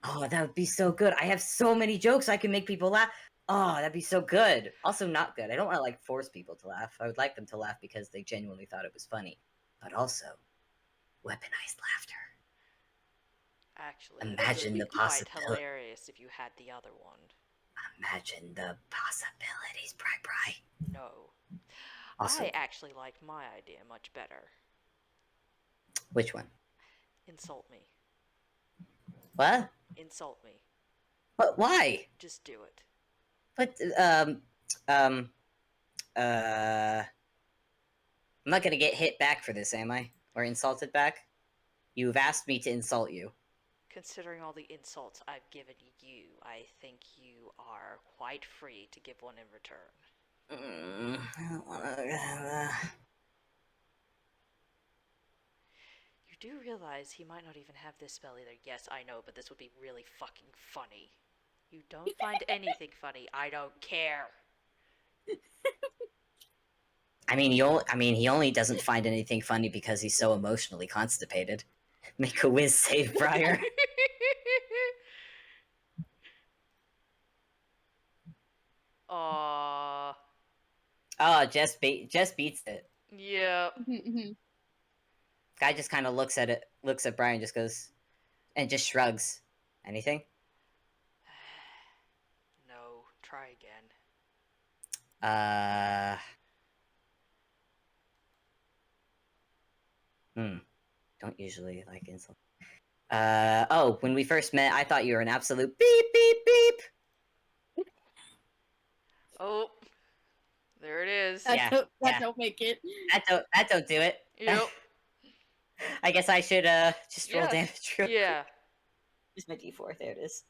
S3: Oh, that would be so good. I have so many jokes I can make people laugh. Oh, that'd be so good. Also not good. I don't want to, like, force people to laugh. I would like them to laugh because they genuinely thought it was funny. But also, weaponized laughter.
S1: Actually,
S3: Imagine
S1: it would be
S3: the
S1: quite
S3: possibility.
S1: hilarious if you had the other one.
S3: Imagine the possibilities, Bri.
S1: No.
S3: Also,
S1: I actually like my idea much better.
S3: which one?
S1: Insult me.
S3: What?
S1: Insult me.
S3: But why?
S1: Just do it.
S3: But I'm not gonna get hit back for this, am I? Or insulted back? You've asked me to insult you.
S1: Considering all the insults I've given you, I think you are quite free to give one in return.
S3: I don't wanna...
S1: You do realize he might not even have this spell either. Yes, I know, but this would be really fucking funny. You don't find anything funny. I don't care.
S3: I mean, he only doesn't find anything funny because he's so emotionally constipated. Make a whiz save, Briar.
S1: Aww.
S3: Oh, Jess beats it.
S1: Yeah.
S3: Guy just kind of looks at Brian, just goes, and just shrugs. Anything?
S1: No. Try again.
S3: Don't usually like insult. Oh, when we first met, I thought you were an absolute beep, beep, beep.
S1: Oh. There it is.
S2: That don't make it.
S3: That don't do it.
S1: Yep.
S3: I guess I should just roll damage.
S1: Yeah.
S3: Just my d4. There it is.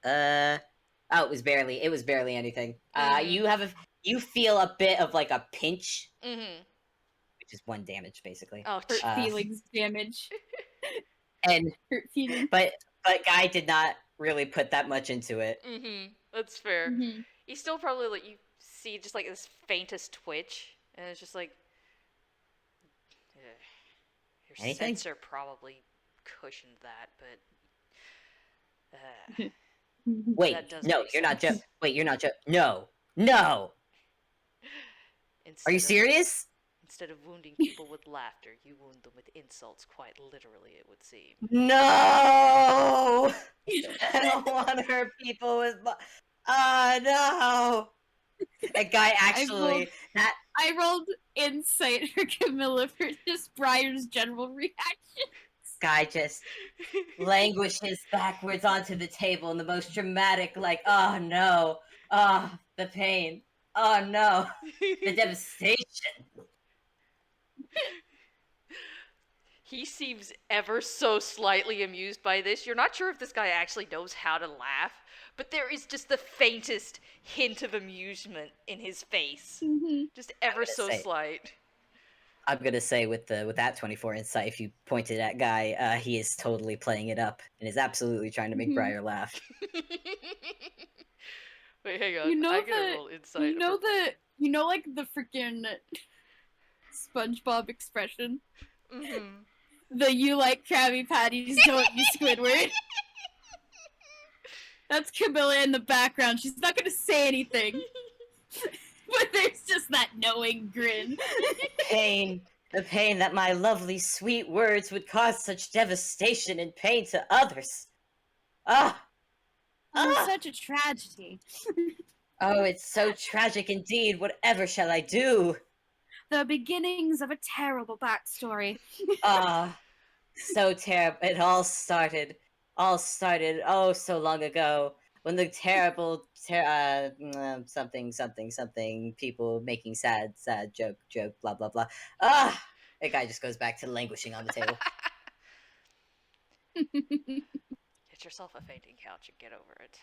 S3: Oh, it was barely anything. You feel a bit of like a pinch, which is 1 damage basically.
S1: Oh,
S2: hurt feelings damage.
S3: And
S2: hurt feelings.
S3: But Guy did not really put that much into it.
S1: That's fair. He still probably let you see just like this faintest twitch, and it's just like your
S3: Anything?
S1: sensor probably cushioned that, but
S3: Wait,
S1: That does
S3: no,
S1: make
S3: you're not
S1: sense.
S3: Wait, you're not No, no. Are you
S1: Instead of
S3: serious?
S1: instead of wounding people with laughter, you wound them with insults. Quite literally, it would seem.
S3: No. I don't want to hurt people with. No. That guy actually. That
S2: I rolled insight for Camilla for just Briar's general reaction.
S3: guy just languishes backwards onto the table in the most dramatic, like, oh no, oh, the pain, oh no, the devastation.
S1: He seems ever so slightly amused by this. You're not sure if this guy actually knows how to laugh, but there is just the faintest hint of amusement in his face. Just ever so
S3: say-
S1: slight.
S3: I'm gonna say with that 24 insight, if you pointed at guy, he is totally playing it up and is absolutely trying to make Briar laugh.
S1: Wait, hang on.
S2: You know
S1: I'm gonna roll insight.
S2: you know like the freaking SpongeBob expression?
S1: Mm-hmm.
S2: The you like Krabby Patties, don't you Squidward? That's Camilla in the background. She's not gonna say anything. But there's just that knowing grin.
S3: The pain that my lovely, sweet words would cause such devastation and pain to others. Ah!
S2: Oh, such a tragedy.
S3: Oh, it's so tragic indeed. Whatever shall I do?
S2: The beginnings of a terrible backstory.
S3: Ah, so terrible. It all started oh so long ago when the terrible something people making sad joke blah blah blah. Ah, that guy just goes back to languishing on the table.
S1: Get yourself a fainting couch and get over it.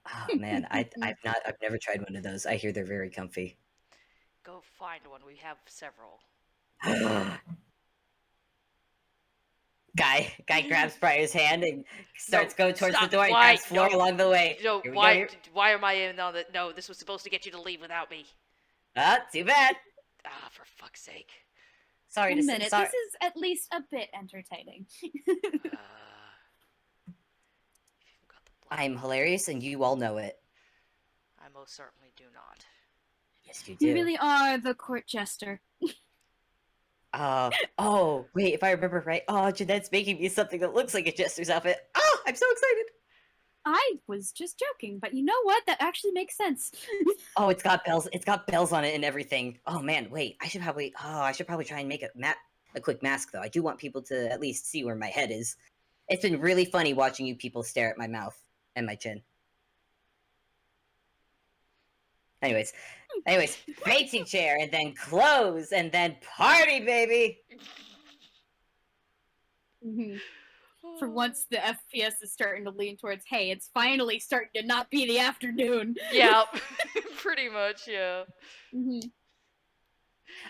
S3: Oh man, I've never tried one of those. I hear they're very comfy.
S1: Go find one. We have several.
S3: Guy grabs Briar's hand and starts going towards the door and
S1: Why?
S3: grabs Flora along the way.
S1: No,
S3: Here we go,
S1: why?
S3: here.
S1: Why am I in on the? No, this was supposed to get you to leave without me.
S3: Too bad.
S1: Ah, for fuck's sake.
S3: Sorry
S2: A
S3: to
S2: minute.
S3: say.
S2: This is at least a bit entertaining.
S3: I'm hilarious, and you all know it.
S1: I most certainly do not.
S3: Yes, you do.
S2: You really are the court jester.
S3: Oh, wait, if I remember right, Jeanette's making me something that looks like a jester's outfit. Oh, I'm so excited.
S2: I was just joking, but you know what? That actually makes sense.
S3: Oh, it's got bells. It's got bells on it and everything. Oh man, wait, I should probably try and make a quick mask though. I do want people to at least see where my head is. It's been really funny watching you people stare at my mouth and my chin. Anyways, fainting chair, and then close, and then party, baby.
S2: For once, the FPS is starting to lean towards, hey, it's finally starting to not be the afternoon.
S1: Yeah, pretty much, yeah.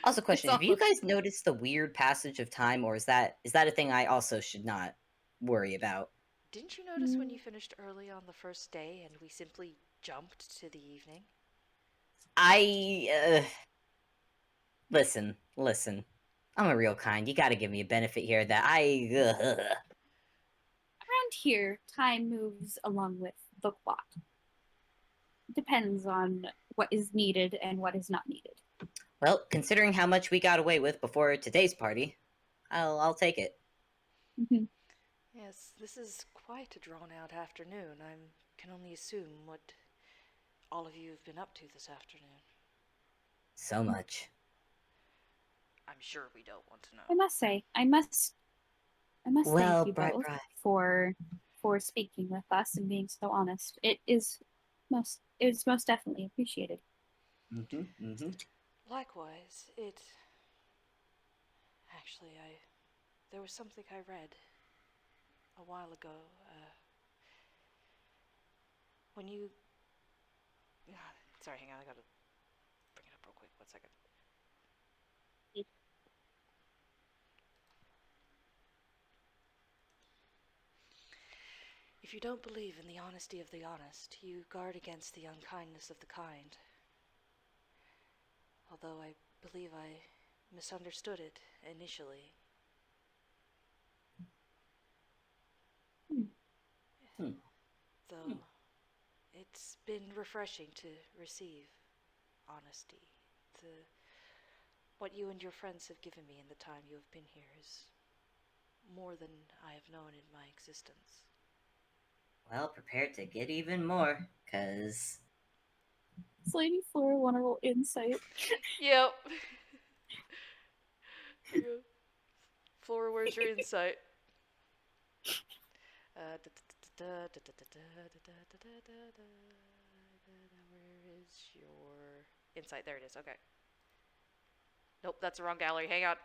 S3: Also, question: have you guys noticed the weird passage of time, or is that a thing I also should not worry about?
S1: Didn't you notice when you finished early on the first day and we simply jumped to the evening?
S3: Listen. I'm a real kind. You gotta give me a benefit here that
S2: Around here, time moves along with the plot. Depends on what is needed and what is not needed.
S3: Well, considering how much we got away with before today's party, I'll take it.
S1: Yes, this is quite a drawn-out afternoon. I can only assume what all of you have been up to this afternoon.
S3: So much.
S1: I'm sure we don't want to know.
S2: I must say, I must thank you
S3: Briar,
S2: both for speaking with us and being so honest. It's most definitely appreciated.
S1: Likewise, actually, there was something I read a while ago, when you... Sorry, hang on, I gotta bring it up real quick, 1 second. If you don't believe in the honesty of the honest, you guard against the unkindness of the kind. Although I believe I misunderstood it initially. Though it's been refreshing to receive honesty. The what you and your friends have given me in the time you have been here is more than I have known in my existence.
S3: Well, prepare to get even more, cause
S2: Does Lady Flora want to roll insight?
S1: Yep. Flora, where's your insight? Where is your insight? There it is. Okay. Nope, that's the wrong gallery. Hang on.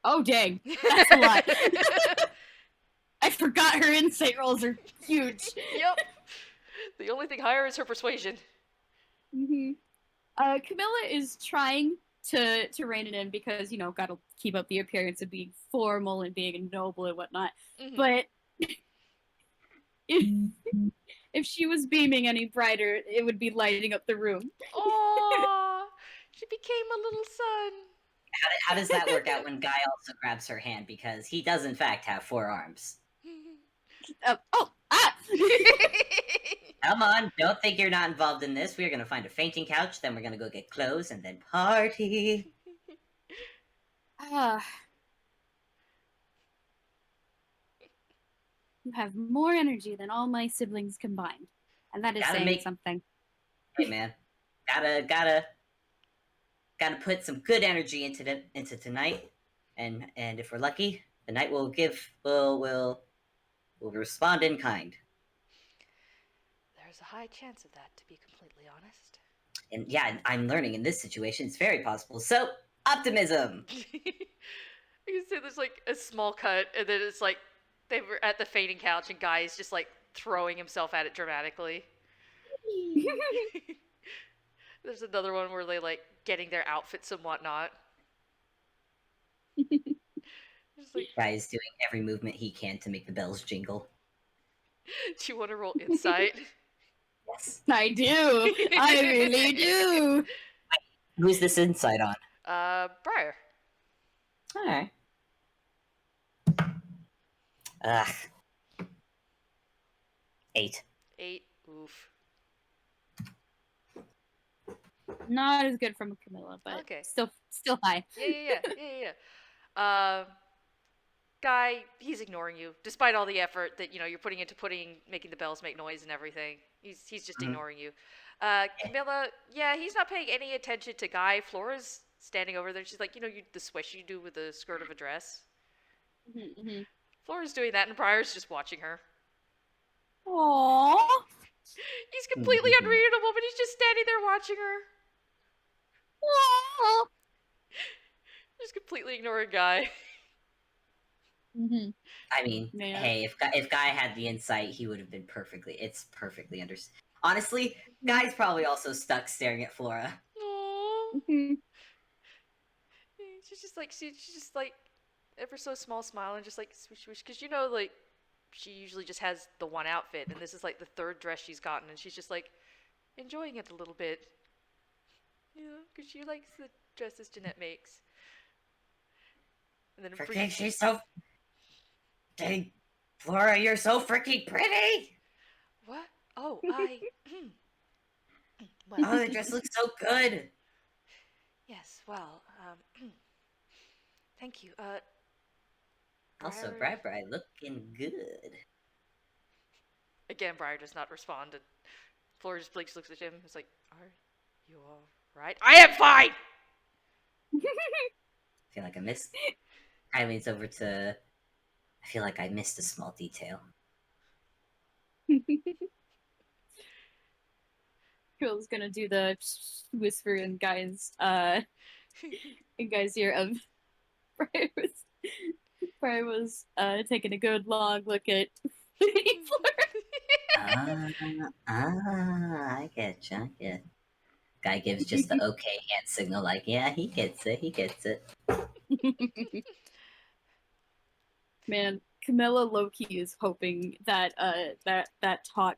S2: Oh dang, that's a lot. I forgot her insight rolls are huge.
S1: Yep. The only thing higher is her persuasion.
S2: Camilla is trying to rein it in because, you know, gotta keep up the appearance of being formal and being noble and whatnot.
S1: Mhm.
S2: But if she was beaming any brighter, it would be lighting up the room.
S1: Aww, she became a little sun.
S3: how does that work out when Guy also grabs her hand, because he does in fact have 4 arms? Come on, don't think you're not involved in this. We're gonna find a fainting couch, then we're gonna go get clothes, and then party.
S2: You have more energy than all my siblings combined, and that is saying something.
S3: Hey man, gotta put some good energy into tonight, and if we're lucky, the night will respond in kind.
S1: There's a high chance of that, to be completely honest.
S3: And yeah, I'm learning in this situation it's very possible. So optimism.
S1: You can see there's like a small cut, and then it's like they were at the fainting couch, and Guy's just like throwing himself at it dramatically. There's another one where they like getting their outfits and whatnot. Like,
S3: Guy's doing every movement he can to make the bells jingle.
S1: Do you want to roll insight?
S3: Yes,
S2: I do. I really do.
S3: Who's this insight on?
S1: Briar.
S3: All right. Ugh. 8.
S1: 8. Oof.
S2: Not as good from Camilla, but
S1: okay.
S2: Still high.
S1: Yeah. Guy, he's ignoring you, despite all the effort that you're putting into making the bells make noise and everything. He's just ignoring you. Camilla, yeah, he's not paying any attention to Guy. Flora's standing over there. She's like, the swish you do with the skirt of a dress. Flora's doing that, and Briar's just watching her.
S2: Aww.
S1: He's completely unreadable, but he's just standing there watching her.
S2: Aww.
S1: Just completely ignoring Guy.
S3: I mean, hey, if Guy had the insight, he would have been it's perfectly understood. Honestly, Guy's probably also stuck staring at Flora.
S1: Aww. She's just like ever so small smile and just like swish swish, because like she usually just has the one outfit, and this is like the 3rd dress she's gotten, and she's just like enjoying it a little bit, because she likes the dresses Jeanette makes. And then
S3: she's so. Dang, Flora, you're so freaking pretty.
S1: What? Oh, I.
S3: Well, oh, the dress looks so good.
S1: Yes. Well, thank you.
S3: Also, Briar looking good.
S1: Again, Briar does not respond, and Flora just looks at him. It's like, are you all right? I am fine.
S3: I feel like I missed. I leans over to. I feel like I missed a small detail.
S2: Quill's gonna do the whisper in Guy's ear of Briar was taking a good long look at
S3: I get you. Guy gives just the okay hand signal, like, yeah, he gets it.
S2: Man, Camilla low-key is hoping that that talk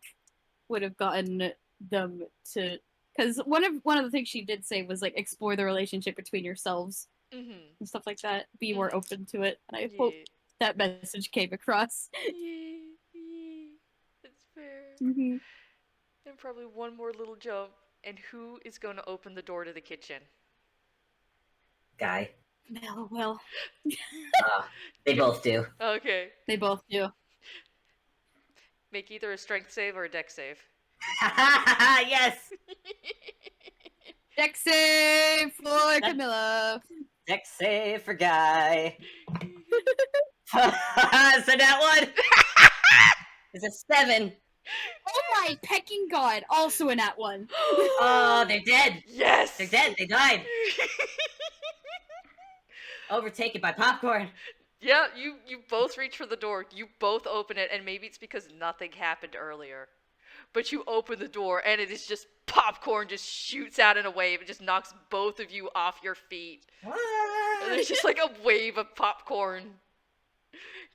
S2: would have gotten them to because one of the things she did say was like explore the relationship between yourselves
S1: Mm-hmm.
S2: and stuff like that. Be more
S1: Mhm.
S2: open to it, and I
S1: Yeah.
S2: hope that message came across.
S1: Yeah. Yeah. That's fair.
S2: Mhm.
S1: And probably one more little jump. And who is going to open the door to the kitchen?
S3: Guy.
S2: Well, well,
S3: They both do.
S1: Okay.
S2: they both do.
S1: Make either a strength save or a dex save.
S3: Yes!
S2: Dex save for Camilla.
S3: Dex save for Guy. So that one is a 7.
S2: Oh my pecking god! Also in that one.
S3: Oh, they're dead.
S1: Yes!
S3: They're dead. They died. Overtaken by popcorn.
S1: Yeah, you both reach for the door. You both open it, and maybe it's because nothing happened earlier. But you open the door, and it is just popcorn just shoots out in a wave. It just knocks both of you off your feet.
S3: What?
S1: And there's just like a wave of popcorn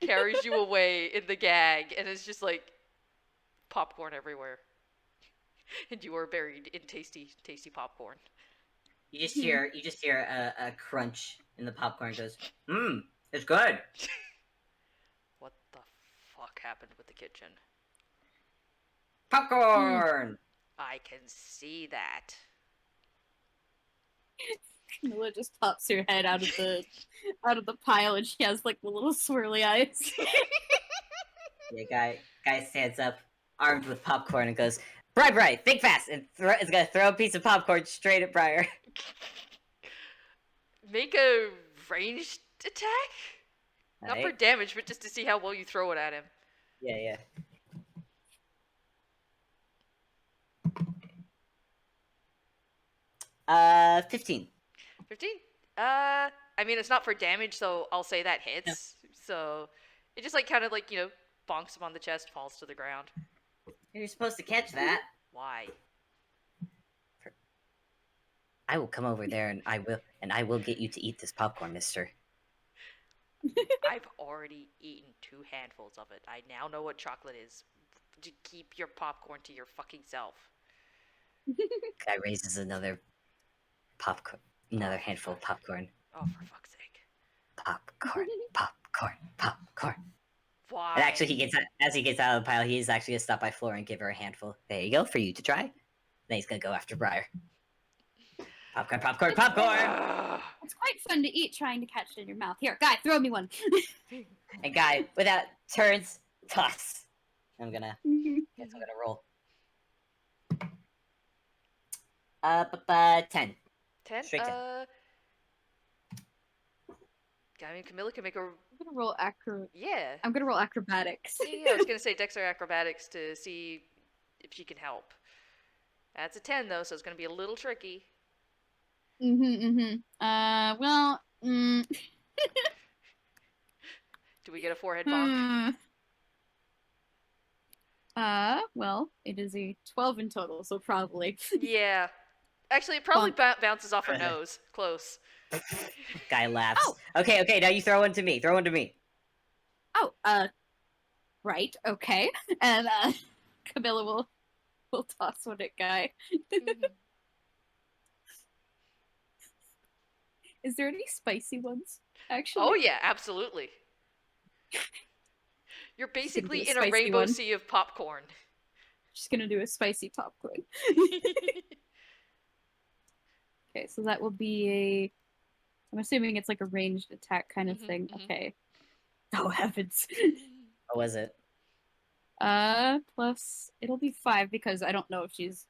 S1: carries you away in the gag, and it's just like popcorn everywhere. And you are buried in tasty, tasty popcorn.
S3: You just hear a crunch in the popcorn. It goes, it's good.
S1: What the fuck happened with the kitchen?
S3: Popcorn.
S1: I can see that.
S2: Camilla just pops her head out of the pile, and she has like the little swirly eyes.
S3: Yeah, guy stands up, armed with popcorn, and goes, Briar, think fast, and is gonna throw a piece of popcorn straight at Briar.
S1: Make a ranged attack? Not for
S3: Alright.
S1: damage, but just to see how well you throw it at him.
S3: Yeah. 15.
S1: 15? I mean, it's not for damage, so I'll say that hits.
S3: Yeah.
S1: So, it just, like, kind of, like, bonks him on the chest, falls to the ground.
S3: You're supposed to catch that.
S1: Why?
S3: I will come over there, and I will get you to eat this popcorn, mister.
S1: I've already eaten 2 handfuls of it. I now know what chocolate is. To keep your popcorn to your fucking self.
S3: Guy raises another handful of popcorn.
S1: Oh, for fuck's sake.
S3: Popcorn.
S1: Why?
S3: And actually, as he gets out of the pile, he is actually gonna stop by Flora and give her a handful. There you go, for you to try. Then he's gonna go after Briar. Popcorn!
S1: Ugh.
S2: It's quite fun to eat trying to catch it in your mouth. Here, guy, throw me one.
S3: And Guy, without turns, toss. I'm gonna roll. 10.
S1: 10?
S3: Straight 10.
S1: I mean, Camilla can make a...
S2: I'm gonna roll
S1: Yeah.
S2: I'm gonna roll acrobatics.
S1: Yeah, I was gonna say Dex or Acrobatics to see if she can help. That's a 10, though, so it's gonna be a little tricky.
S2: Well,
S1: Do we get a forehead bonk?
S2: well, it is a 12 in total, so probably.
S1: Yeah. Actually, it probably bounces off her nose. Close.
S3: Guy laughs.
S2: Oh.
S3: Okay, now you throw one to me.
S2: Oh, right, okay. And, Camilla will toss one at Guy.
S1: Mhm.
S2: Is there any spicy ones, actually?
S1: Oh, yeah, absolutely. You're
S2: gonna do
S1: basically
S2: a
S1: in a
S2: spicy
S1: rainbow
S2: one.
S1: sea of popcorn.
S2: Just gonna do a spicy popcorn. Okay, so that will be I'm assuming it's like a ranged attack kind of thing. Okay. Oh, heavens.
S3: What was it?
S2: Plus, it'll be 5 because I don't know if she's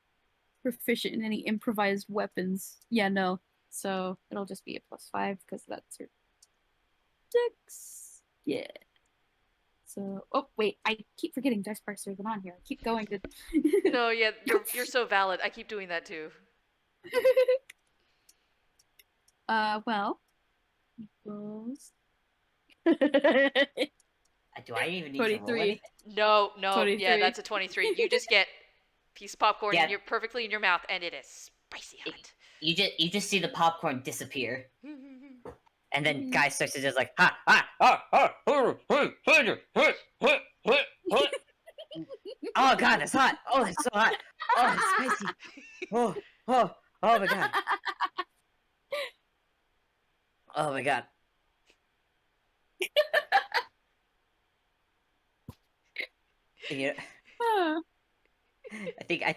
S2: proficient in any improvised weapons. Yeah, no. So it'll just be a +5 because that's her dex. Yeah. So, oh wait, I keep forgetting dice parser than on here. I keep going to.
S1: No, yeah, you're so valid. I keep doing that too.
S2: Well. Equals.
S3: Do I even need to roll
S2: 23.
S3: anything?
S1: No, yeah,
S2: 23.
S1: that's a 23. You just get a piece of popcorn
S3: Yeah.
S1: and you're perfectly in your mouth, and it is spicy hot.
S3: You just see the popcorn disappear, and then
S2: Mhm.
S3: Guy starts to just like Oh god, that's hot! Oh, it's so hot! Oh, it's spicy! Oh, oh my god. Oh my god. You know,
S2: Ah,
S3: I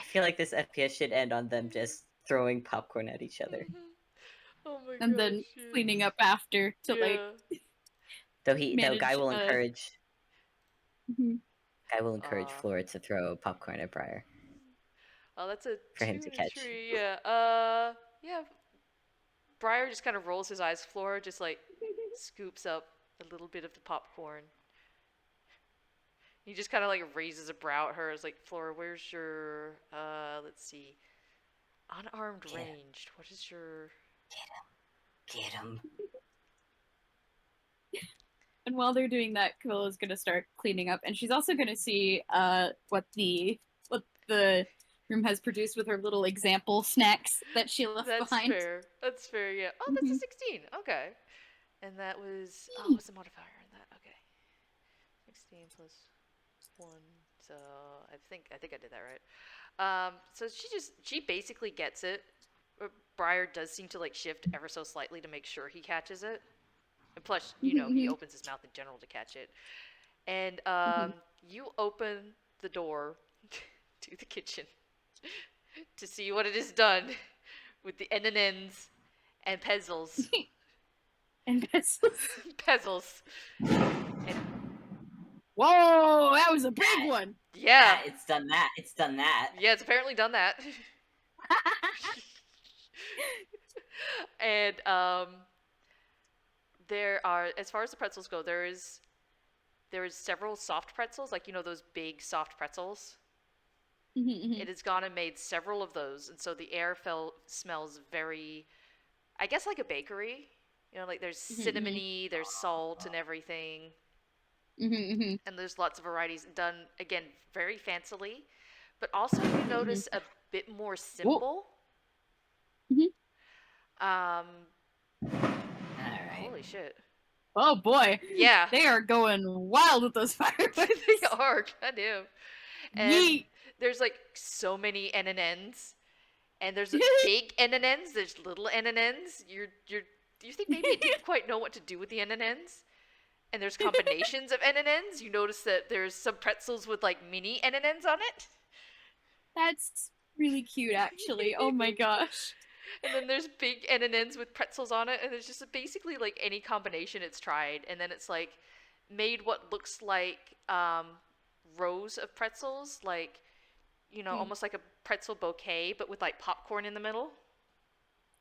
S3: feel like this FPS should end on them just throwing popcorn at each other.
S1: Oh my
S2: and
S1: gosh,
S2: then
S1: yeah.
S2: cleaning up after to like
S1: Yeah.
S3: Though
S2: manage. Mhm.
S3: Guy will encourage
S1: Aw.
S3: Flora to throw popcorn at Briar
S1: Oh, that's a
S3: for him
S1: 2
S3: to
S1: and a
S3: catch.
S1: 3, yeah. Yeah. Briar just kind of rolls his eyes. Flora just like scoops up a little bit of the popcorn. He just kind of like raises a brow at her. It's like, Flora, where's your, let's see, unarmed
S3: Get him.
S1: ranged? What is your?
S3: Get him.
S2: And while they're doing that, Camilla's gonna start cleaning up, and she's also gonna see what the room has produced with her little example snacks that she left
S1: That's
S2: behind.
S1: fair. That's fair. Yeah. Oh, that's a
S2: Mhm.
S1: 16. Okay. And that was. Oh, what's the modifier in that? Okay. 16 plus 1. So I think I did that right. So she basically gets it. Briar does seem to like shift ever so slightly to make sure he catches it. And plus, he opens his mouth in general to catch it. And you open the door to the kitchen to see what it has done with the N&Ns and Pezzles.
S2: And
S1: Pezzles. And
S2: whoa, that was a big one.
S1: yeah.
S3: It's done that. It's done that.
S1: Yeah, it's apparently done that. And there are, as far as the pretzels go, there is several soft pretzels, like those big soft pretzels. It has gone and made several of those, and so the air smells very, I guess, like a bakery. Like there's cinnamony, there's salt and everything, and there's lots of varieties done again very fancily, but also you notice a bit more simple.
S3: All right.
S1: Holy shit!
S2: Oh boy.
S1: Yeah,
S2: They are going wild with those fireworks.
S1: they are. Goddamn. And
S2: Yeet.
S1: there's like so many N&Ns, and there's big N&Ns, there's little N&Ns. You think maybe it didn't quite know what to do with the N&Ns? And there's combinations of N&Ns. You notice that there's some pretzels with like mini N&Ns on it.
S2: That's really cute, actually. Oh my gosh.
S1: And then there's big N&Ns with pretzels on it, and it's just basically like any combination it's tried, and then it's like made what looks like rows of pretzels, like almost like a pretzel bouquet, but with like popcorn in the middle.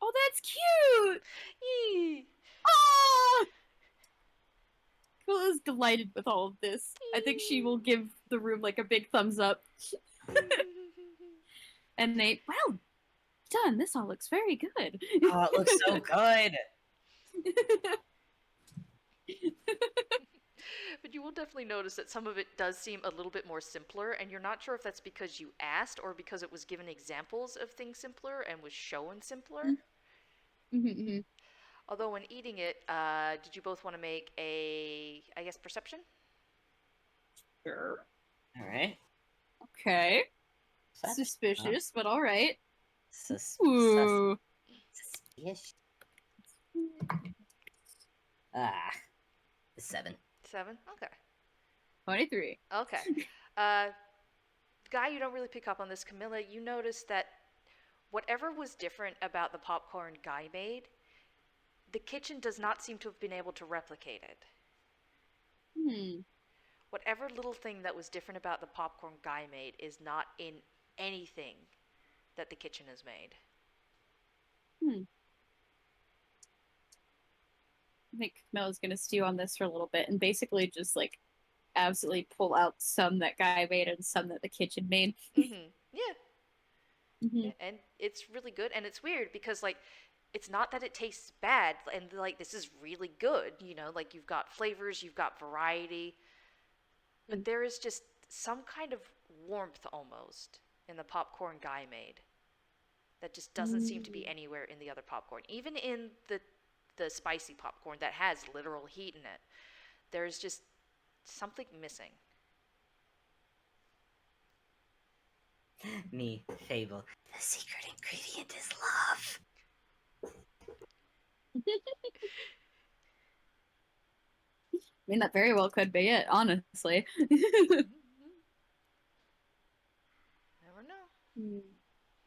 S2: Oh, that's cute.
S1: Yee.
S2: Oh! Camilla's delighted with all of this. I think she will give the room like a big thumbs up. And they, well done. This all looks very good.
S3: Oh, it looks so good.
S1: But you will definitely notice that some of it does seem a little bit more simpler, and you're not sure if that's because you asked or because it was given examples of things simpler and was shown simpler. Although when eating it, did you both want to make a, I guess, perception?
S2: Sure.
S3: All right.
S2: Okay. Suspicious, but all right.
S3: Suspicious. Ah, 7.
S1: 7? Okay.
S2: 23.
S1: Okay. Guy, you don't really pick up on this. Camilla, you notice that whatever was different about the popcorn Guy made, the kitchen does not seem to have been able to replicate it. Whatever little thing that was different about the popcorn Guy made is not in anything that the kitchen has made.
S2: I think Camilla's gonna stew on this for a little bit and basically just like absolutely pull out some that Guy made and some that the kitchen made.
S1: Yeah. And it's really good, and it's weird because like it's not that it tastes bad, and like this is really good, like you've got flavors, you've got variety, but there is just some kind of warmth almost in the popcorn Guy made that just doesn't seem to be anywhere in the other popcorn. Even in the spicy popcorn that has literal heat in it, there's just something missing.
S3: Me, Fable. The secret ingredient is love.
S2: I mean, that very well could be it, honestly.
S1: Never know.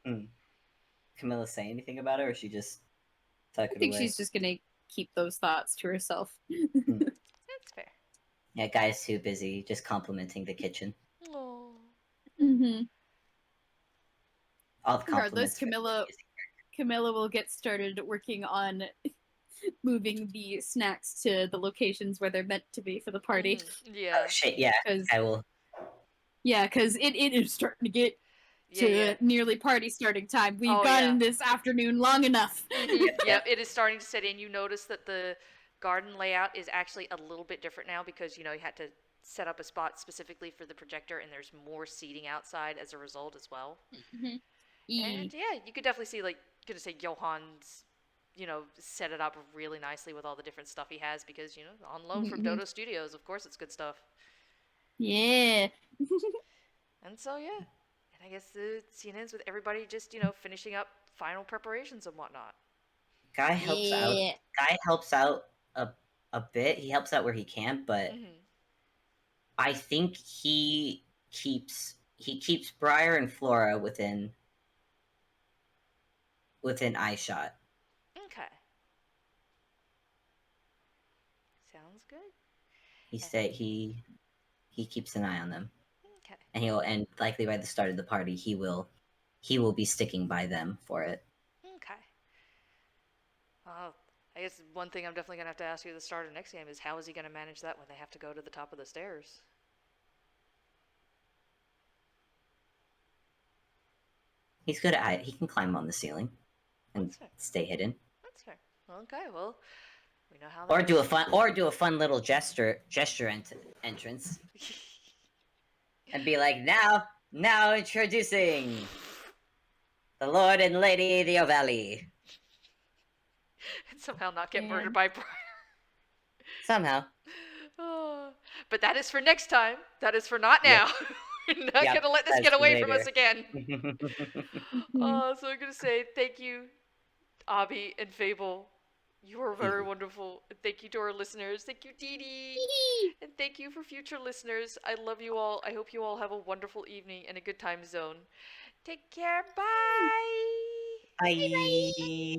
S3: Hmm. Camilla say anything about it, or she just tuck
S2: I
S3: it
S2: think
S3: away?
S2: she's just gonna keep those thoughts to herself.
S1: That's fair.
S3: Yeah, guy's too busy just complimenting the kitchen.
S1: Oh.
S2: Mm-hmm.
S3: All the
S2: Regardless,
S3: compliments. For
S2: Camilla will get started working on moving the snacks to the locations where they're meant to be for the party.
S1: Mhm. Yeah.
S3: Oh shit! Yeah,
S2: Because
S3: I will.
S2: it is starting to get
S1: Yeah.
S2: to nearly party starting time. We've
S1: Oh,
S2: gotten
S1: yeah.
S2: this afternoon long enough.
S1: Yep, it is starting to set in. You notice that the garden layout is actually a little bit different now because, you had to set up a spot specifically for the projector, and there's more seating outside as a result as well. And yeah, you could definitely see, like, gonna say Johan's, set it up really nicely with all the different stuff he has because, on loan from Dodo Studios, of course it's good stuff.
S2: Yeah.
S1: And so, yeah. And I guess the scene ends with everybody just, finishing up final preparations and whatnot.
S3: Guy helps out.
S2: Yeah.
S3: Guy helps out a bit. He helps out where he can, but I think he keeps Briar and Flora within eye shot.
S1: Okay. Sounds good.
S3: He keeps an eye on them,
S1: Okay.
S3: and likely by the start of the party he will be sticking by them for it.
S1: Okay. Well, I guess one thing I'm definitely going to have to ask you at the start of next game is how is he going to manage that when they have to go to the top of the stairs?
S3: He's good at it. He can climb on the ceiling and stay hidden.
S1: That's fair. Okay, well, we know how that
S3: Or do a fun little gesture entrance. And be like, now introducing the Lord and Lady the Valley.
S1: And somehow not get murdered by Briar.
S3: Somehow.
S1: Oh, but that is for next time. That is for not now. We're not going to let this get away from us again. So I'm going to say thank you, Obby and Fable. You are very wonderful. And thank you to our listeners. Thank you, Dee Dee. And thank you for future listeners. I love you all. I hope you all have a wonderful evening and a good time zone. Take care. Bye.
S3: Bye.